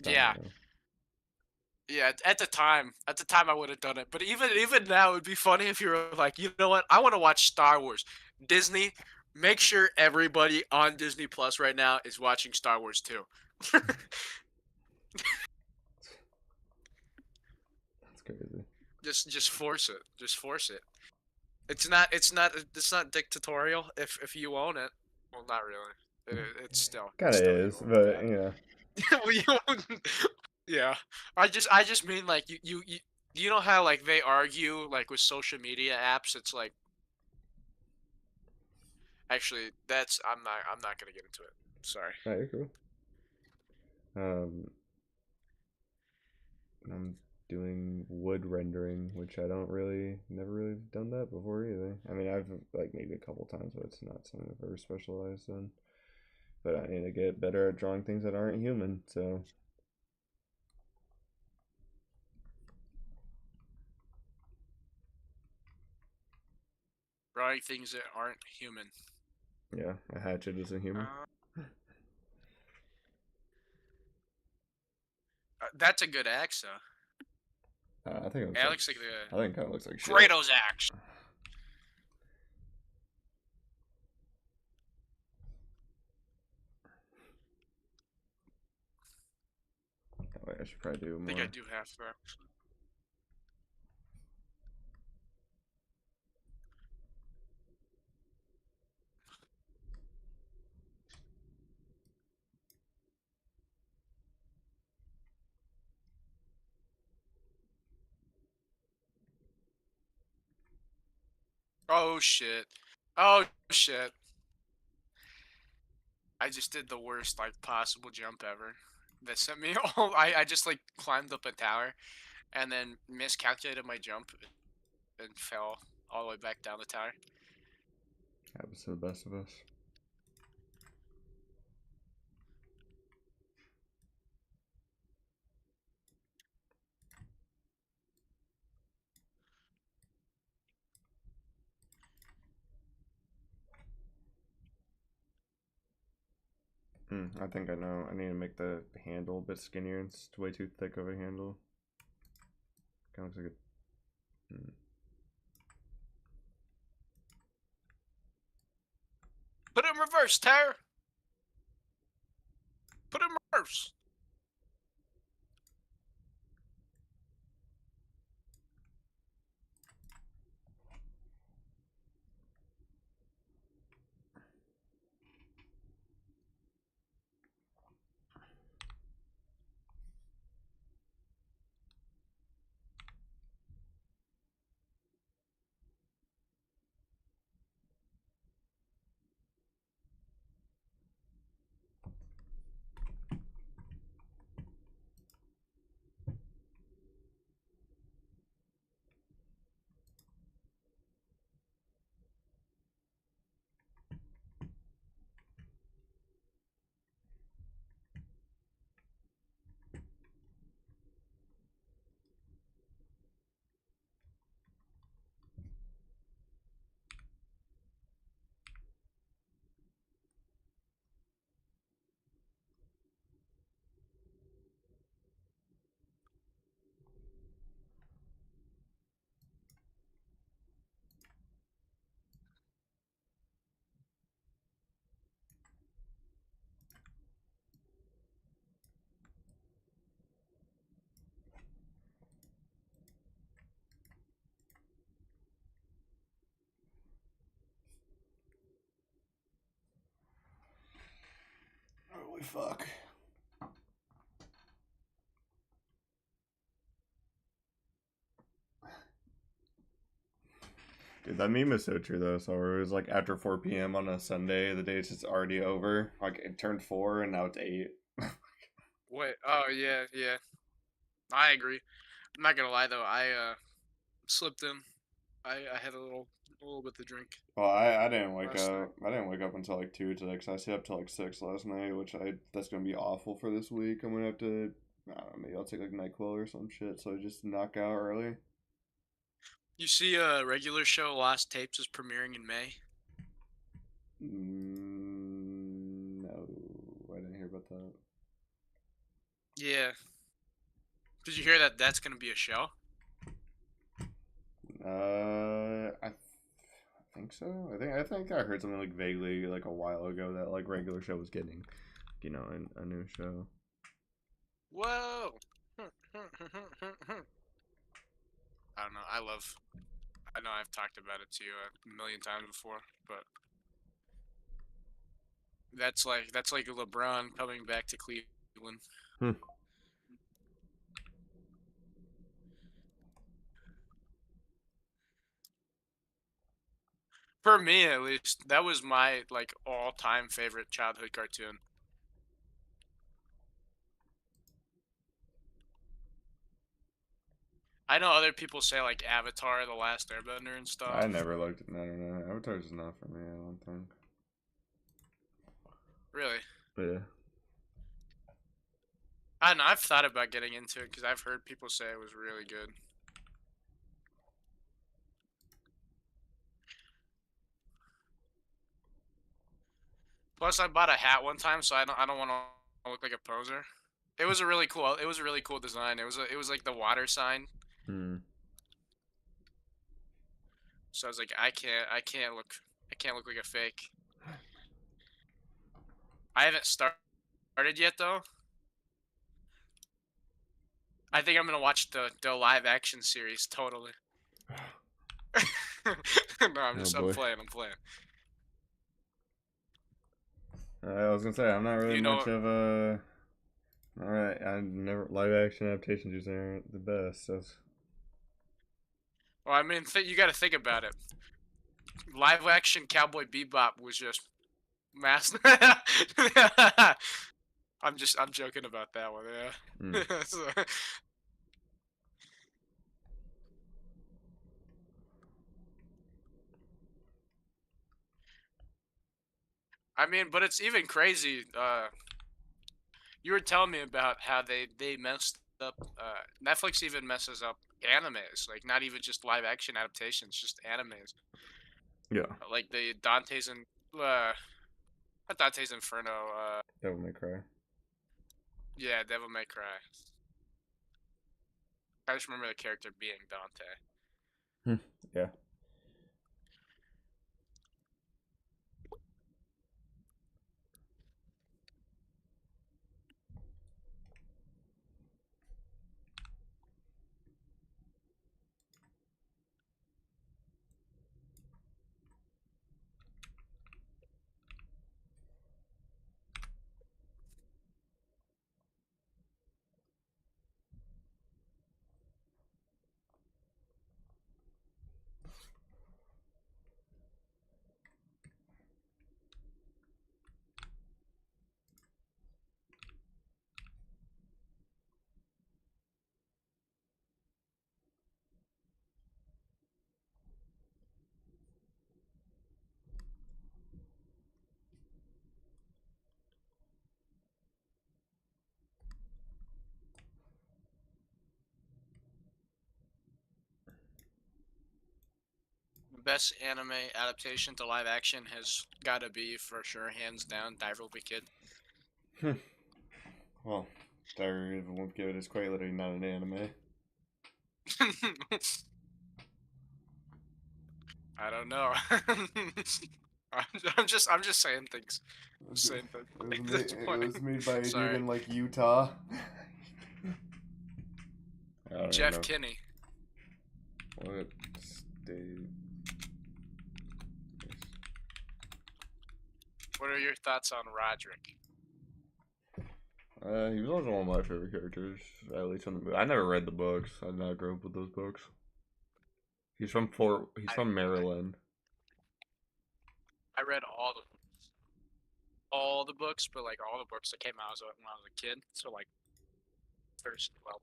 yeah, Yeah. yeah. At the time, I would have done it. But even now, it'd be funny if you were like, you know what? I want to watch Star Wars. Disney, make sure everybody on Disney Plus right now is watching Star Wars too. That's crazy. Just force it. Just force it. It's not dictatorial if you own it. Well, not really. It's still Kind it's of still you is, own the but, dad. you know. Well, you own, yeah. I just mean like you know how like they argue like with social media apps. It's like actually that's I'm not gonna get into it. Sorry. No, you're cool. Um, I'm doing wood rendering, which I don't really, never really done that before either. I mean, I've like maybe a couple times, but it's not something I've ever specialized in. But I need to get better at drawing things that aren't human. So Drawing things that aren't human. yeah, a hatchet isn't human. Uh, that's a good axe though. I think it looks Yeah, it like, looks like I think it kind of looks like the shit. Kratos axe. Oh, wait, I should probably do I think I more. do have that. Oh shit. Oh shit. I just did the worst like possible jump ever. That sent me all I just like climbed up a tower and then miscalculated my jump and fell all the way back down the tower. Happens to the best of us. I think I know. I need to make the handle a bit skinnier. It's way too thick of a handle. Kind of looks like a. Put it in reverse, Tara. Put it in reverse. Holy fuck. Dude, that meme is so true though. So it was like after 4 p.m. on a Sunday, the day is just already over. Like it turned 4 and now it's 8. Wait. Oh yeah, yeah. I agree. I'm not gonna lie though. I slipped in. I had a little bit to drink Well, I didn't wake last night. up. I didn't wake up until like 2 today because I stayed up till like 6 last night, which that's gonna be awful for this week. I'm gonna have to. I don't know, maybe I'll take like NyQuil or some shit. So I just knock out early. You see, a regular show Lost Tapes is premiering in May. No, I didn't hear about that. Yeah. Did you hear that? That's gonna be a show. I think so. I think I heard something like vaguely like a while ago that like regular show was getting, a new show. Whoa. I don't know. I know I've talked about it to you a million times before, but that's like LeBron coming back to Cleveland. Hmm. For me, at least, that was my like all-time favorite childhood cartoon. I know other people say like Avatar, The Last Airbender, and I stuff. never liked it. I don't know. Avatar's is not for me. I don't think. Really, But yeah. I don't know. I've thought about getting into it because I've heard people say it was really good. Plus, I bought a hat one time, so I don't want to look like a poser. It was a really cool design. It was like the water sign. Hmm. So I was like, I can't look like a fake. I haven't started yet though. I think I'm gonna watch the live action series totally. No, Oh I'm boy. playing. I'm playing. I was gonna say I'm not really You much know, of a. All right, I never live action adaptations usually aren't the best. So well, I mean, you got to think about it. Live action Cowboy Bebop was just mass. I'm joking about that one. mm. Yeah. So, I mean, but it's even crazy. You were telling me about how they messed up. Netflix even messes up animes, like not even just live action adaptations, just animes, Yeah, like the Dante's and uh, not Dante's Inferno. Devil May Cry. Yeah, Devil May Cry. I just remember the character being Dante. Hmm. Yeah. best anime adaptation to live action has got to be for sure, hands down, Diary of a Kid. Well, Diary of a Wimpy Kid is quite literally not an anime. I don't know. I'm just saying things. Saying things at this It point. was made by a dude Sorry. in like Utah. I don't even Jeff know Kinney. what state. What are your thoughts on Roderick? He was also one of my favorite characters, at least in the movie. I never read the books. I did not grow up with those books. He's from He's from Maryland. I read all the books, but like all the books that came out when I was a kid. So like first, well,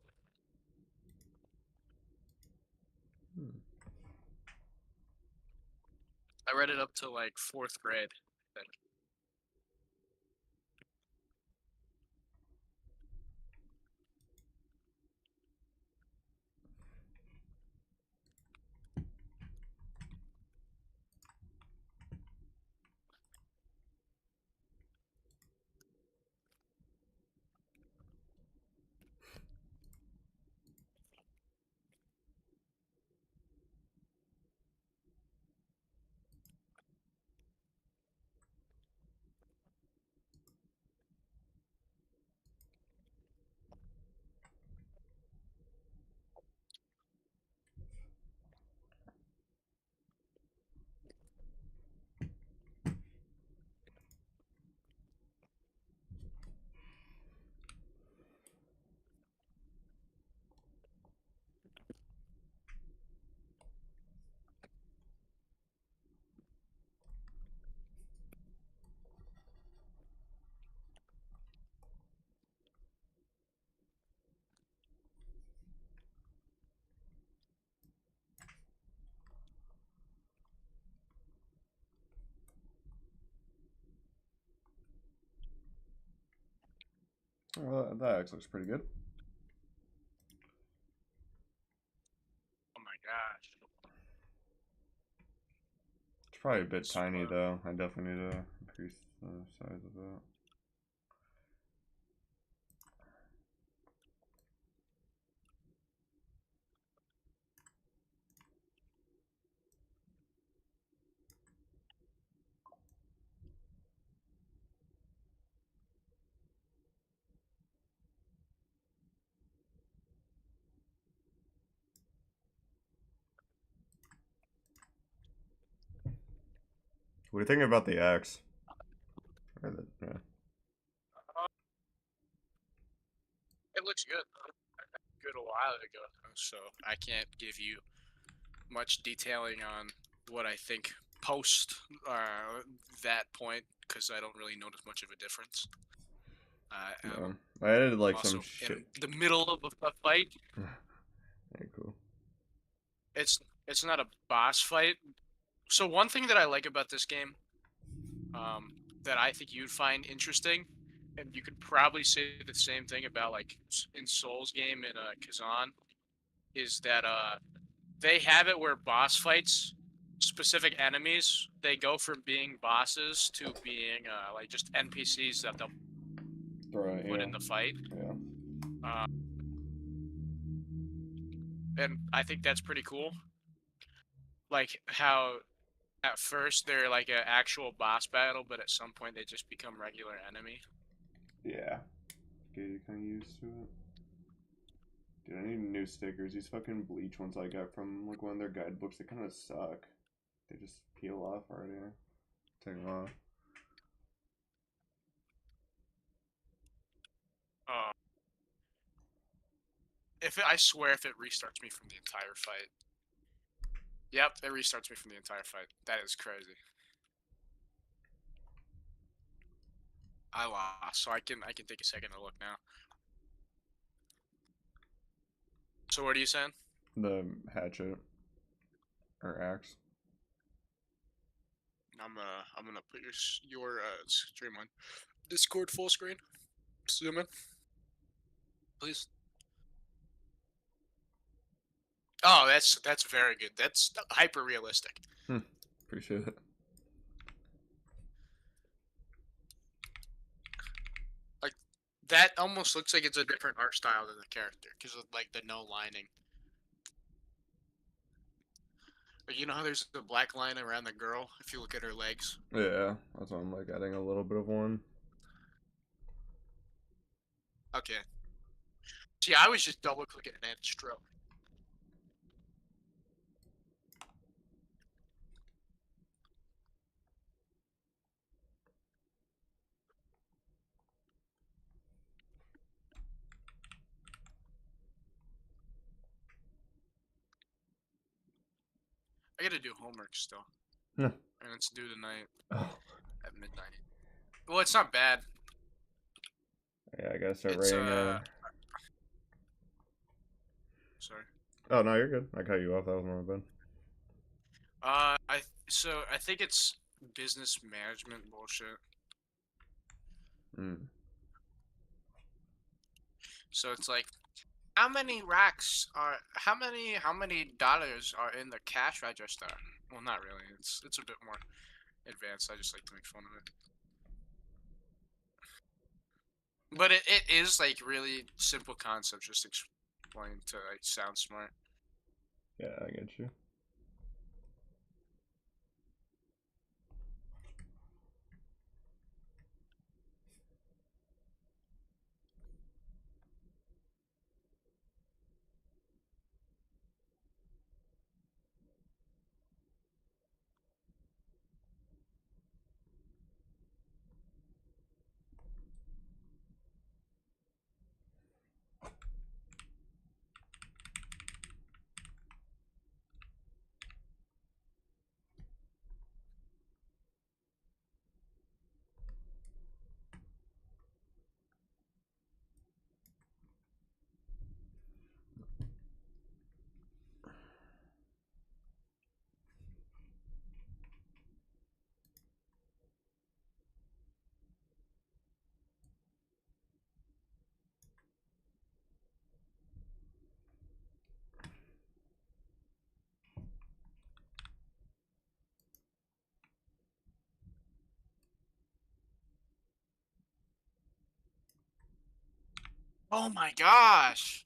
I read it up to like fourth grade. I think. Well, that actually looks pretty good. Oh my gosh. It's probably a bit It's tiny fun. though. I definitely need to increase the size of that. What do you think about the axe? Yeah. It looks good. Good a while ago, so I can't give you much detailing on what I think post that point because I don't really notice much of a difference. No. I added like some Also shit. in the middle of a fight. Very cool. It's not a boss fight. So one thing that I like about this game, that I think you'd find interesting, and you could probably say the same thing about like in Souls game in Kazan, is that they have it where boss fights, specific enemies, they go from being bosses to being like just NPCs that they'll Right, put yeah. in the fight. Yeah. Uh, and I think that's pretty cool. Like how at first they're like an actual boss battle, but at some point they just become regular enemy. Yeah. Get kind of used to it. Dude, I need new stickers. These fucking bleach ones I got from like one of their guidebooks, they kind of suck. They just peel off already. Take them off. Uh, I swear if it restarts me from the entire fight. Yep, it restarts me from the entire fight. That is crazy. I lost, so I can take a second to look now. So what are you saying? The hatchet or axe. I'm gonna put your stream on Discord full screen. Zoom in, please. Oh, that's very good. That's hyper realistic. Hmm. Appreciate it. Like that almost looks like it's a different art style than the character because of like the no lining. Like you know how there's the black line around the girl if you look at her legs. Yeah, that's why I'm like adding a little bit of one. Okay. See, I was just double clicking and add stroke. I gotta do homework still, Yeah. and it's due tonight Oh, at midnight. Well, it's not bad. yeah, I gotta start It's writing. sorry. Oh no, you're good. I cut you off. That was my bad. I think it's business management bullshit. Mm. So it's like how many dollars are in the cash register? Well, not really. It's a bit more advanced. I just like to make fun of it. But it is like really simple concepts just explained to like sound smart. Yeah, I get you. Oh my gosh!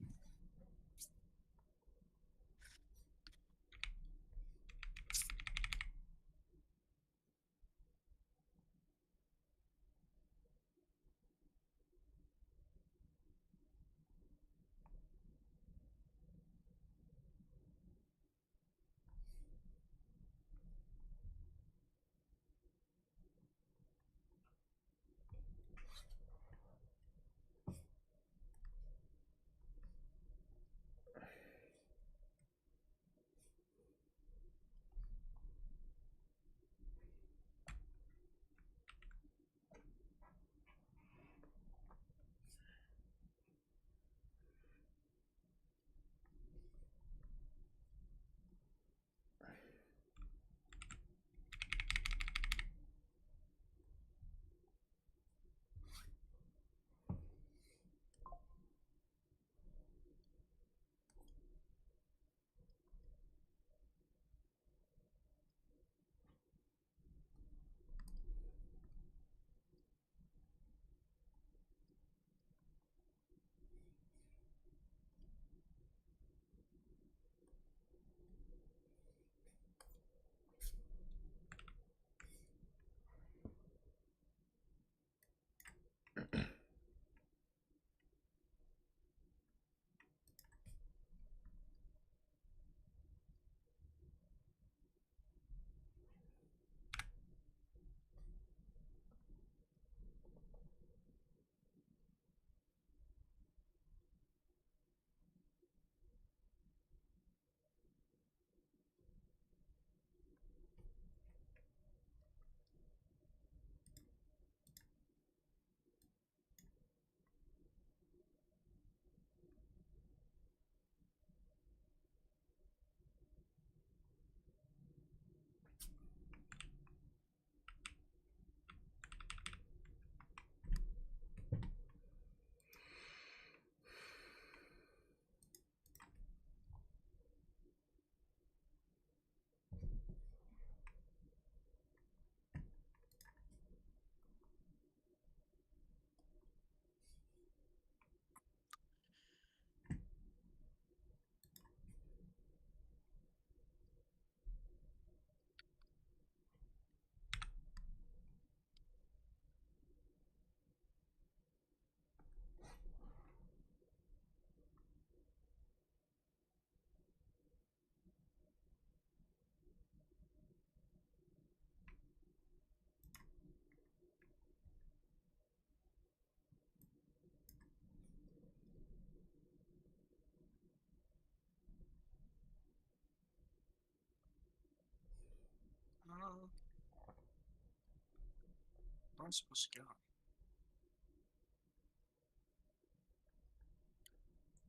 I supposed to go?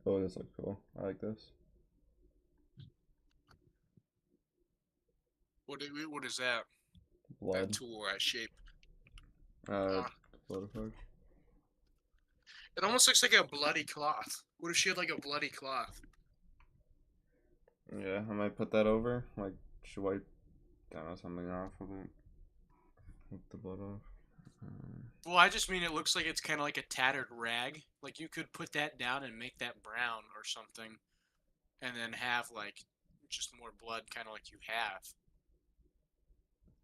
Oh, this looks cool. I like this. What is that? That Blood. tool shape. Uh, Uh, blood effect. it almost looks like a bloody cloth. What if she had like a bloody cloth? Yeah, I might put that over. Like, should wipe, I don't know, something off with it. Wipe the blood off. Well, I just mean it looks like it's kind of like a tattered rag. Like you could put that down and make that brown or something, and then have like just more blood, kind of like you have.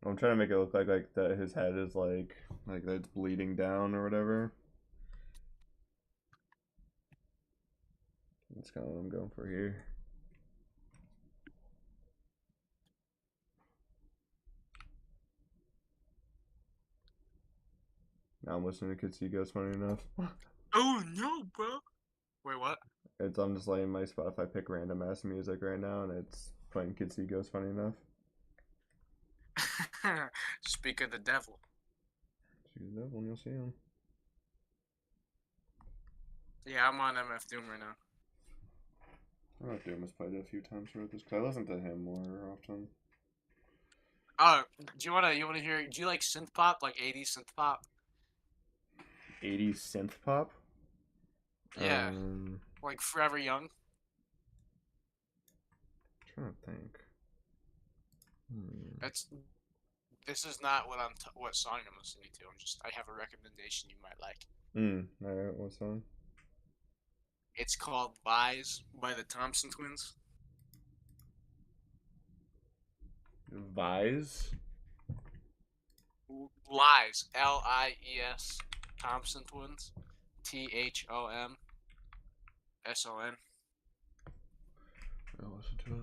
I'm trying to make it look like that his head is like that it's bleeding down or whatever. That's kind of what I'm going for here. Now I'm listening to Kids See Ghost, funny enough. Oh no, bro. Wait, what? I'm just letting my Spotify pick random ass music right now, and it's playing Kids See Ghost, funny enough. Speak of the devil. See the devil and you'll see him. Yeah, I'm on MF Doom right now. I know Doom has played it a few times throughout this, because I listen to him more often. Do you wanna hear? Do you like synth pop, like '80s synth pop? 80s synth pop? Yeah, Um, like Forever Young. trying to think. That's This is not what song I'm listening to. I have a recommendation you might like. Alright, what song? It's called Lies by the Thompson Twins. Vise? Lies, Lies, Thompson Twins, THOMSON. I'll listen to it.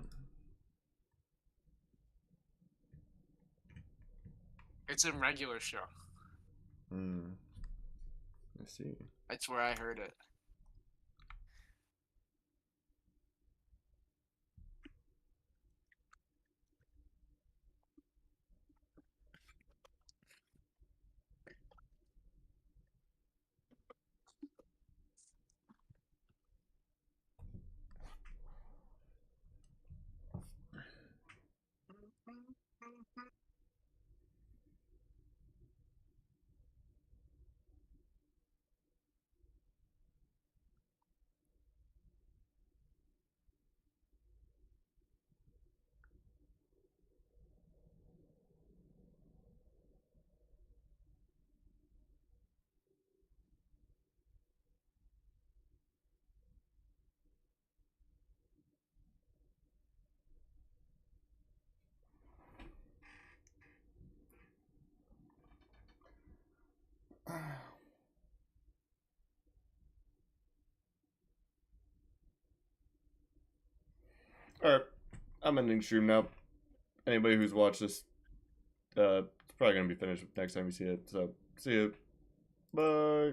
It's a regular show. I see. That's where I heard it. Alright, I'm ending stream now. Anybody who's watched this, it's probably gonna be finished next time you see it. So, see you. Bye.